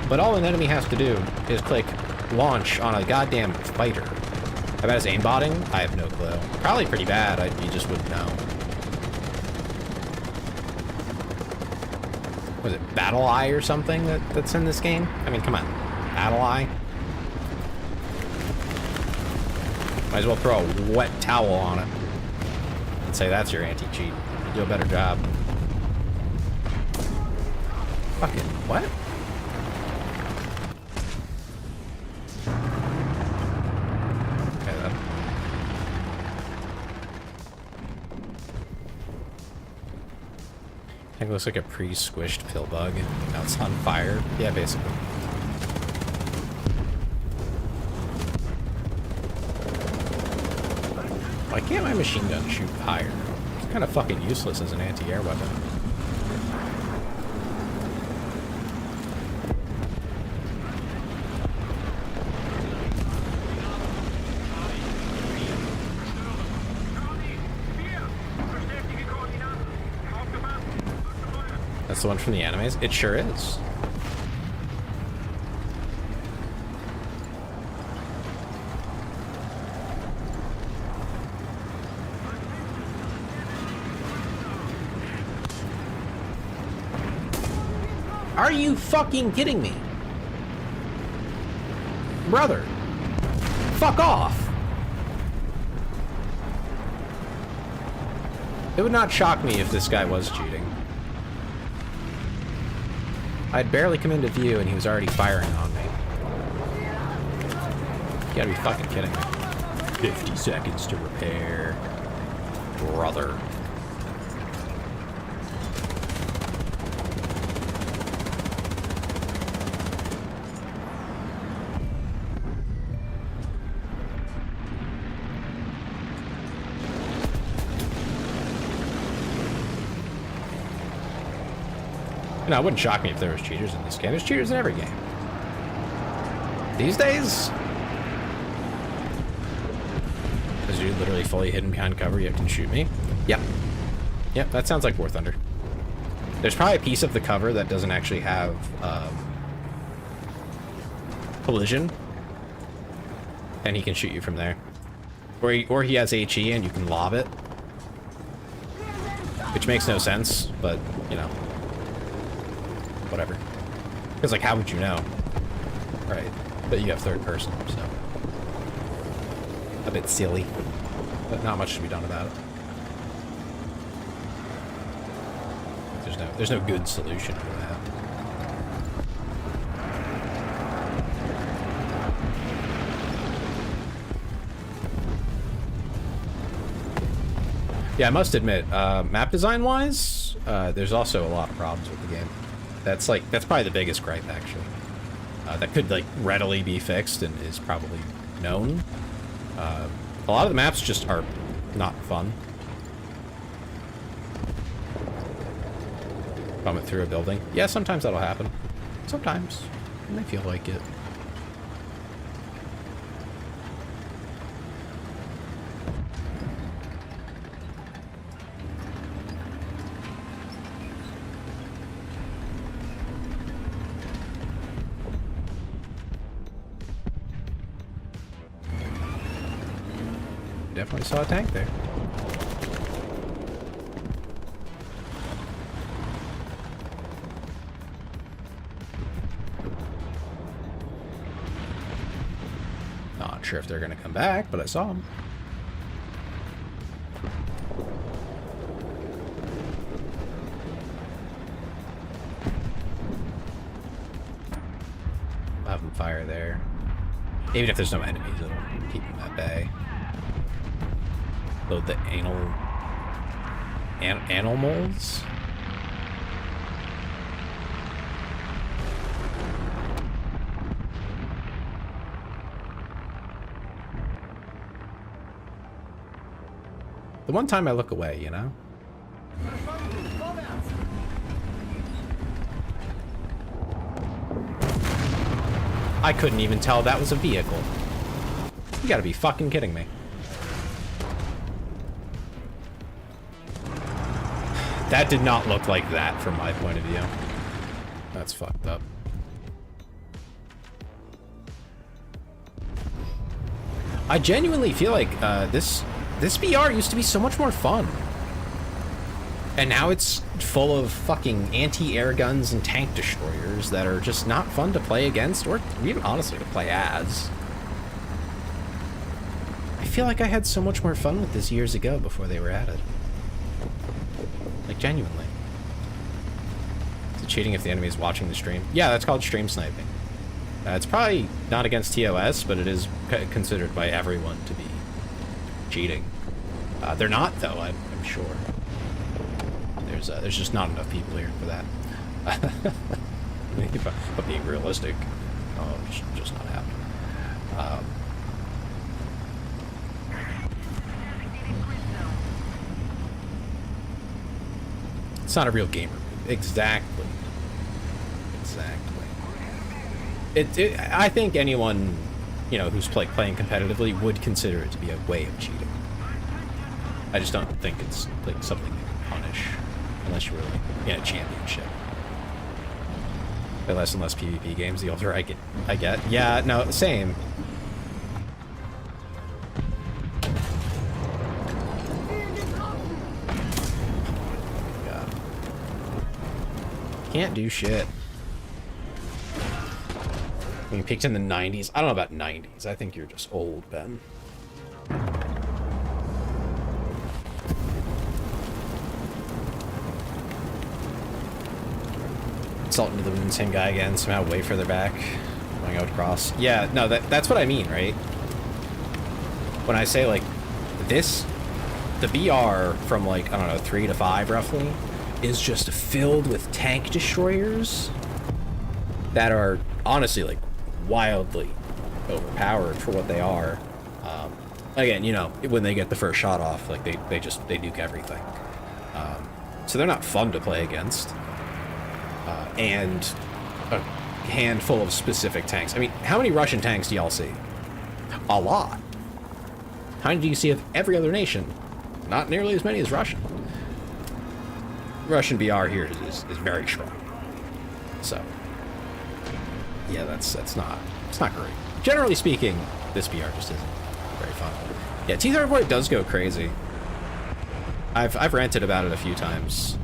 but all an enemy has to do is click launch on a goddamn fighter. I bet it's aimbotting? I have no clue. Probably pretty bad. You just wouldn't know. Was it Battle Eye or something that's in this game? I mean, come on. Battle Eye? Might as well throw a wet towel on it and say that's your anti-cheat. You do a better job. Fucking what? Okay, then. I think it looks like a pre-squished pill bug. Now it's on fire. Yeah, basically. Why can't my machine gun shoot higher? It's kind of fucking useless as an anti-air weapon. That's the one from the animes? It sure is. Are you fucking kidding me? Brother, fuck off. It would not shock me if this guy was cheating. I'd barely come into view and he was already firing on me. You gotta be fucking kidding me. 50 seconds to repair. Brother. You know, it wouldn't shock me if there was cheaters in this game. There's cheaters in every game. These days, because you're literally fully hidden behind cover, you can shoot me. Yep. Yep, that sounds like War Thunder. There's probably a piece of the cover that doesn't actually have collision, and he can shoot you from there. Or he has HE and you can lob it, which makes no sense, but, you know. Whatever. Because, like, how would you know? Right. But you have third person, so. A bit silly. But not much to be done about it. There's no good solution for that. Yeah, I must admit, map design-wise, there's also a lot of problems with the game. That's probably the biggest gripe, actually. That could, like, readily be fixed and is probably known. A lot of the maps just are not fun. Vomit through a building. Yeah, sometimes that'll happen. Sometimes. It may feel like it. Definitely saw a tank there. sure if they're gonna come back, but I saw them. I'll have them fire there. Even if there's no enemies, it'll keep them at bay. Load the animals. The one time I look away, you know? I couldn't even tell that was a vehicle. You gotta be fucking kidding me. That did not look like that from my point of view. That's fucked up. I genuinely feel like this VR used to be so much more fun. And now it's full of fucking anti-air guns and tank destroyers that are just not fun to play against, or even honestly to play as. I feel like I had so much more fun with this years ago before they were added. Like, genuinely. Is it cheating if the enemy is watching the stream? Yeah, that's called stream sniping. It's probably not against TOS, but it is considered by everyone to be cheating. They're not, though, I'm sure. There's just not enough people here for that. But being realistic, it's just not happening. It's not a real gamer move. Exactly. I think anyone, you know, who's playing competitively would consider it to be a way of cheating. I just don't think it's like something they can punish unless you were like in a championship. Play less and less PvP games the older I get. Yeah, no, same. God. Can't do shit. I mean, peaked in the 90s. I don't know about 90s. I think you're just old, Ben. Salt into the moon, same guy again, somehow way further back. Going out across. Yeah, no, that's what I mean, right? When I say, like, this, the VR from, like, I don't know, 3 to 5 roughly, is just filled with tank destroyers that are, honestly, like, wildly overpowered for what they are. Again, you know, when they get the first shot off, like, they nuke everything. So they're not fun to play against. And a handful of specific tanks. I mean, how many Russian tanks do y'all see? A lot. How many do you see of every other nation? Not nearly as many as Russian. Russian BR here is very strong. So, yeah, it's not great. Generally speaking, this BR just isn't very fun. Yeah, T-34 does go crazy. I've ranted about it a few times.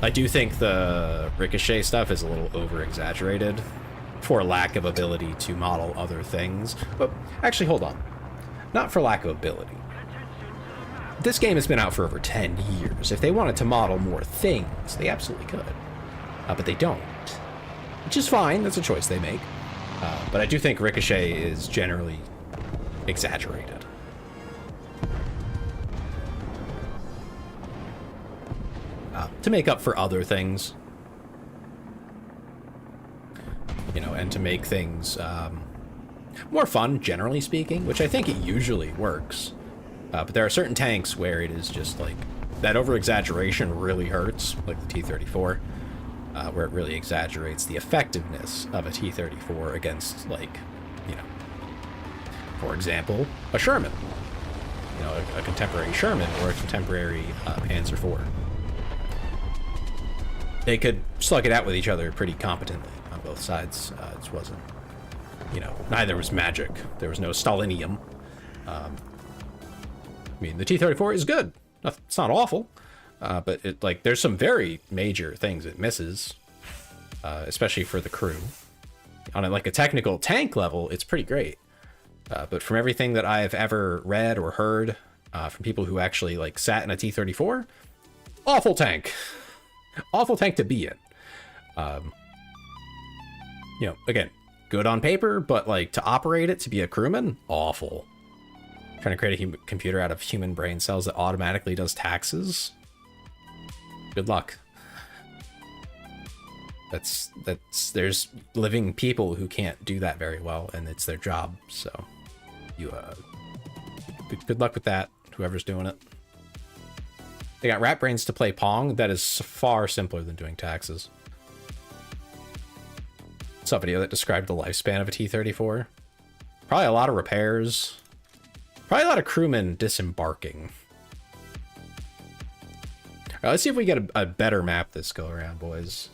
I do think the ricochet stuff is a little over-exaggerated for lack of ability to model other things. But actually, hold on. Not for lack of ability. This game has been out for over 10 years. If they wanted to model more things, they absolutely could. But they don't. Which is fine. That's a choice they make. But I do think ricochet is generally exaggerated. To make up for other things, you know, and to make things more fun, generally speaking, which I think it usually works. But there are certain tanks where it is just like that over-exaggeration really hurts, like the T-34, where it really exaggerates the effectiveness of a T-34 against, like, you know, for example, a Sherman, you know, a contemporary Sherman or a contemporary Panzer IV. They could slug it out with each other pretty competently on both sides. It wasn't, you know, neither was magic. There was no Stalinium. I mean, the T-34 is good. It's not awful, but it, like, there's some very major things it misses, especially for the crew. On a technical tank level, it's pretty great. But from everything that I've ever read or heard from people who actually like sat in a T-34, awful tank. Awful tank to be in. You know, again, good on paper, but like to operate it, to be a crewman, awful. Trying to create a computer out of human brain cells that automatically does taxes. Good luck. There's living people who can't do that very well, and it's their job. So you good luck with that, whoever's doing it. They got rat brains to play Pong. That is far simpler than doing taxes. Saw a video that described the lifespan of a T-34. Probably a lot of repairs. Probably a lot of crewmen disembarking. All right, let's see if we get a better map this go around, boys.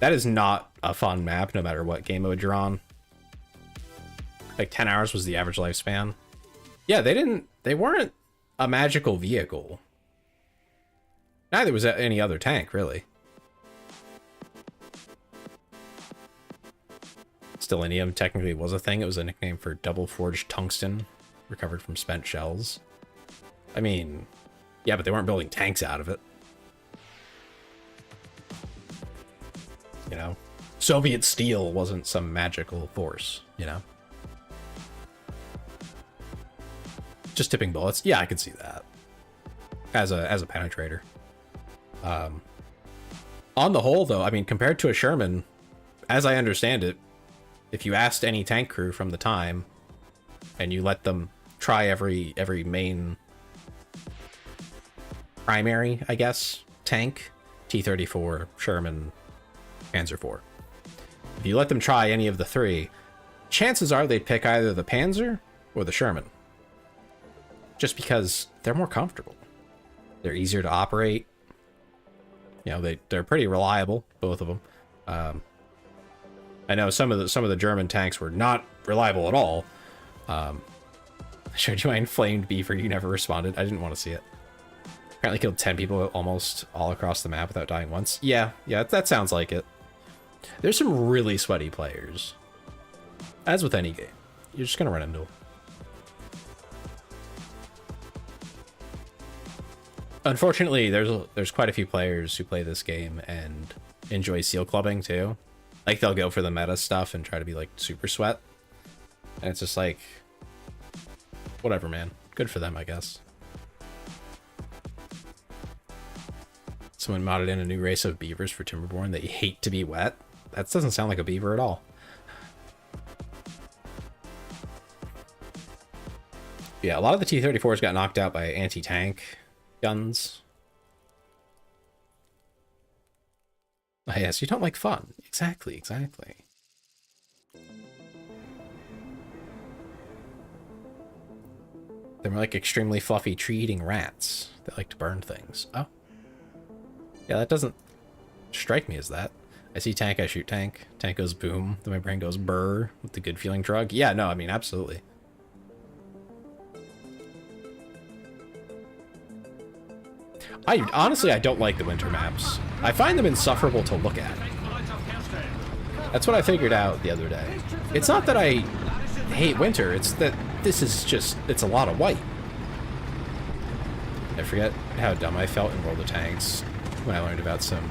That is not a fun map, no matter what game mode you're on. Like 10 hours was the average lifespan. Yeah, they weren't a magical vehicle. Neither was any other tank, really. Stellinium technically was a thing. It was a nickname for double forged tungsten recovered from spent shells. I mean, yeah, but they weren't building tanks out of it. You know? Soviet steel wasn't some magical force, you know? Just tipping bullets. Yeah, I could see that. As a penetrator. On the whole, though, I mean, compared to a Sherman, as I understand it, if you asked any tank crew from the time and you let them try every main primary, I guess, tank, T-34, Sherman, Panzer IV. If you let them try any of the three, chances are they'd pick either the Panzer or the Sherman. Just because they're more comfortable. They're easier to operate. You know, they're pretty reliable, both of them. I know some of the German tanks were not reliable at all. I showed you my inflamed beaver. You never responded. I didn't want to see it. Apparently killed 10 people almost all across the map without dying once. Yeah, that sounds like it. There's some really sweaty players. As with any game, you're just gonna run into them. Unfortunately, there's quite a few players who play this game and enjoy seal clubbing too. Like, they'll go for the meta stuff and try to be like super sweat. And it's just like, whatever, man. Good for them, I guess. Someone modded in a new race of beavers for Timberborn that hate to be wet. That doesn't sound like a beaver at all. Yeah, a lot of the T-34s got knocked out by anti-tank guns. Oh, yes, you don't like fun. Exactly. They're like extremely fluffy tree-eating rats. They like to burn things. Oh. Yeah, that doesn't strike me as that. I see tank, I shoot tank. Tank goes boom, then my brain goes brr with the good feeling drug. Yeah, no, I mean, absolutely. Honestly, I don't like the winter maps. I find them insufferable to look at. That's what I figured out the other day. It's not that I hate winter, it's that this is just, it's a lot of white. I forget how dumb I felt in World of Tanks when I learned about some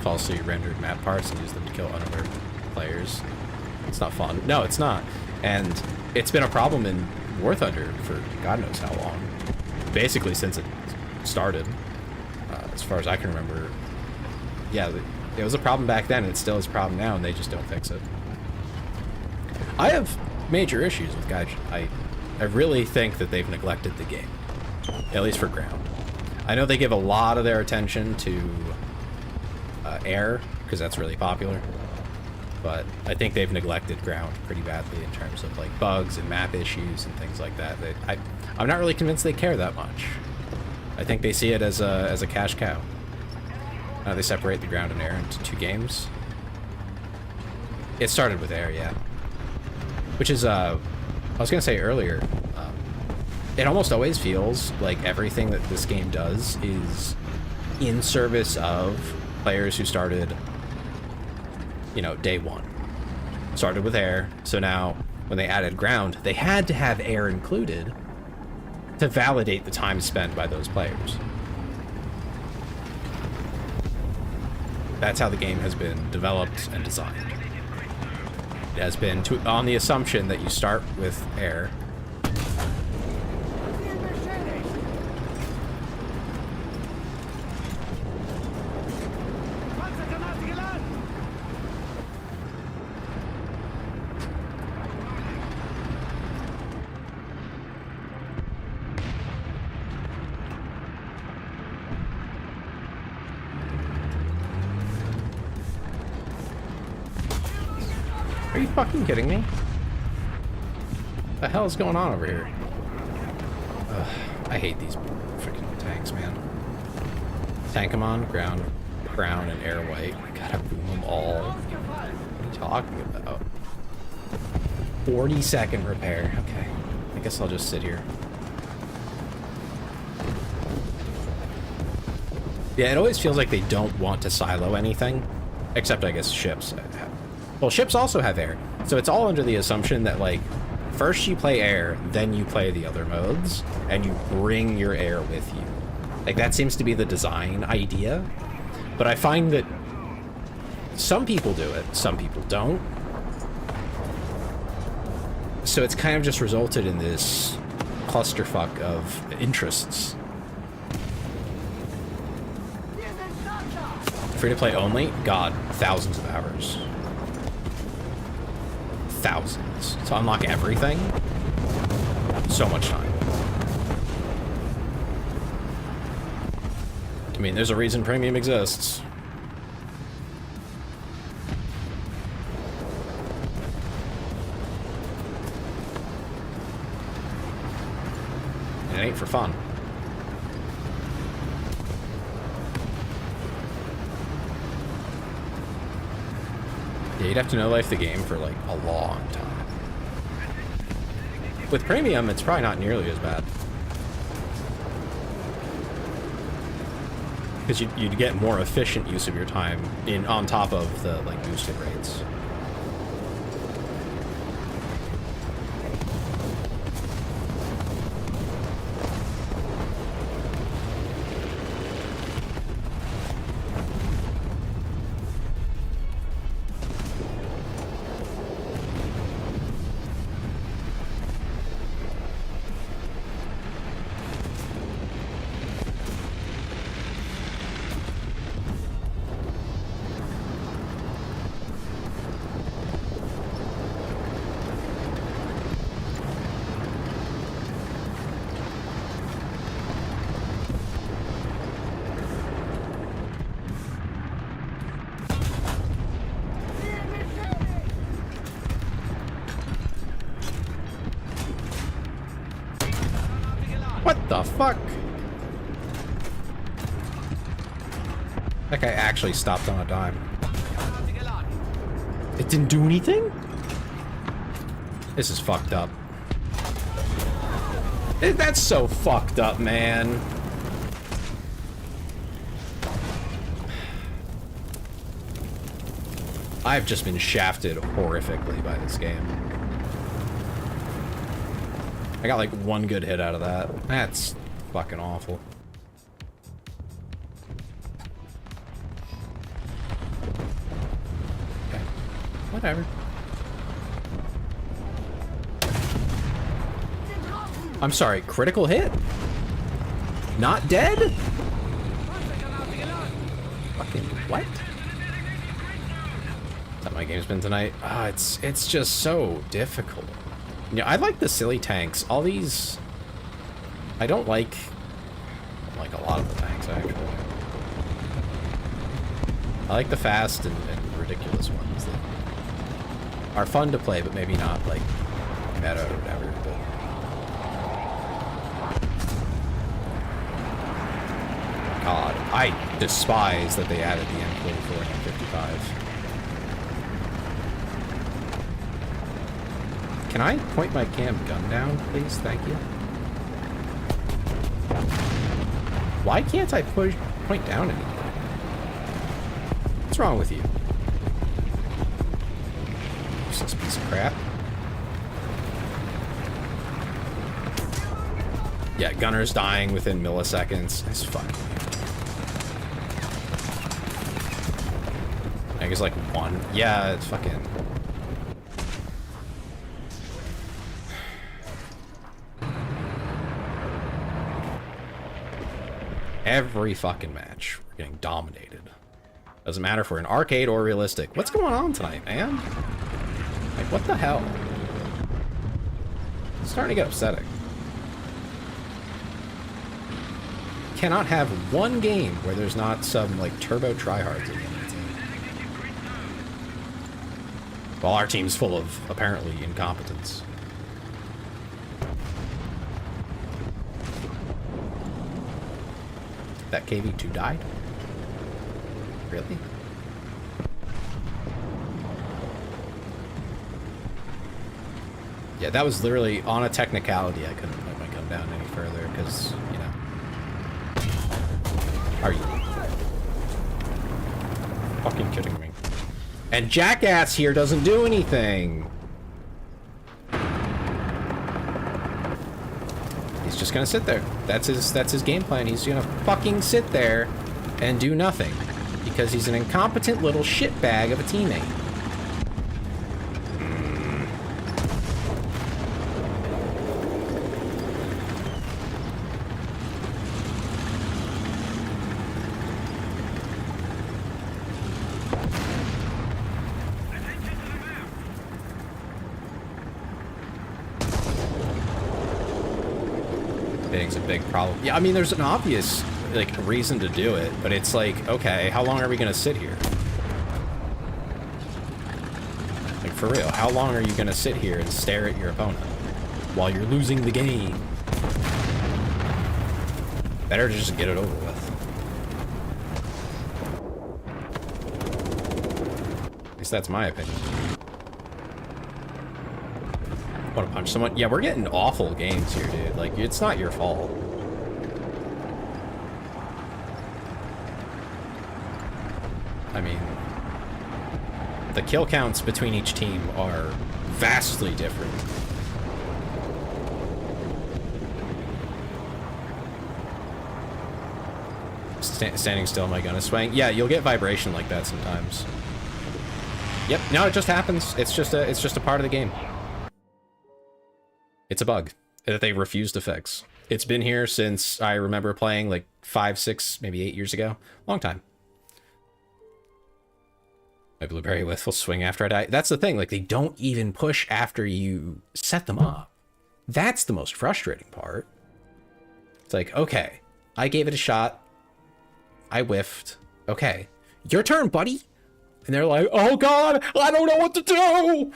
falsely rendered map parts and used them to kill unaware players. It's not fun. No, it's not. And it's been a problem in War Thunder for God knows how long. Basically since it started, as far as I can remember. Yeah, it was a problem back then, and it still is a problem now, and they just don't fix it. I have major issues with Gaijin. I really think that they've neglected the game, at least for ground. I know they give a lot of their attention to air, because that's really popular, but I think they've neglected ground pretty badly in terms of like bugs and map issues and things like that. I'm not really convinced they care that much. I think they see it as a cash cow. They separate the ground and air into two games. It started with air, yeah. Which is, I was gonna say earlier, it almost always feels like everything that this game does is in service of players who started, you know, day one. Started with air, so now when they added ground, they had to have air included to validate the time spent by those players. That's how the game has been developed and designed. It has been on the assumption that you start with air. Are you fucking kidding me? What the hell is going on over here? Ugh, I hate these freaking tanks, man. Tank them on, ground, brown, and air white. I gotta boom them all. What are you talking about? 40-second repair. Okay. I guess I'll just sit here. Yeah, it always feels like they don't want to silo anything. Except, I guess, ships. Well, ships also have air. So it's all under the assumption that, like, first you play air, then you play the other modes, and you bring your air with you. Like, that seems to be the design idea. But I find that some people do it, some people don't. So it's kind of just resulted in this clusterfuck of interests. Free to play only? God, thousands of hours. Thousands. To unlock everything? So much time. I mean, there's a reason premium exists. It ain't for fun. Yeah, you'd have to no-life the game for, like, a long time. With premium, it's probably not nearly as bad. Because you'd get more efficient use of your time on top of the, like, boosted rates. What the fuck? That guy actually stopped on a dime. It didn't do anything? This is fucked up. That's so fucked up, man. I've just been shafted horrifically by this game. I got like one good hit out of that. That's fucking awful. Okay. Whatever. I'm sorry, critical hit? Not dead? Fucking what? Is that my game's been tonight? Ah, it's just so difficult. Yeah, I like the silly tanks. All these... I don't like a lot of the tanks, actually. I like the fast and ridiculous ones that are fun to play, but maybe not, like, meta or whatever. But... God, I despise that they added the M44 and M55. Can I point my cam gun down, please? Thank you. Why can't I point down anything? What's wrong with you? Useless piece of crap. Yeah, gunners dying within milliseconds. It's fucking weird. I guess like one. Yeah, it's fucking... Every fucking match, we're getting dominated. Doesn't matter if we're in arcade or realistic. What's going on tonight, man? Like, what the hell? It's starting to get upsetting. Cannot have one game where there's not some, like, turbo tryhards in the team. While our team's full of, apparently, incompetence. That KV2 died? Really? Yeah, that was literally on a technicality. I couldn't let my gun down any further because, you know. Are you fucking kidding me? And Jackass here doesn't do anything. He's just gonna sit there. That's his game plan. He's gonna fucking sit there and do nothing because he's an incompetent little shitbag of a teammate. Bidding's a big problem. Yeah, I mean, there's an obvious, like, reason to do it, but it's like, okay, how long are we gonna sit here? Like, for real, how long are you gonna sit here and stare at your opponent while you're losing the game? Better to just get it over with. At least that's my opinion. Want to punch someone? Yeah, we're getting awful games here, dude. Like, it's not your fault. I mean, the kill counts between each team are vastly different. Standing still, my gun is swaying. Yeah, you'll get vibration like that sometimes. Yep, no, it just happens. It's just a part of the game. It's a bug that they refuse to fix. It's been here since I remember playing like 5, 6, maybe 8 years ago. Long time. My blueberry whiff will swing after I die. That's the thing. Like, they don't even push after you set them up. That's the most frustrating part. It's like, okay, I gave it a shot. I whiffed. Okay, your turn, buddy. And they're like, oh God, I don't know what to do.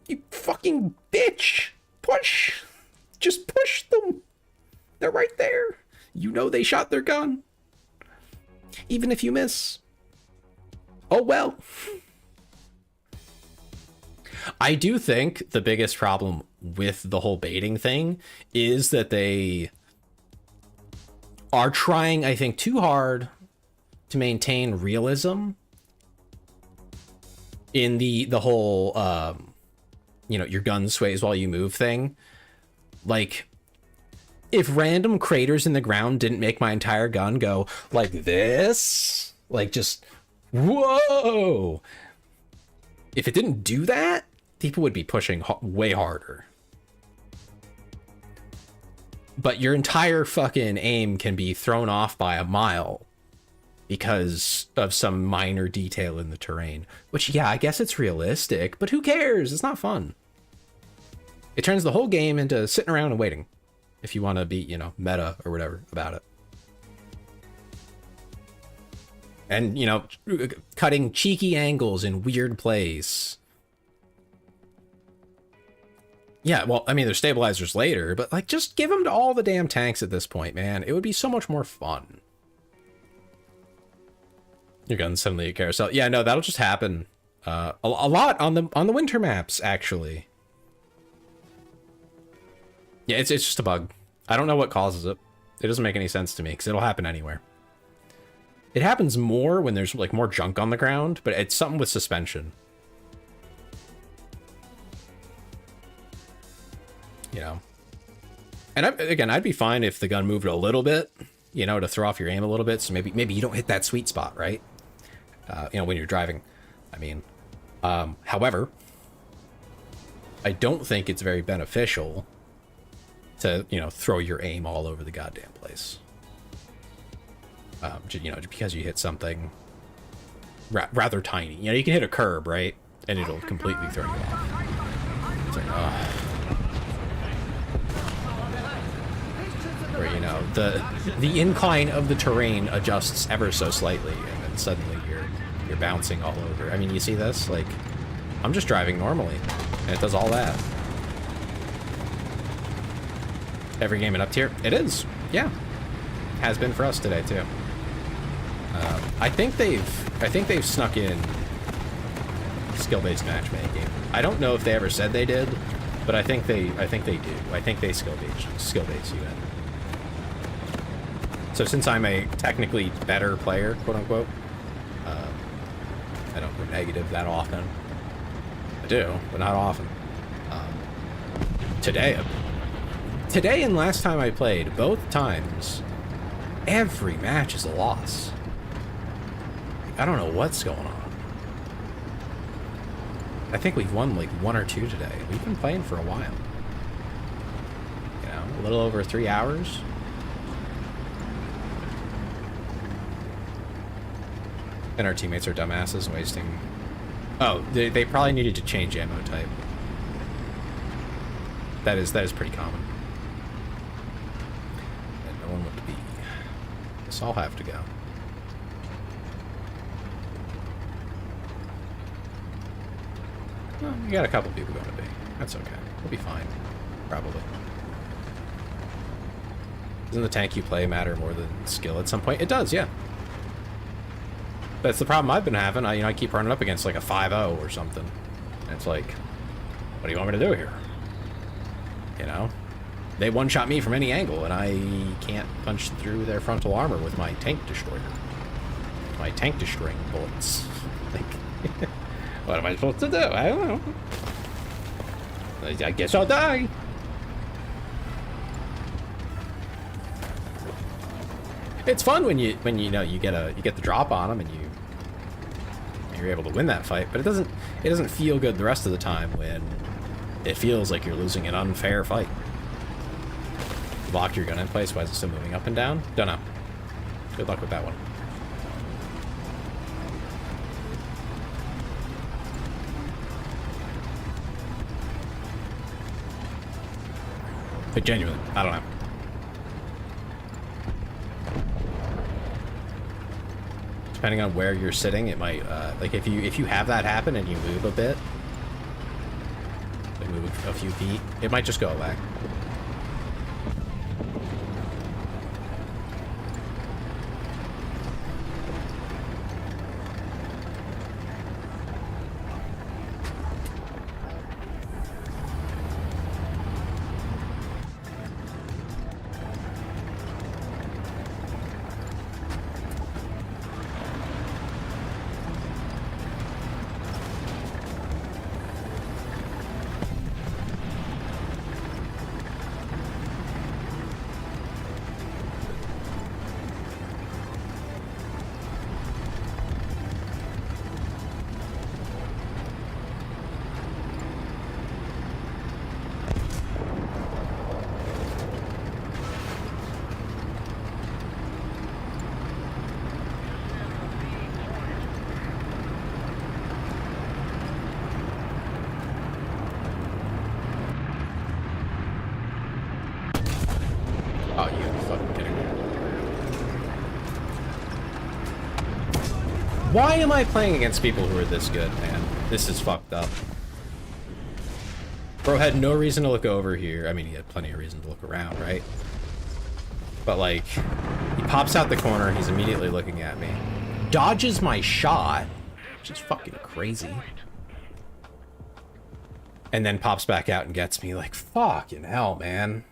You fucking bitch. Push. Just push them. They're right there. You know they shot their gun. Even if you miss. Oh well. I do think the biggest problem with the whole baiting thing is that they are trying, I think, too hard to maintain realism in the whole you know, your gun sways while you move thing. Like, if random craters in the ground didn't make my entire gun go like this, like just whoa, if it didn't do that, people would be pushing way harder. But your entire fucking aim can be thrown off by a mile because of some minor detail in the terrain, which, yeah, I guess it's realistic, but who cares? It's not fun. It turns the whole game into sitting around and waiting if you want to be, you know, meta or whatever about it. And, you know, cutting cheeky angles in weird plays. Yeah, well, I mean, there's stabilizers later, but, like, just give them to all the damn tanks at this point, man. It would be so much more fun. Your gun's suddenly a carousel. Yeah, no, that'll just happen a lot on the winter maps, actually. Yeah, it's just a bug. I don't know what causes it. It doesn't make any sense to me, because it'll happen anywhere. It happens more when there's, like, more junk on the ground, but it's something with suspension. You know? And again, I'd be fine if the gun moved a little bit, you know, to throw off your aim a little bit. So maybe you don't hit that sweet spot, right? You know, when you're driving. I mean, however, I don't think it's very beneficial to, you know, throw your aim all over the goddamn place. You know, just because you hit something rather tiny. You know, you can hit a curb, right? And it'll completely throw you off. It's like, where, you know, the incline of the terrain adjusts ever so slightly, and then suddenly you're bouncing all over. I mean, you see this? Like, I'm just driving normally, and it does all that. Every game in up tier? It is, yeah. Has been for us today too. I think they've snuck in skill-based matchmaking. I don't know if they ever said they did, but I think they do. I think they skill-base you in. So since I'm a technically better player, quote unquote, I don't go negative that often. I do, but not often. Today and last time I played, both times, every match is a loss. I don't know what's going on. I think we've won like 1 or 2 today. We've been playing for a while. You know, a little over 3 hours. And our teammates are dumbasses wasting... Oh, they probably needed to change ammo type. That is pretty common. And no one would be. Guess I'll have to go. Well, we got a couple people going to be. That's okay. We'll be fine. Probably. Doesn't the tank you play matter more than skill at some point? It does, yeah. That's the problem I've been having. I keep running up against like a 5-0 or something. And it's like, what do you want me to do here? You know? They one-shot me from any angle, and I can't punch through their frontal armor with my tank destroyer. My tank destroying bullets. Like, what am I supposed to do? I don't know. I guess I'll die. It's fun when you know you get the drop on them and you're able to win that fight, but it doesn't feel good the rest of the time when it feels like you're losing an unfair fight. Locked your gun in place. Why is it still moving up and down? Don't know. Good luck with that one. But genuinely, I don't know. Depending on where you're sitting, it might like if you have that happen and you move a bit, like move a few feet, it might just go away. Oh, you fucking kidding me. Why am I playing against people who are this good, man? This is fucked up. Bro had no reason to look over here. I mean, he had plenty of reason to look around, right? But, like, he pops out the corner, he's immediately looking at me. Dodges my shot, which is fucking crazy. And then pops back out and gets me, like, fucking hell, man.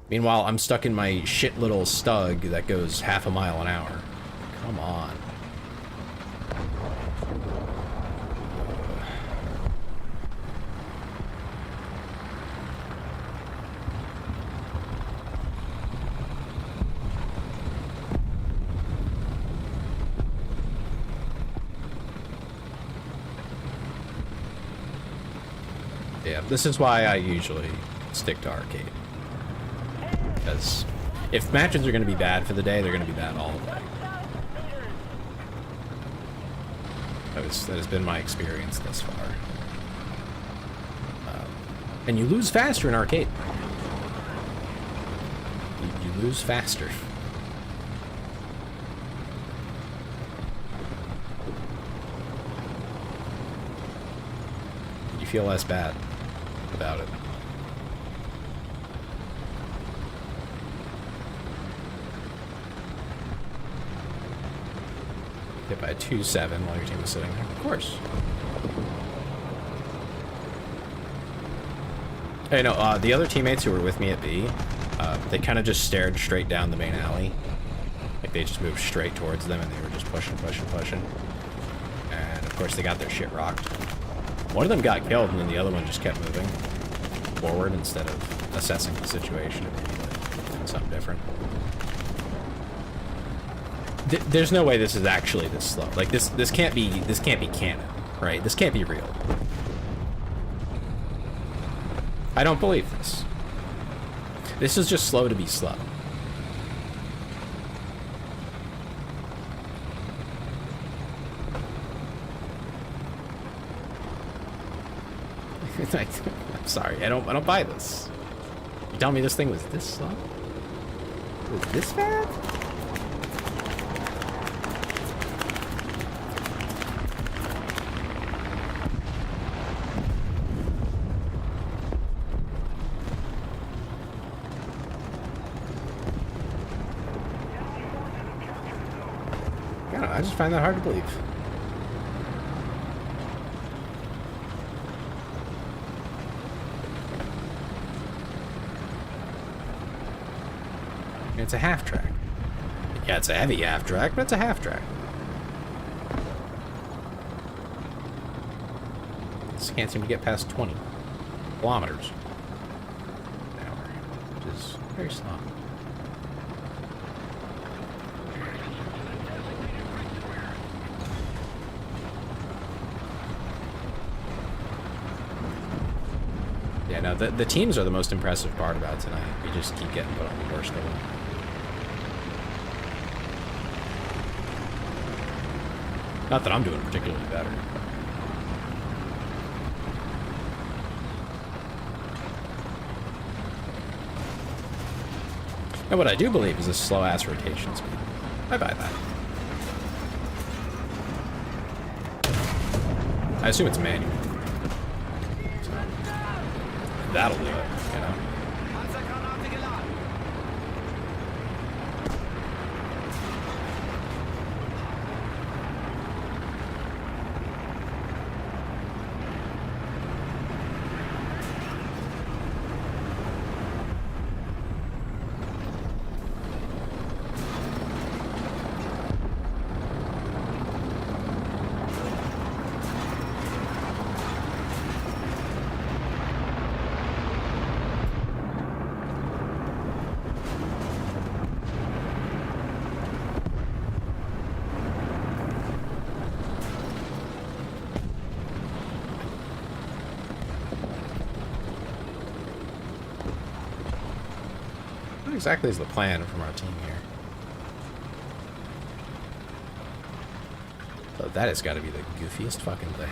Meanwhile, I'm stuck in my shit little stug that goes half a mile an hour. Come on. Yeah, this is why I usually stick to arcade. Because if matches are going to be bad for the day, they're going to be bad all the way. That has been my experience thus far. And you lose faster in arcade. You lose faster. You feel less bad about it. Hit by a 2-7 while your team is sitting there. Of course. Hey, no, the other teammates who were with me at B, they kind of just stared straight down the main alley. Like, they just moved straight towards them, and they were just pushing. And, of course, they got their shit rocked. One of them got killed, and then the other one just kept moving forward instead of assessing the situation and maybe like, doing something different. There's no way this is actually this slow. Like, this can't be canon, right? This can't be real. I don't believe this. This is just slow to be slow. I'm sorry, I don't buy this. You tell me this thing was this slow? Was this bad? I just find that hard to believe. It's a half track. Yeah, it's a heavy half track, but it's a half track. Just can't seem to get past 20 kilometers an hour, which is very slow. Yeah, no, the teams are the most impressive part about tonight. We just keep getting put on the worst of them. Not that I'm doing particularly better. And what I do believe is a slow-ass rotation speed. I buy that. I assume it's manual. So, that'll do it, you know? What exactly is the plan from our team here? Oh, that has got to be the goofiest fucking thing.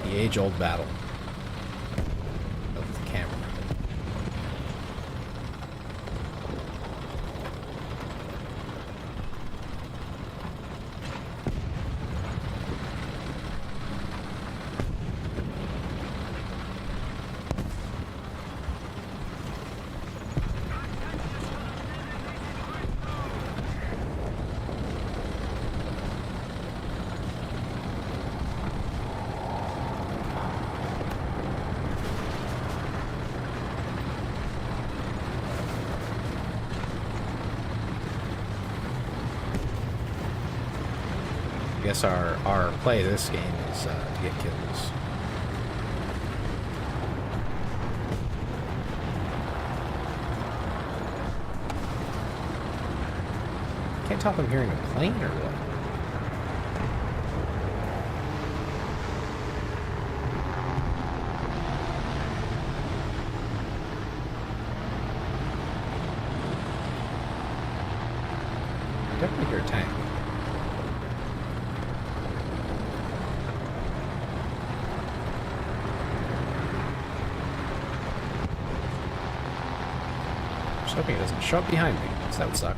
The age-old battle of the camera. guess our play of this game is to get kills. Can't tell if I'm hearing a plane or what. Definitely hear a tank. Just hoping it doesn't show up behind me, because that would suck.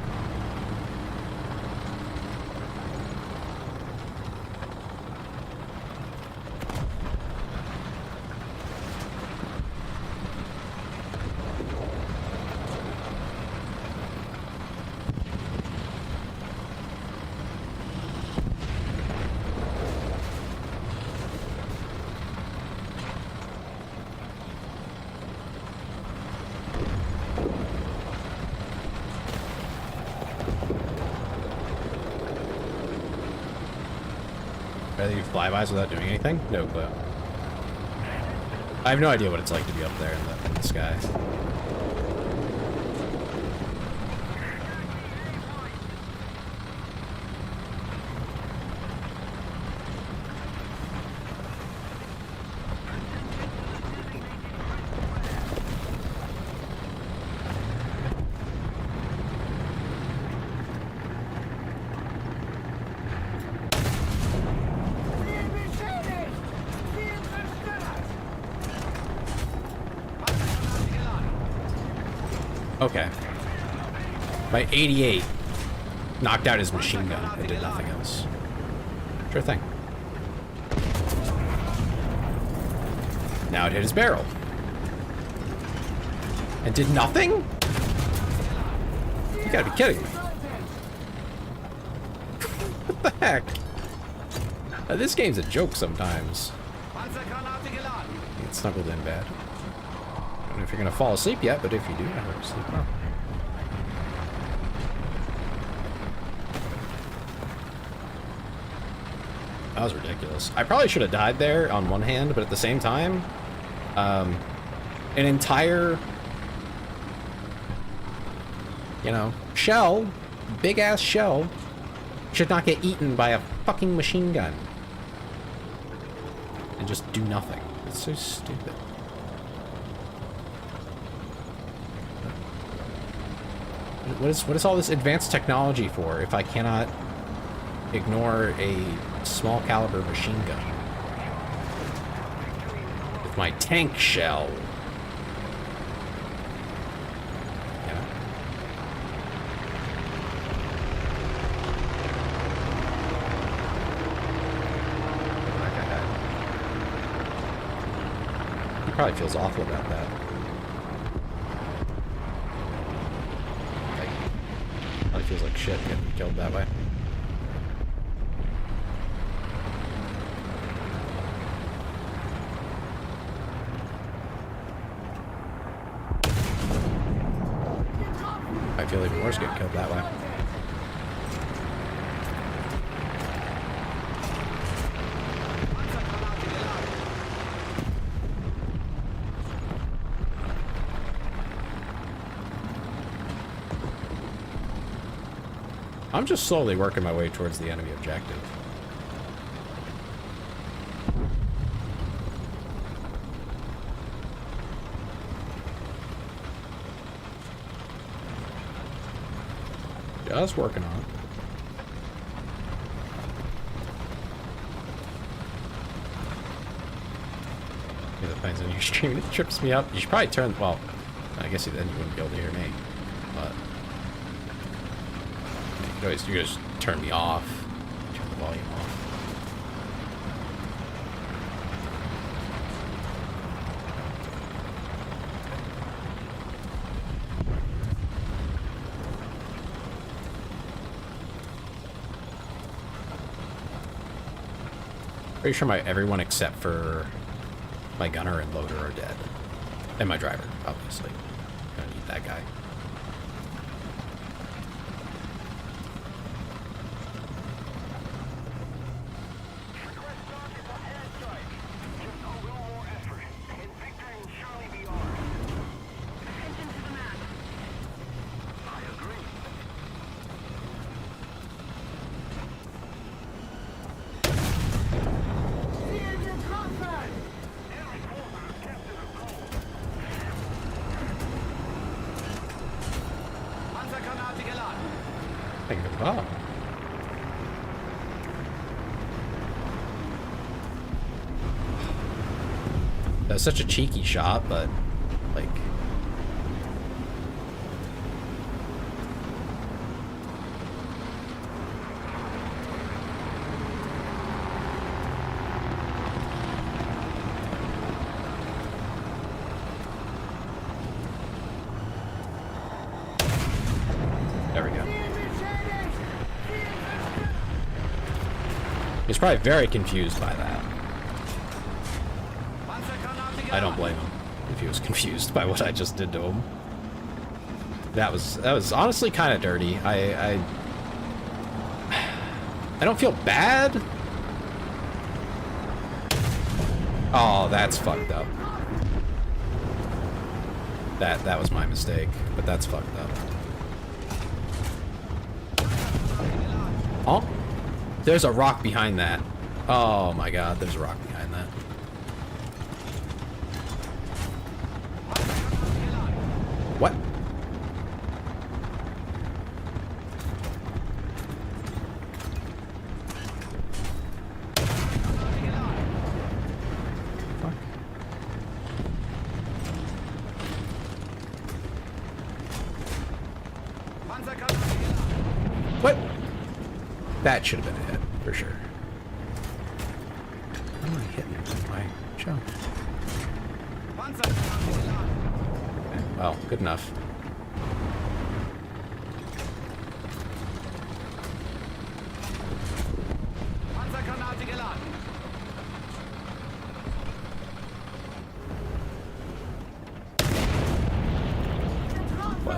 Rather you flybys without doing anything? No clue. I have no idea what it's like to be up there in the sky. Okay. My 88 knocked out his machine gun and did nothing else. Sure thing. Now it hit his barrel. And did nothing? You gotta be kidding me. What the heck? This game's a joke sometimes. Get snuggled in bad. I don't know if you're gonna fall asleep yet, but if you do, I hope you sleep well. That was ridiculous. I probably should have died there on one hand, but at the same time, an entire, you know, shell, big ass shell, should not get eaten by a fucking machine gun. And just do nothing. It's so stupid. What is all this advanced technology for if I cannot ignore a small caliber machine gun with my tank shell? You know? That guy died. He probably feels awful about that. Feels like shit getting killed that way. I feel even worse getting killed that way. I'm just slowly working my way towards the enemy objective. Just working on it. Yeah, the plane's in your stream. It trips me up. You should probably turn. Well, I guess then you wouldn't be able to hear me. But you can just turn me off. Turn the volume off. Pretty sure everyone except for my gunner and loader are dead. And my driver, obviously. Gonna need that guy. Think of, oh. That was such a cheeky shot, but like. There we go. He's probably very confused by that. I don't blame him if he was confused by what I just did to him. That was honestly kind of dirty. I don't feel bad. Oh, that's fucked up. That was my mistake, but that's fucked up. Oh, there's a rock behind that. Oh my god, there's a rock behind that. What? Fuck. What? That should have been a hit, for sure. How am I hitting my jump? Okay, well, good enough. What?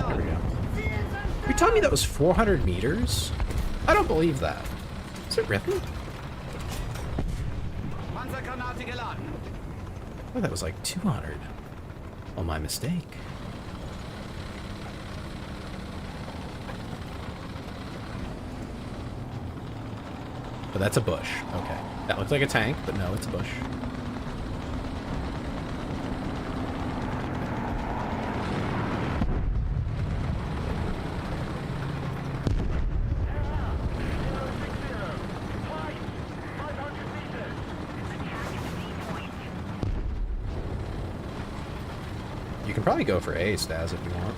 There we go. You telling me that was 400 meters? I don't believe that. Is it really? Oh, that was like 200. Oh, my mistake. But that's a bush. Okay. That looks like a tank, but no, it's a bush. You can probably go for A, Staz, if you want.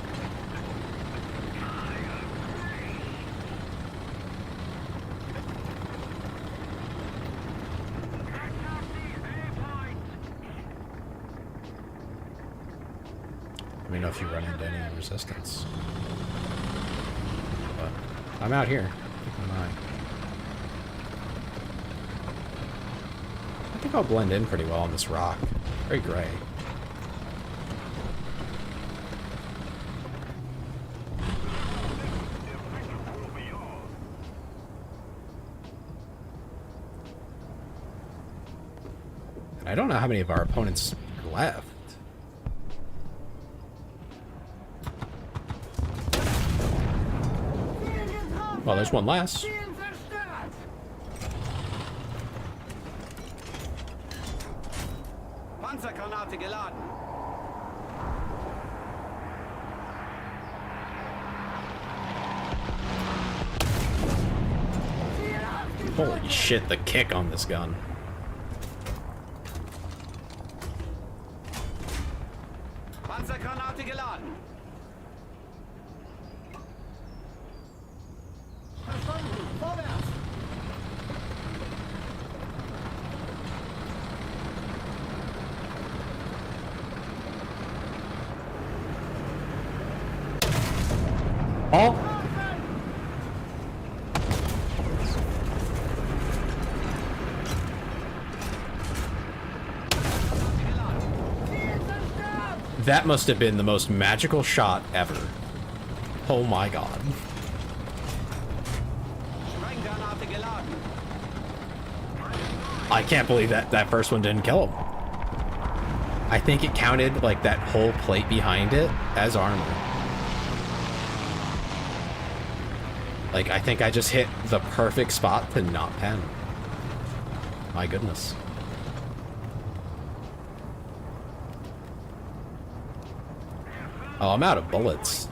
Let me know if you run into any resistance. But I'm out here. Keep an eye. I think I'll blend in pretty well on this rock. Very gray. I don't know how many of our opponents are left. Well, there's one less.
Panzergranate geladen.
Holy shit, the kick on this gun.
Panzergranate geladen. Verstanden. Vorwärts.
Oh! That must have been the most magical shot ever. Oh my god. I can't believe that first one didn't kill him. I think it counted like that whole plate behind it as armor. Like, I think I just hit the perfect spot to not pen. My goodness. Oh, I'm out of bullets.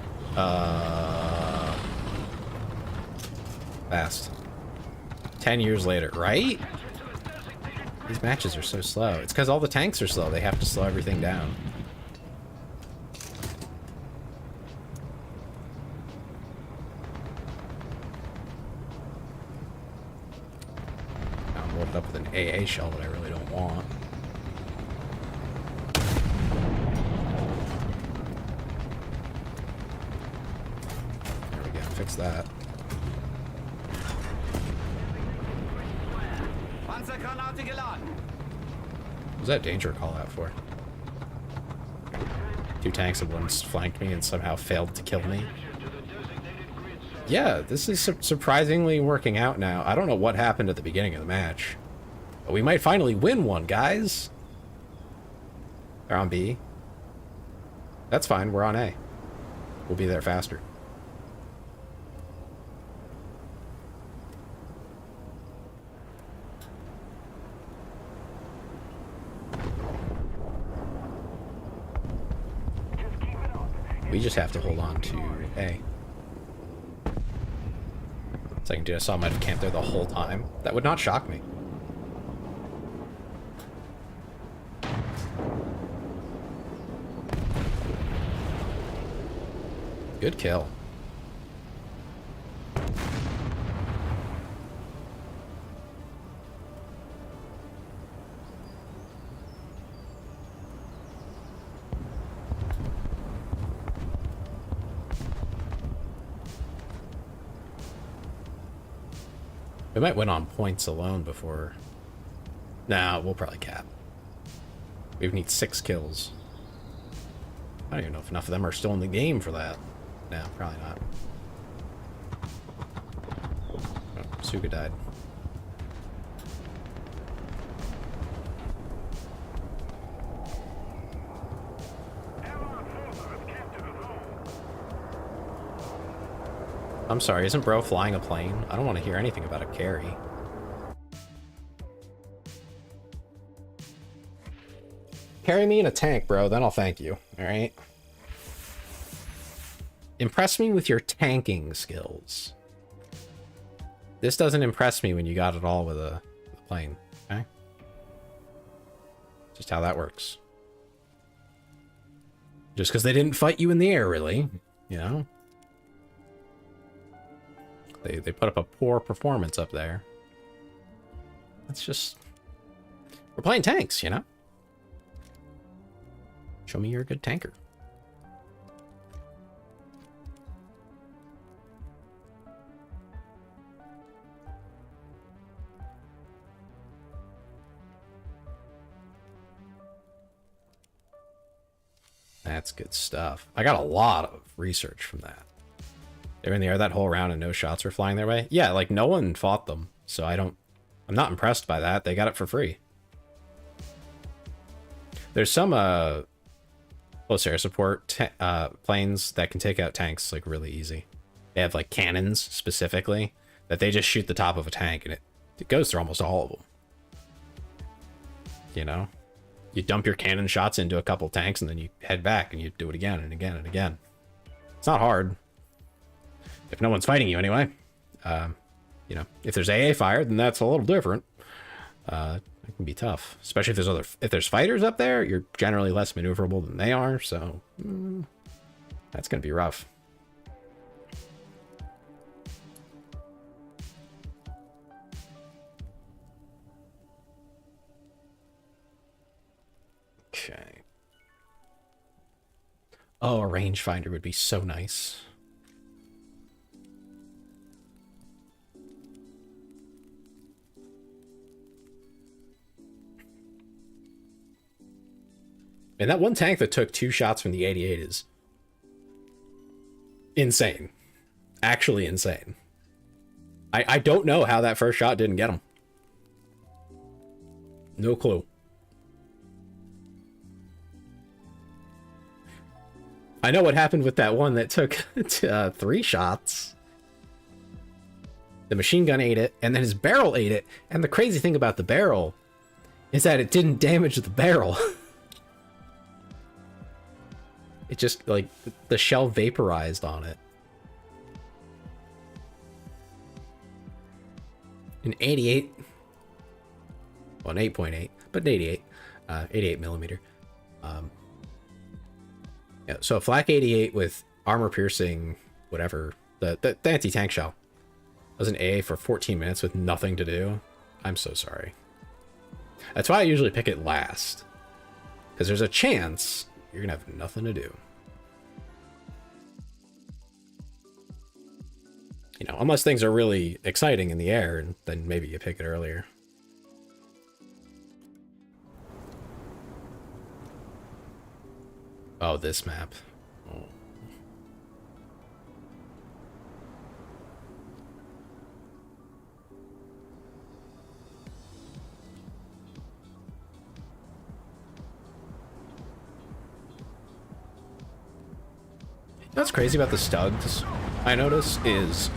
Fast. 10 years later, right? These matches are so slow. It's because all the tanks are slow. They have to slow everything down. Now I'm loaded up with an AA shell that I really don't want. There we go. Fix that.
Panzergranate geladen.
What was that danger call out for? 2 tanks at once flanked me and somehow failed to kill me. Yeah, this is surprisingly working out now. I don't know what happened at the beginning of the match, but we might finally win one, guys. They're on B. That's fine, we're on A. We'll be there faster. We just have to hold on to A. Second dude I saw might have camped there the whole time. That would not shock me. Good kill. We might win on points alone before... Nah, we'll probably cap. We need 6 kills. I don't even know if enough of them are still in the game for that. No, probably not. Oh, Suga died. I'm sorry, isn't bro flying a plane? I don't want to hear anything about a carry. Carry me in a tank, bro, then I'll thank you, alright? Impress me with your tanking skills. This doesn't impress me when you got it all with a plane, okay? Just how that works. Just because they didn't fight you in the air, really, you know? They put up a poor performance up there. That's just... We're playing tanks, you know? Show me you're a good tanker. That's good stuff. I got a lot of research from that. They were in the air that whole round and no shots were flying their way. Yeah, like no one fought them. So I'm not impressed by that. They got it for free. There's some close air support planes that can take out tanks like really easy. They have like cannons specifically that they just shoot the top of a tank and it goes through almost all of them. You know? You dump your cannon shots into a couple tanks and then you head back and you do it again and again and again. It's not hard. If no one's fighting you anyway. You know, if there's AA fire, then that's a little different. It can be tough, especially if there's fighters up there. You're generally less maneuverable than they are, so that's gonna be rough. Okay. Oh, a rangefinder would be so nice. And that one tank that took 2 shots from the 88 is insane. Actually insane. I don't know how that first shot didn't get him. No clue. I know what happened with that one that took 3 shots. The machine gun ate it, and then his barrel ate it. And the crazy thing about the barrel is that it didn't damage the barrel. It just, like, the shell vaporized on it. An 88. Well, an 8.8, but an 88. 88 millimeter. Yeah, so a flak 88 with armor piercing, whatever, the anti-tank shell. That was an AA for 14 minutes with nothing to do. I'm so sorry. That's why I usually pick it last. Because there's a chance you're gonna have nothing to do. You know, unless things are really exciting in the air, and then maybe you pick it earlier. Oh, this map. Oh. What's crazy about the Stugs, I notice, is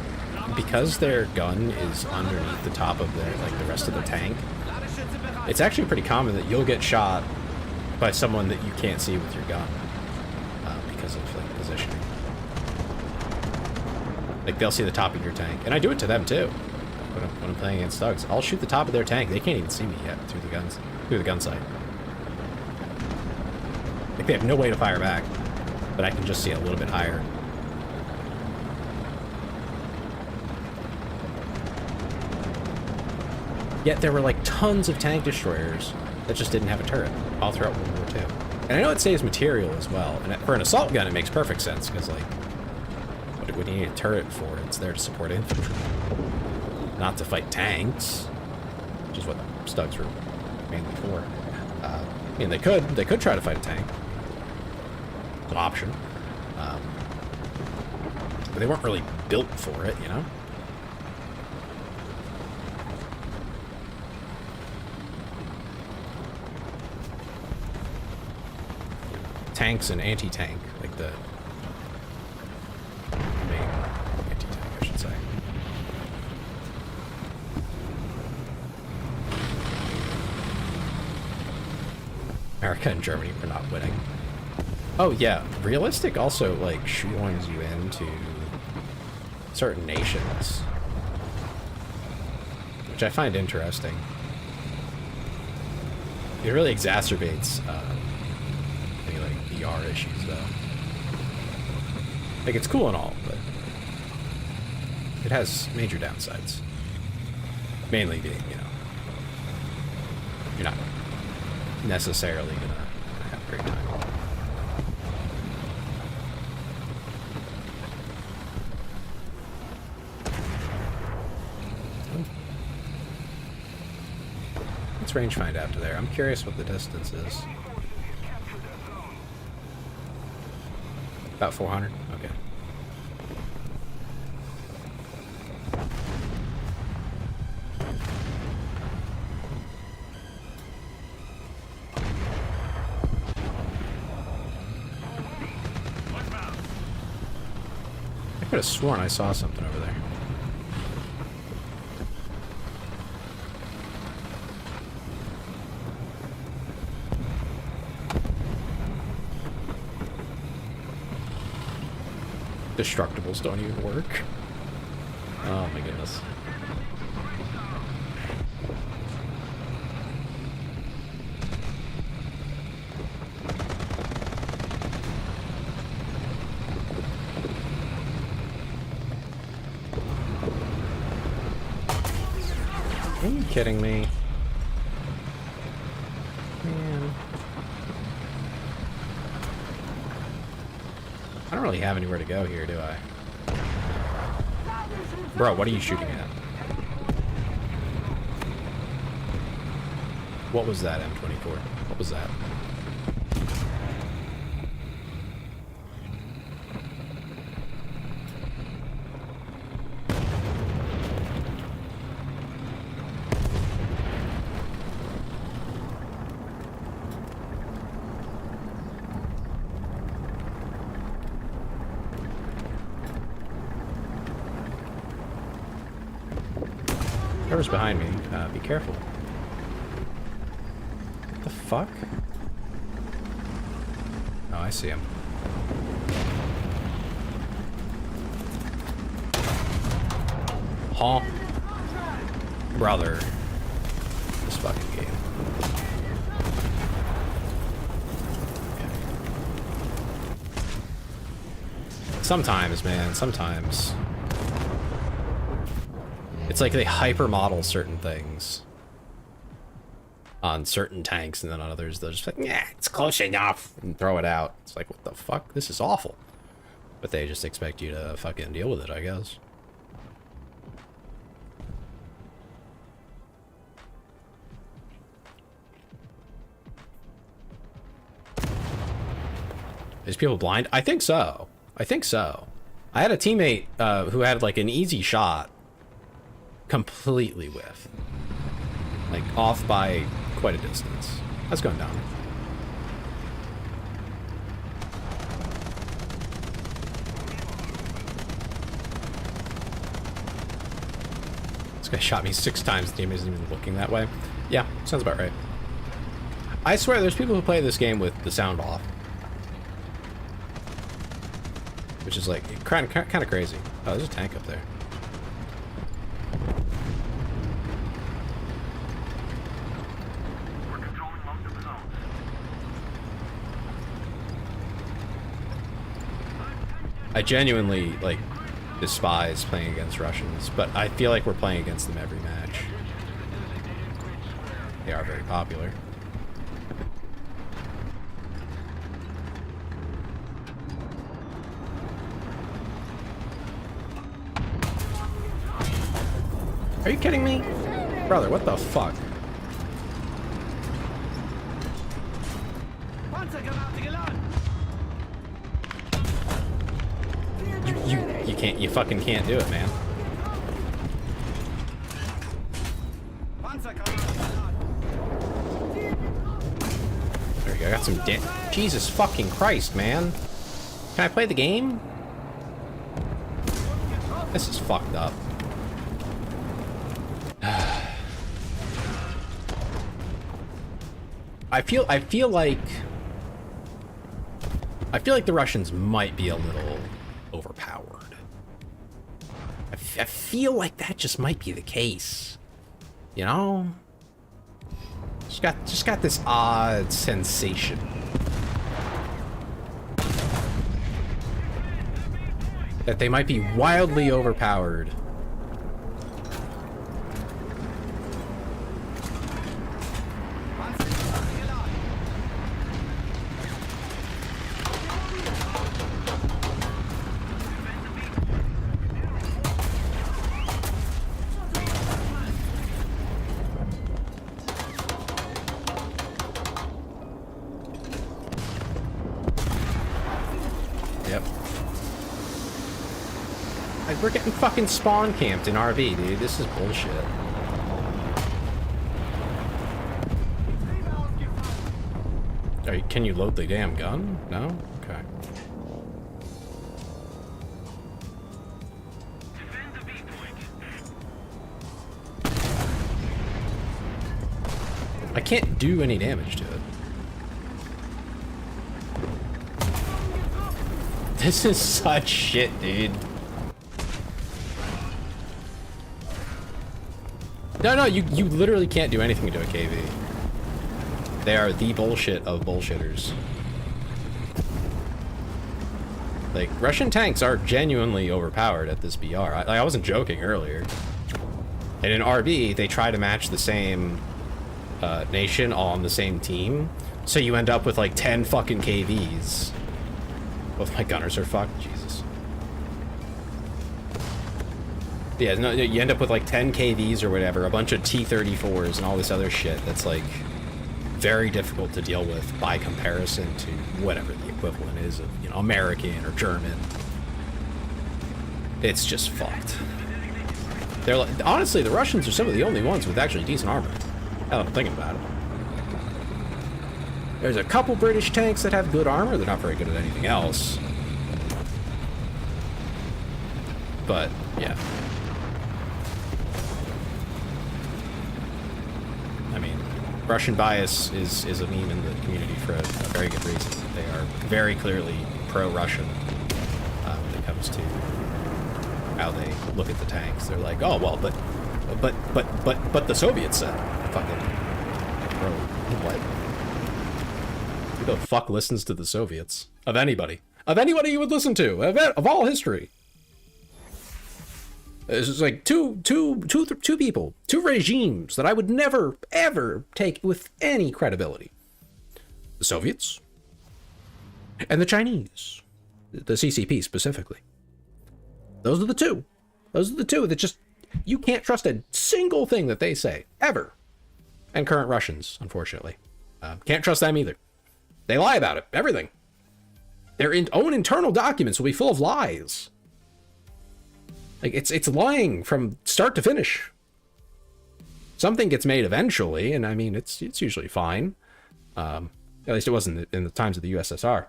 because their gun is underneath the top of their, like, the rest of the tank, it's actually pretty common that you'll get shot by someone that you can't see with your gun because of, like, positioning. Like, they'll see the top of your tank, and I do it to them too. When I'm playing against Stugs, I'll shoot the top of their tank. They can't even see me yet through the gun sight. Like, they have no way to fire back, but I can just see a little bit higher. Yet there were like tons of tank destroyers that just didn't have a turret all throughout World War II. And I know it saves material as well. And for an assault gun, it makes perfect sense because, like, what do you need a turret for? It's there to support infantry, not to fight tanks, which is what Stugs were mainly for. I mean, they could try to fight a tank. It's an option. But they weren't really built for it, you know? Tanks and anti-tank, like the main anti-tank, I should say. America and Germany were not winning. Oh yeah, realistic also, like, shoehorns you into certain nations, which I find interesting. It really exacerbates any, like, VR issues, though. Like, it's cool and all, but it has major downsides. Mainly being, you know, you're not necessarily gonna have a great time. What's rangefind after there? I'm curious what the distance is. About 400? Okay. I could have sworn I saw something over there. Destructibles don't even work. Oh my goodness. Are you kidding me? Man. I don't really have anywhere to go here, do I? Bro, what are you shooting at? What was that, M24? What was that? Whoever's behind me, be careful. What the fuck? Oh, I see him. Aw. Brother. This fucking game. Sometimes, man, sometimes. It's like they hypermodel certain things on certain tanks, and then on others, they'll just be like, yeah, it's close enough, and throw it out. It's like, what the fuck? This is awful. But they just expect you to fucking deal with it, I guess. Is people blind? I think so. I think so. I had a teammate who had like an easy shot completely whiff. Like off by quite a distance. That's going down. This guy shot me 6 times. The team isn't even looking that way. Yeah, sounds about right. I swear there's people who play this game with the sound off. Which is like kind of crazy. Oh, there's a tank up there. I genuinely like despise playing against Russians, but I feel like we're playing against them every match. They are very popular. Are you kidding me? Brother, what the fuck? You fucking can't do it, man. There you go, I got some Jesus fucking Christ, man. Can I play the game? This is fucked up. I feel like the Russians might be a little overpowered. I feel like that just might be the case. You know? Just got this odd sensation. That they might be wildly overpowered. We're getting fucking spawn camped in RB, dude. This is bullshit. Can you load the damn gun? No? Okay. I can't do any damage to it. This is such shit, dude. No, you literally can't do anything to a KV. They are the bullshit of bullshitters. Like, Russian tanks are genuinely overpowered at this BR. I wasn't joking earlier. And in RB, they try to match the same nation all on the same team. So you end up with like 10 fucking KVs. Both my gunners are fucked. Jesus. Yeah, no, you end up with like 10 KVs or whatever, a bunch of T-34s and all this other shit that's like very difficult to deal with by comparison to whatever the equivalent is of, you know, American or German. It's just fucked. They're like, honestly, the Russians are some of the only ones with actually decent armor. Now that I'm thinking about it. There's a couple British tanks that have good armor. They're not very good at anything else. But, yeah. I mean, Russian bias is a meme in the community for a very good reason. They are very clearly pro-Russian when it comes to how they look at the tanks. They're like, oh well, but the Soviets said, fucking, bro, what? Who the fuck listens to the Soviets? Of anybody you would listen to, of all history. This is like two people, two regimes that I would never, ever take with any credibility. The Soviets and the Chinese, the CCP specifically. Those are the two. Those are the two that just, you can't trust a single thing that they say, ever. And current Russians, unfortunately. Can't trust them either. They lie about it, everything. Their own internal documents will be full of lies. Like, it's lying from start to finish. Something gets made eventually, and I mean, it's usually fine. At least it wasn't in the times of the USSR.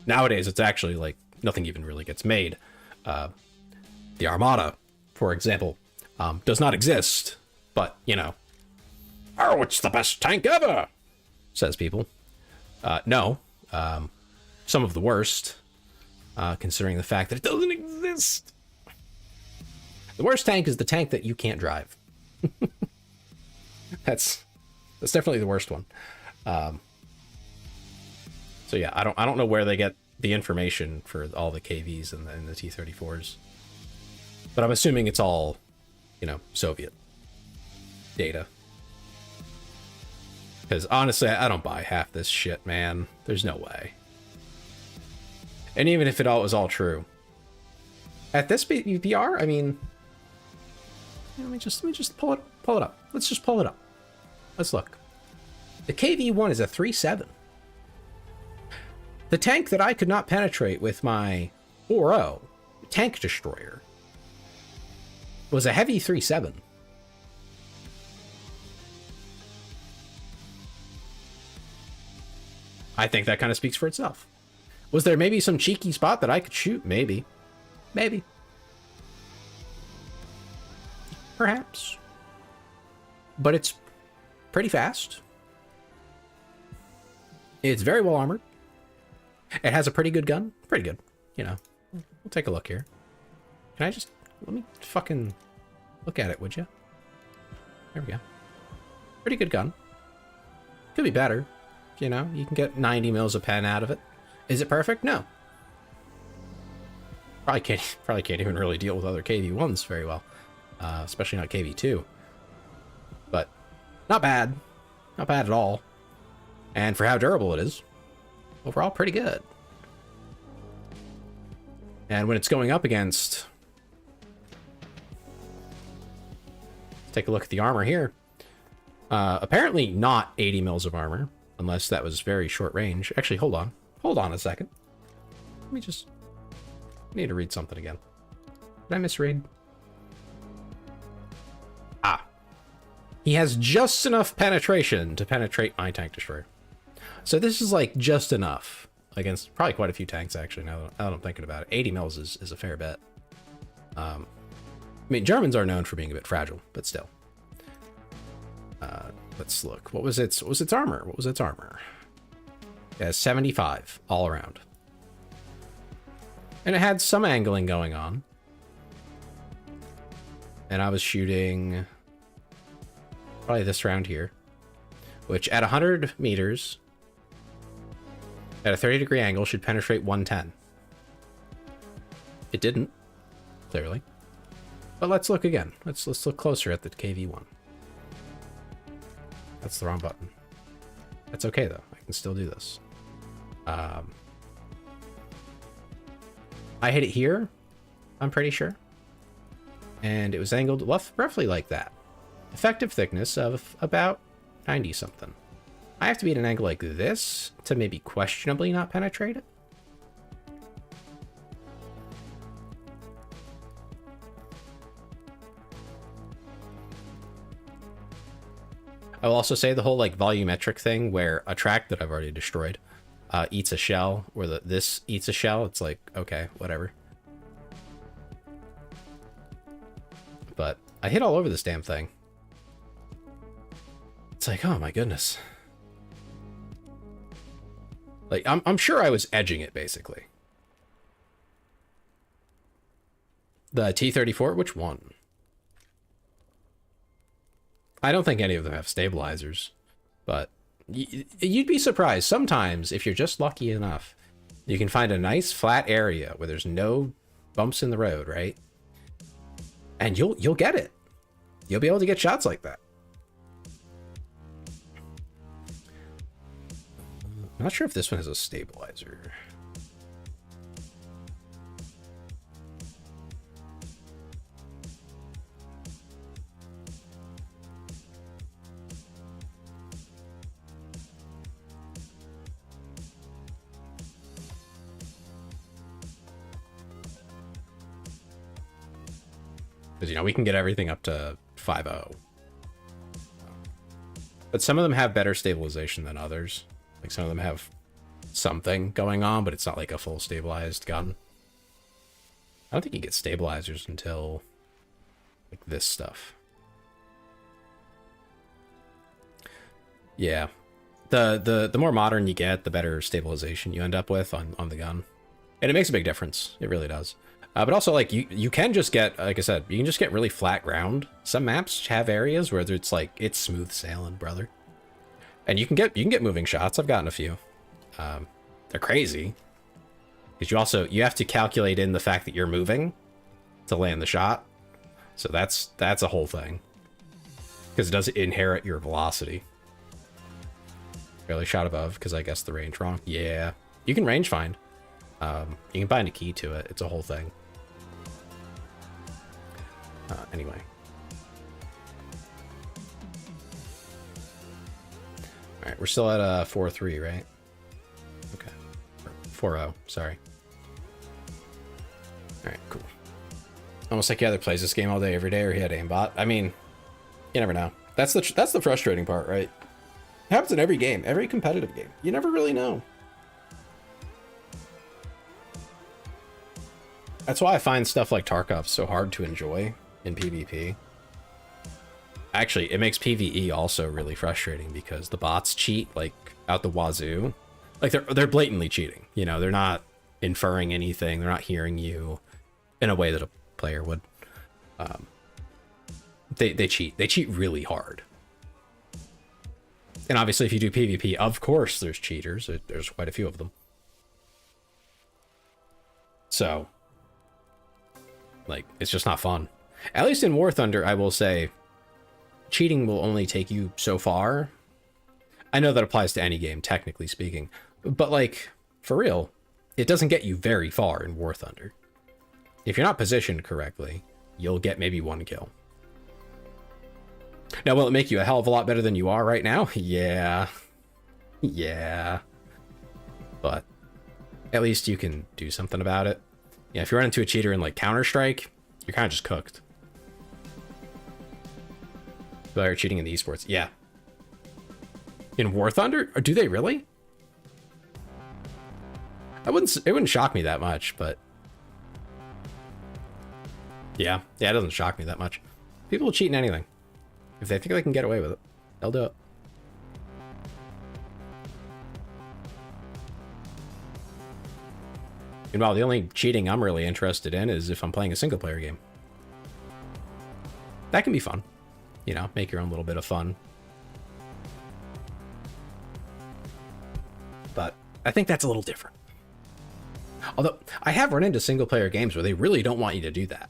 Nowadays, it's actually like nothing even really gets made. The Armada, for example, does not exist, but, you know, oh, it's the best tank ever, says people. No, some of the worst, considering the fact that it doesn't exist. The worst tank is the tank that you can't drive. That's definitely the worst one. So yeah, I don't know where they get the information for all the KVs and the T-34s, but I'm assuming it's all, you know, Soviet data. Because honestly, I don't buy half this shit, man. There's no way. And even if it all was all true, at this BR, I mean, let me just pull it up. Let's just pull it up. Let's look. The KV-1 is a 3.7. The tank that I could not penetrate with my 4.0 tank destroyer was a heavy 3.7. I think that kind of speaks for itself. Was there maybe some cheeky spot that I could shoot? Maybe. Maybe. Perhaps. But it's pretty fast. It's very well armored. It has a pretty good gun. Pretty good. You know. We'll take a look here. Can I just... Let me fucking look at it, would you? There we go. Pretty good gun. Could be better. You know, you can get 90 mils a pen out of it. Is it perfect? No. Probably can't even really deal with other KV-1s very well. Especially not KV-2. But not bad. Not bad at all. And for how durable it is, overall pretty good. And when it's going up against... Take a look at the armor here. Apparently not 80 mils of armor, unless that was very short range. Actually, hold on. Hold on a second. Let me just... I need to read something again. Did I misread? Ah. He has just enough penetration to penetrate my tank destroyer. So this is like just enough against probably quite a few tanks, actually, now that I'm thinking about it. 80 mils is a fair bet. I mean, Germans are known for being a bit fragile, but still. Let's look. What was its armor? What was its armor? Yeah, 75 all around. And it had some angling going on. And I was shooting probably this round here, which at 100 meters at a 30-degree angle should penetrate 110. It didn't, clearly. But let's look again. Let's look closer at the KV-1. That's the wrong button. That's okay though. I can still do this. I hit it here, I'm pretty sure. And it was angled roughly like that. Effective thickness of about 90 something. I have to be at an angle like this to maybe questionably not penetrate it. I will also say the whole like volumetric thing where a track that I've already destroyed eats a shell, where this eats a shell. It's like, okay, whatever. But I hit all over this damn thing. It's like, oh my goodness. Like, I'm sure I was edging it, basically. The T-34, which one? I don't think any of them have stabilizers, but you'd be surprised. Sometimes, if you're just lucky enough, you can find a nice flat area where there's no bumps in the road, right? And you'll get it. You'll be able to get shots like that. I'm not sure if this one has a stabilizer. Because, you know, we can get everything up to 5.0. But some of them have better stabilization than others. Like, some of them have something going on, but it's not like a full stabilized gun. I don't think you get stabilizers until, like, this stuff. Yeah. The more modern you get, the better stabilization you end up with on the gun. And it makes a big difference. It really does. But also, like, you can just get, like I said, you can just get really flat ground. Some maps have areas where it's like, it's smooth sailing, brother. And you can get moving shots. I've gotten a few. They're crazy. Because you have to calculate in the fact that you're moving to land the shot. So that's a whole thing. Because it does inherit your velocity. Barely shot above, because I guessed the range wrong. Yeah. You can range find. You can bind a key to it. It's a whole thing. Anyway. Alright, we're still at 4-3, right? Okay. 4-0, sorry. Alright, cool. Almost like he either plays this game all day, every day, or he had aimbot. I mean, you never know. That's the frustrating part, right? It happens in every game, every competitive game. You never really know. That's why I find stuff like Tarkov so hard to enjoy in PvP. Actually, it makes PvE also really frustrating because the bots cheat like out the wazoo. Like they're blatantly cheating. You know, they're not inferring anything. They're not hearing you in a way that a player would. They cheat. They cheat really hard. And obviously, if you do PvP, of course, there's cheaters. There's quite a few of them. So, like, it's just not fun. At least in War Thunder, I will say, cheating will only take you so far. I know that applies to any game, technically speaking. But, like, for real, it doesn't get you very far in War Thunder. If you're not positioned correctly, you'll get maybe one kill. Now, will it make you a hell of a lot better than you are right now? Yeah. Yeah. But at least you can do something about it. Yeah, if you run into a cheater in, like, Counter-Strike, you're kind of just cooked. But you're cheating in the esports. Yeah. In War Thunder? Or do they really? It wouldn't shock me that much, but... Yeah, it doesn't shock me that much. People will cheat in anything. If they think they can get away with it, they'll do it. Meanwhile, the only cheating I'm really interested in is if I'm playing a single-player game. That can be fun. You know, make your own little bit of fun. But I think that's a little different. Although, I have run into single-player games where they really don't want you to do that.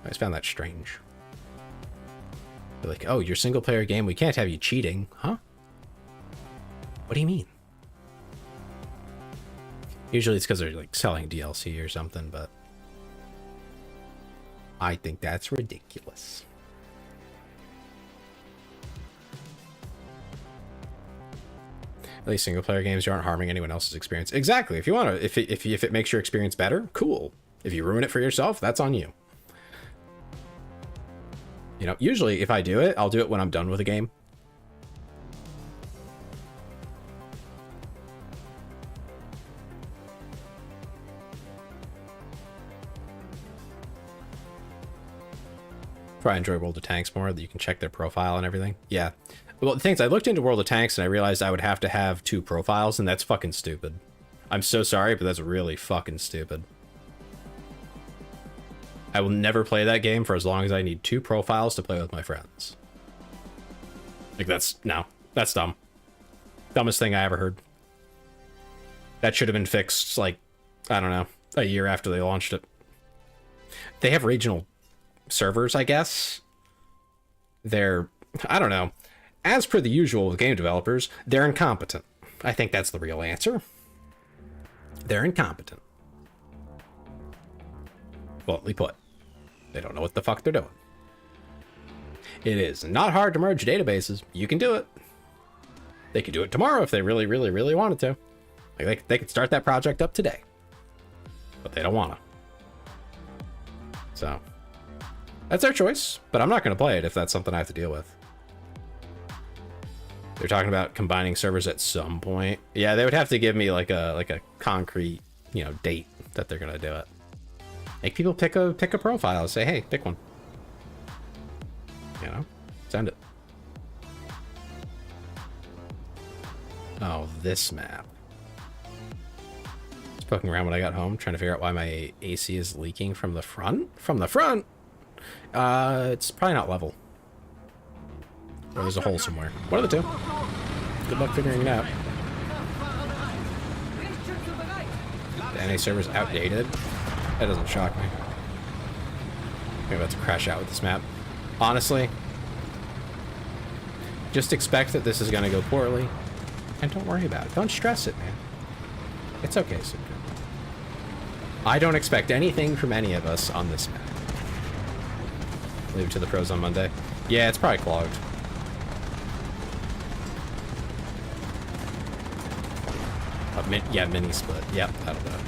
I always found that strange. They're like, oh, your single-player game, we can't have you cheating. Huh? What do you mean? Usually it's because they're, like, selling DLC or something, but... I think that's ridiculous. At least single-player games, you aren't harming anyone else's experience. Exactly. If you want to, if it makes your experience better, cool. If you ruin it for yourself, that's on you. You know, usually if I do it, I'll do it when I'm done with a game. Probably enjoy World of Tanks more, that you can check their profile and everything. Yeah. Well, the thing is, I looked into World of Tanks and I realized I would have to have 2 profiles, and that's fucking stupid. I'm so sorry, but that's really fucking stupid. I will never play that game for as long as I need 2 profiles to play with my friends. Like, that's dumb. Dumbest thing I ever heard. That should have been fixed, like, I don't know, a year after they launched it. They have regional servers, I guess. They're, I don't know. As per the usual with game developers, they're incompetent. I think that's the real answer. They're incompetent. Bluntly put. They don't know what the fuck they're doing. It is not hard to merge databases. You can do it. They could do it tomorrow if they really, really, really wanted to. Like, they could start that project up today. But they don't want to. So, that's their choice. But I'm not going to play it if that's something I have to deal with. They're talking about combining servers at some point. Yeah, they would have to give me like a concrete, you know, date that they're gonna do it. Make people pick a profile. Say, hey, pick one. You know, send it. Oh, this map. Just poking around when I got home, trying to figure out why my AC is leaking from the front. From the front. It's probably not level. Or there's a hole somewhere. One of the two. Good luck figuring it out. The NA server's outdated? That doesn't shock me. I'm about to crash out with this map. Honestly, just expect that this is going to go poorly. And don't worry about it. Don't stress it, man. It's okay, Super. I don't expect anything from any of us on this map. Leave it to the pros on Monday. Yeah, it's probably clogged. Yeah, mini split. Yep, that'll do it.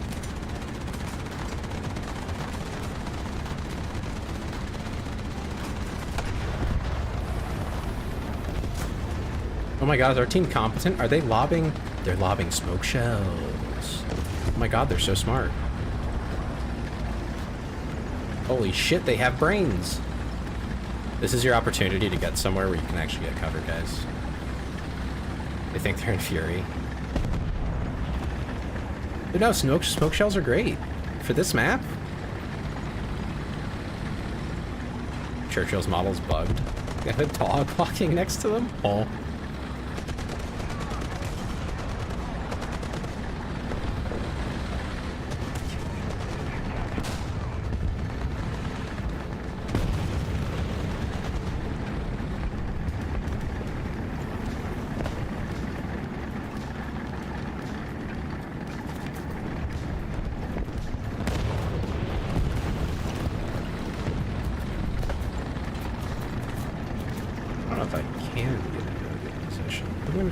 Oh my god, is our team competent? Are they lobbing? They're lobbing smoke shells. Oh my god, they're so smart. Holy shit, they have brains. This is your opportunity to get somewhere where you can actually get covered, guys. They think they're in Fury. But no, smoke shells are great. For this map. Churchill's model's bugged. Got a dog walking next to them? Oh.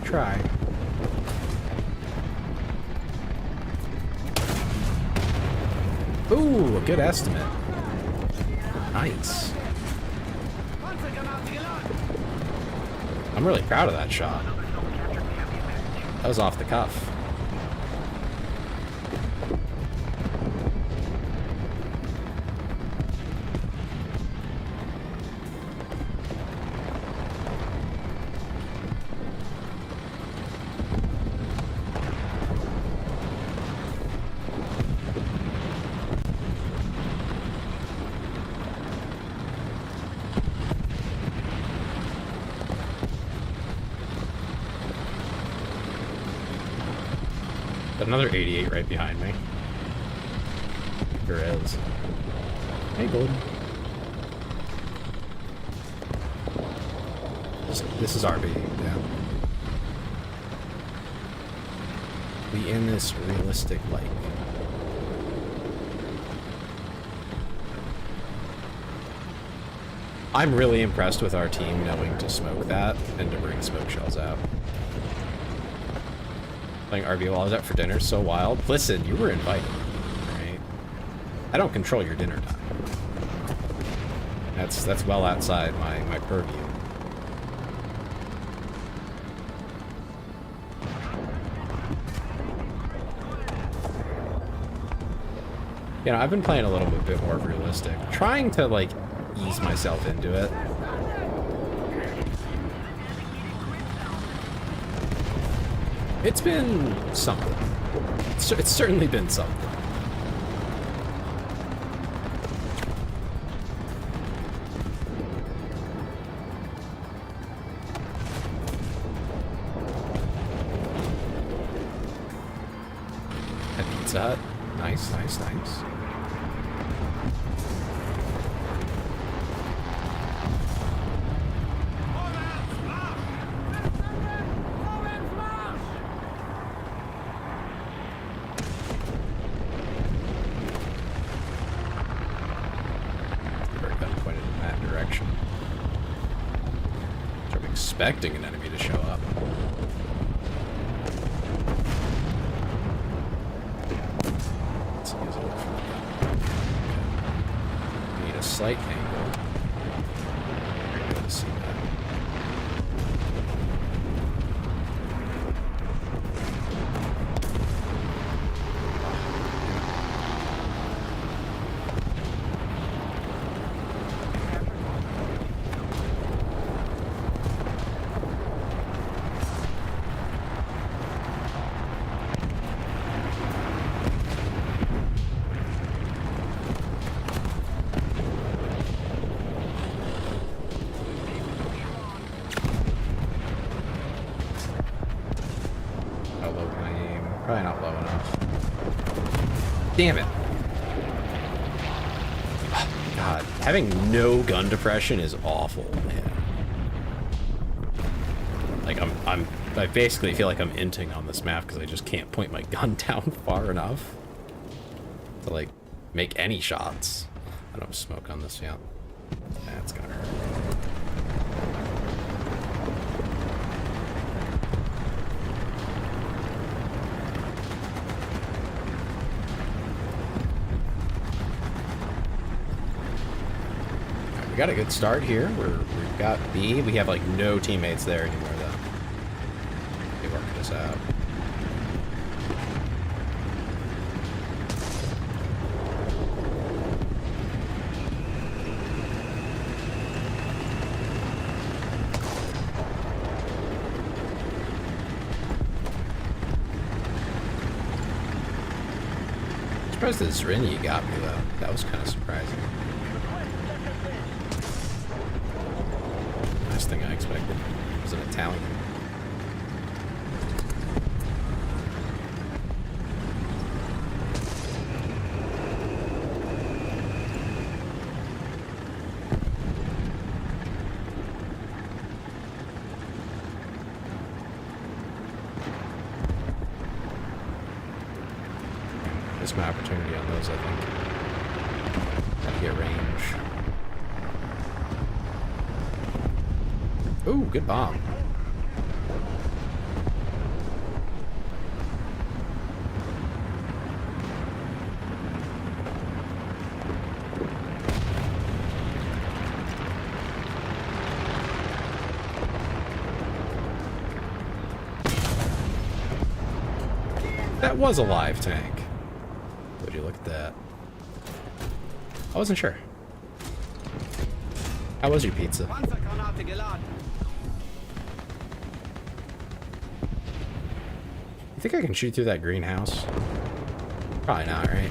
Try. Ooh, a good estimate. Nice. I'm really proud of that shot. That was off the cuff. Another 88 right behind me. There is. Hey, Golden. This is RB, yeah. We in this realistic like. I'm really impressed with our team knowing to smoke that and to bring smoke shells out. Playing RB while I was out for dinner is so wild. Listen, you were invited, right? I don't control your dinner time. That's well outside my purview. You know, I've been playing a little bit more realistic, trying to like ease myself into it. It's been something. It's certainly been something. Pizza Hut. Nice, nice, nice. Expecting an enemy to show up. Let's use it. We need a slight angle. Be able to see that. Probably not low enough. Damn it. God, having no gun depression is awful, man. Like, I basically feel like I'm inting on this map because I just can't point my gun down far enough to, like, make any shots. I don't have smoke on this yet. That's gonna hurt. We got a good start here. We've got B. We have like no teammates there anymore though. They worked us out. I'm surprised that Zrinyi got me though. That was kind of surprising. Thing I expected. It was an Italian. There's my opportunity on those, I think. Gotta get range. Ooh, good bomb. That was a live tank. Would you look at that? I wasn't sure. How was your pizza? You think I can shoot through that greenhouse? Probably not, right?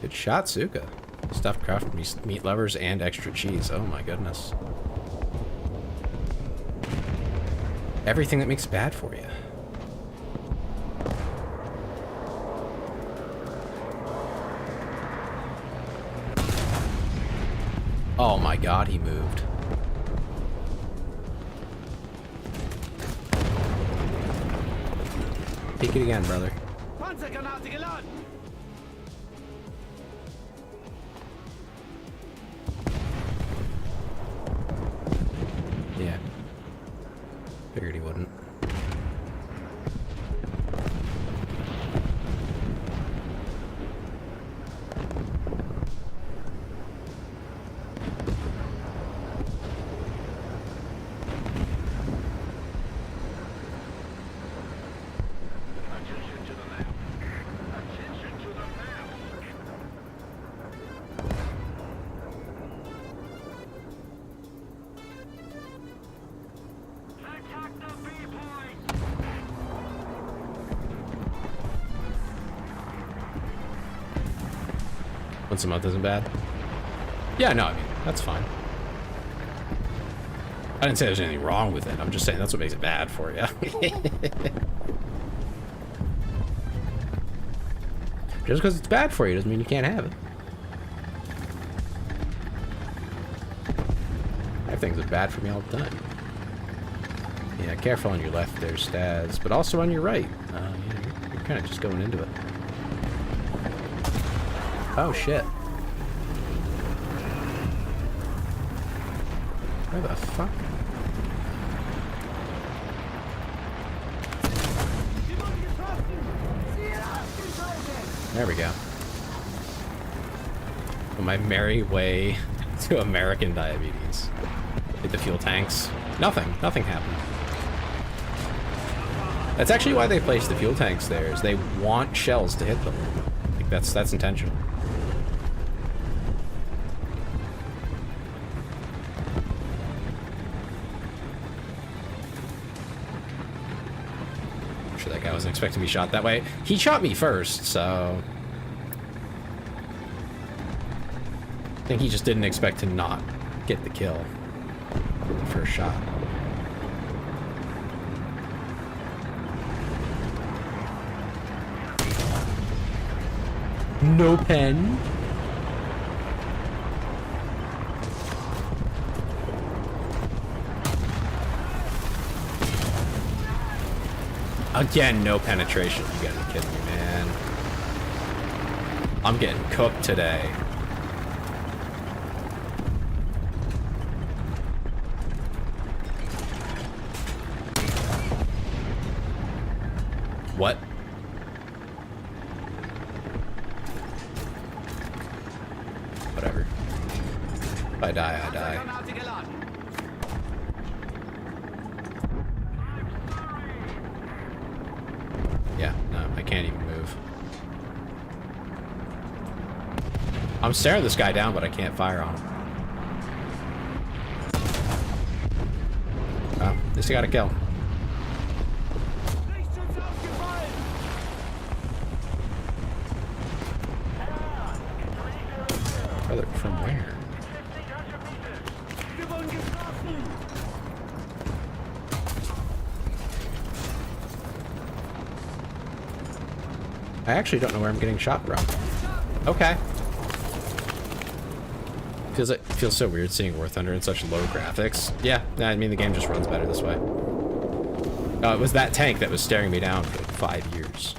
Good shot, Suka. Stuffed craft meat lovers and extra cheese. Oh my goodness. Everything that makes it bad for you. Oh my god, he moved. Take it again, brother. Yeah. Figured he wouldn't. Once a month isn't bad. Yeah, no, I mean, that's fine. I didn't say there's anything wrong with it. I'm just saying that's what makes it bad for you. Just because it's bad for you doesn't mean you can't have it. I have things that are bad for me all the time. Yeah, careful on your left there, Staz, but also on your right. You're kind of just going into it. Oh, shit. Where the fuck? There we go. On my merry way to American diabetes. Hit the fuel tanks. Nothing happened. That's actually why they placed the fuel tanks there, is they want shells to hit them. Like that's intentional. I'm sure that guy wasn't expecting to be shot that way. He shot me first, so I think he just didn't expect to not get the kill with the first shot. No pen. Again, no penetration. You gotta be kidding me, man. I'm getting cooked today. What? Whatever. If I die, I die. Yeah, no, I can't even move. I'm staring this guy down, but I can't fire on him. Oh, at least I got a kill. Brother, from where? I actually don't know where I'm getting shot from. Okay. Feels so weird seeing War Thunder in such low graphics. Yeah, I mean the game just runs better this way. It was that tank that was staring me down for like 5 years.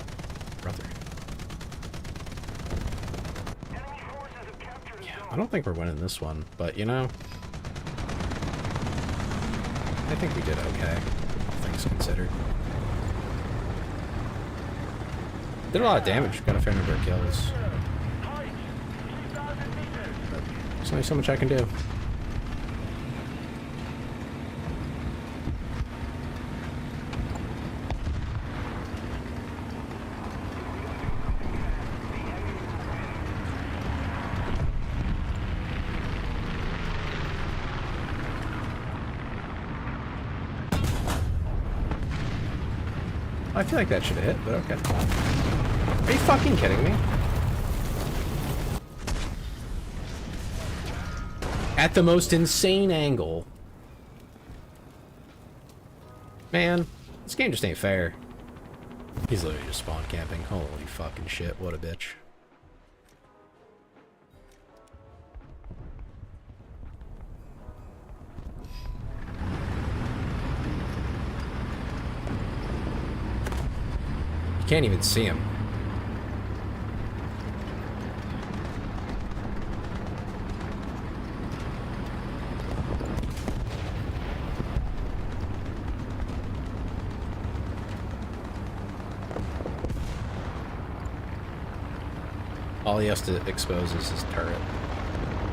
Brother. Yeah, I don't think we're winning this one, but you know, I think we did okay, things considered. Did a lot of damage, got a fair number of kills. There's only so much I can do. I feel like that should have hit, but okay. Are you fucking kidding me? At the most insane angle. Man, this game just ain't fair. He's literally just spawn camping. Holy fucking shit, what a bitch. You can't even see him. All he has to expose is his turret. Can't even see him.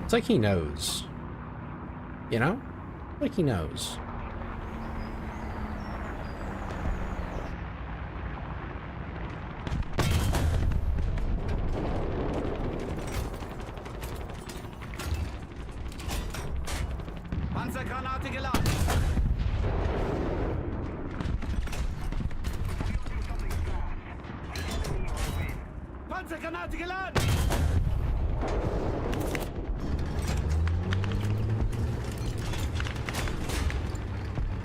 It's like he knows. You know? Like he knows.
Panzergranate geladen. Panzergranate geladen.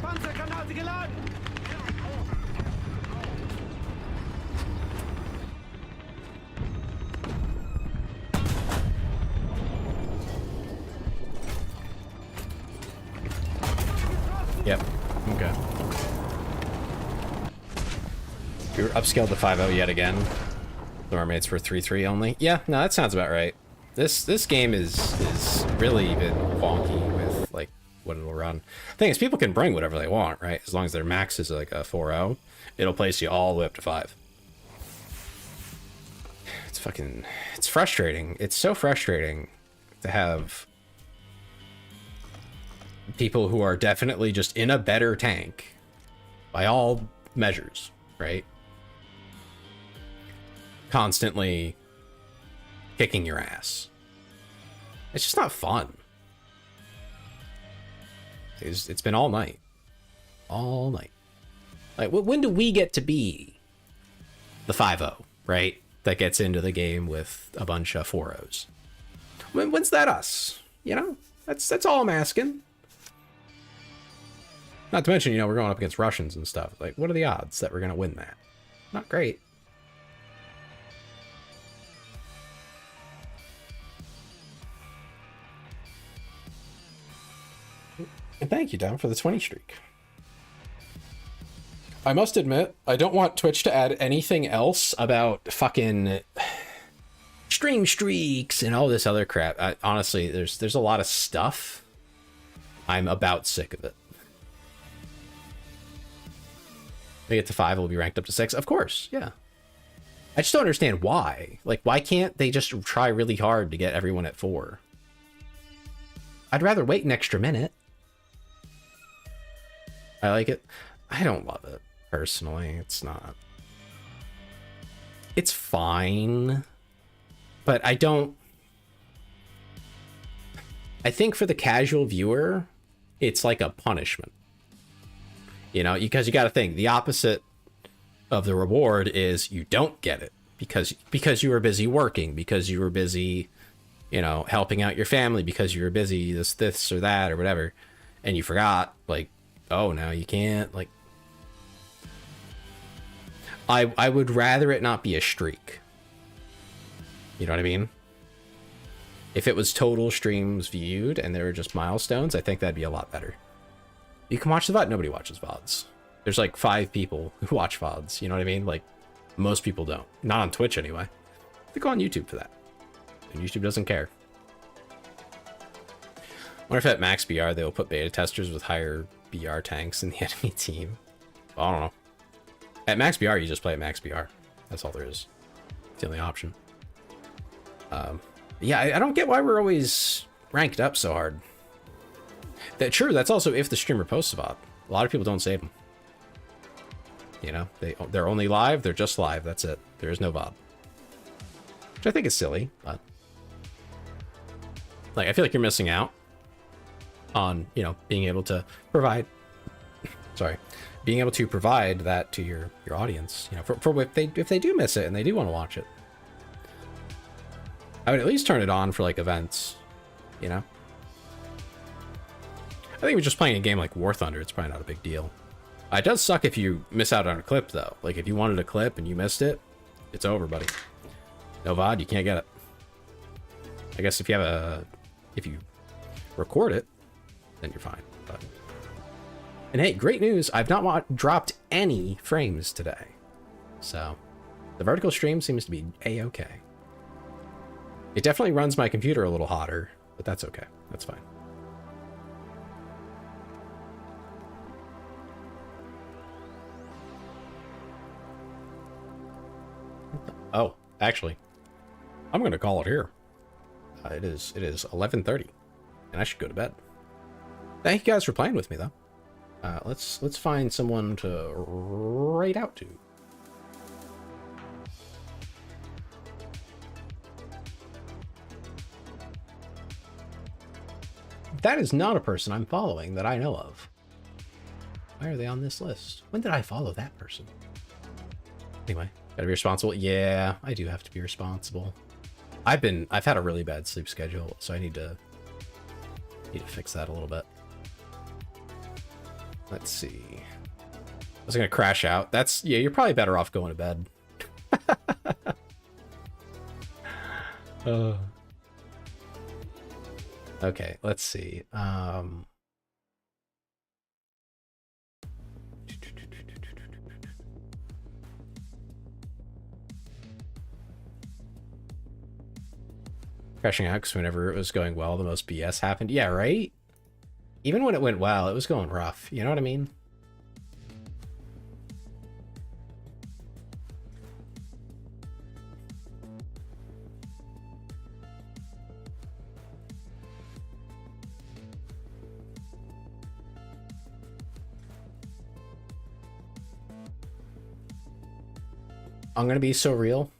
Panzergranate geladen.
Yep. Okay. We were upscaled to 5.0 yet again. The mermaids for 3.3 only. Yeah, no, that sounds about right. This game is really been wonky with like what it'll run. Thing is, people can bring whatever they want, right? As long as their max is like a 4.0, it'll place you all the way up to 5. It's frustrating. It's so frustrating to have people who are definitely just in a better tank by all measures, right? Constantly kicking your ass. It's just not fun. It's been all night. All night. Like, when do we get to be the 5.0, right? That gets into the game with a bunch of 4.0s. When's that us? You know? That's all I'm asking. Not to mention, you know, we're going up against Russians and stuff. Like, what are the odds that we're going to win that? Not great. And thank you, Dom, for the 20 streak. I must admit, I don't want Twitch to add anything else about fucking stream streaks and all this other crap. Honestly, there's a lot of stuff. I'm about sick of it. They get to 5, we'll be ranked up to 6. Of course, yeah. I just don't understand why. Like, why can't they just try really hard to get everyone at 4? I'd rather wait an extra minute. I like it. I don't love it, personally. It's not. It's fine. But I don't... I think for the casual viewer, it's like a punishment. You know, because you got to think, the opposite of the reward is you don't get it because you were busy working, because you were busy, you know, helping out your family, because you were busy this or that or whatever, and you forgot, like, oh, now you can't, like... I would rather it not be a streak. You know what I mean? If it was total streams viewed and there were just milestones, I think that'd be a lot better. You can watch the VOD. Nobody watches VODs. There's like 5 people who watch VODs. You know what I mean? Like, most people don't. Not on Twitch, anyway. They go on YouTube for that. And YouTube doesn't care. Wonder if at Max BR they will put beta testers with higher BR tanks in the enemy team. I don't know. At Max BR, you just play at Max BR. That's all there is. It's the only option. Yeah, I don't get why we're always ranked up so hard. True, that's also if the streamer posts a VOD. A lot of people don't save them. You know, they're only live, they're just live, that's it. There is no VOD. Which I think is silly, but... like, I feel like you're missing out on, you know, being able to provide... sorry. Being able to provide that to your audience, you know, for if they do miss it and they do want to watch it. I would at least turn it on for, like, events, you know? I think we're just playing a game like War Thunder. It's probably not a big deal. It does suck if you miss out on a clip, though. Like, if you wanted a clip and you missed it, it's over, buddy. No VOD, you can't get it. I guess if you record it, then you're fine. But... and hey, great news. I've not dropped any frames today. So, the vertical stream seems to be A-okay. It definitely runs my computer a little hotter, but that's okay. That's fine. Oh, actually, I'm going to call it here. It is 11:30, and I should go to bed. Thank you guys for playing with me, though. Let's find someone to raid out to. That is not a person I'm following that I know of. Why are they on this list? When did I follow that person? Anyway, gotta be responsible. Yeah, I do have to be responsible. I've had a really bad sleep schedule, so I need to fix that a little bit. Let's see. I was gonna crash out. Yeah, you're probably better off going to bed. Okay, let's see. Crashing out because whenever it was going well, the most BS happened. Yeah, right? Even when it went well, it was going rough. You know what I mean? I'm gonna be so real.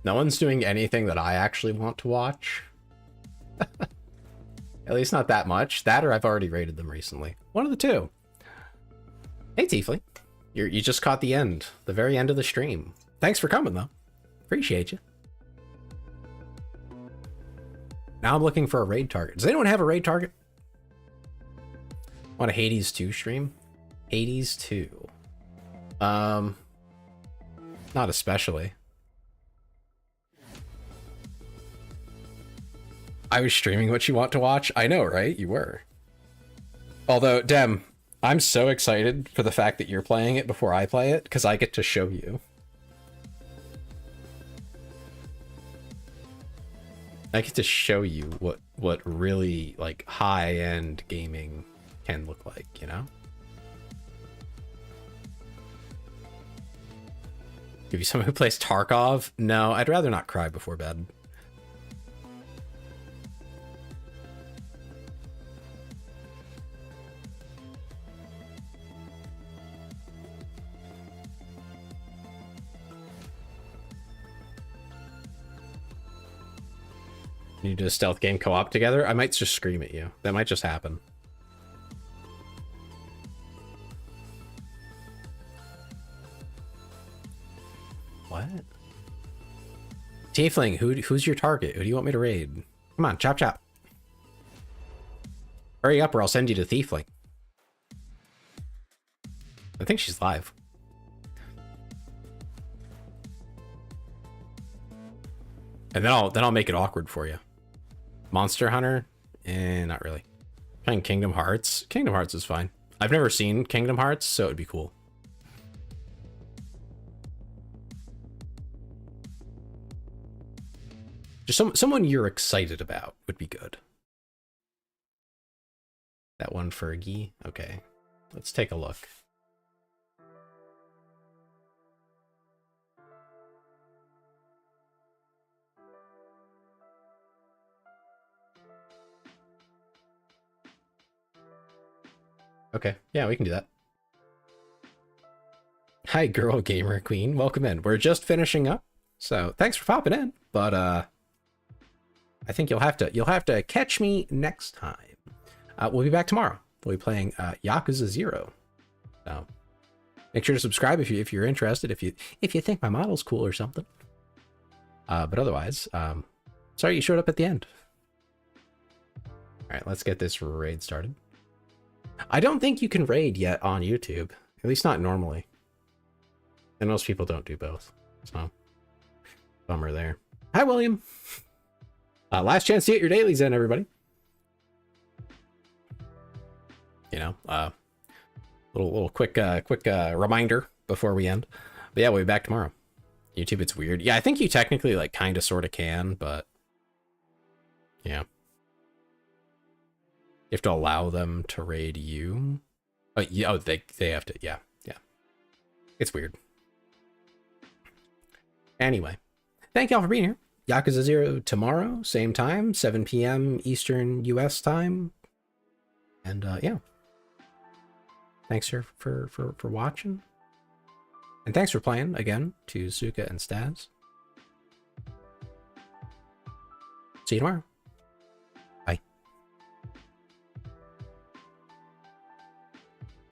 No one's doing anything that I actually want to watch. At least not that much. That or I've already rated them recently. One of the two. Hey, Tiefling. You just caught the end. The very end of the stream. Thanks for coming, though. Appreciate you. Now I'm looking for a raid target. Does anyone have a raid target? Want a Hades 2 stream? Hades 2. Not especially. I was streaming what you want to watch. I know, right? You were. Although, Dem, I'm so excited for the fact that you're playing it before I play it, because I get to show you. I get to show you what really, like, high-end gaming can look like, you know? Give you someone who plays Tarkov? No, I'd rather not cry before bed. You do a stealth game co-op together? I might just scream at you. That might just happen. What? Tiefling, who's your target? Who do you want me to raid? Come on, chop chop. Hurry up or I'll send you to Tiefling. I think she's live. And then I'll make it awkward for you. Monster Hunter? Not really. Playing Kingdom Hearts? Kingdom Hearts is fine. I've never seen Kingdom Hearts, so it would be cool. Just someone you're excited about would be good. That one Fergie? Okay. Let's take a look. Okay, yeah, we can do that. Hi, girl gamer queen. Welcome in. We're just finishing up, so thanks for popping in. But I think you'll have to catch me next time. We'll be back tomorrow. We'll be playing Yakuza 0. So make sure to subscribe if you're interested. If you think my model's cool or something. But otherwise, sorry you showed up at the end. All right, let's get this raid started. I don't think you can raid yet on YouTube, at least not normally. And most people don't do both, so bummer there. Hi, William. Last chance to get your dailies in, everybody. You know, little quick reminder before we end. But yeah, we'll be back tomorrow. YouTube, it's weird. Yeah, I think you technically like kind of sort of can, but yeah. You have to allow them to raid you. Oh, yeah, they have to. Yeah. It's weird. Anyway, thank y'all for being here. Yakuza 0 tomorrow, same time, 7 p.m. Eastern US time. And yeah. Thanks for watching. And thanks for playing again to Suka and Stas. See you tomorrow.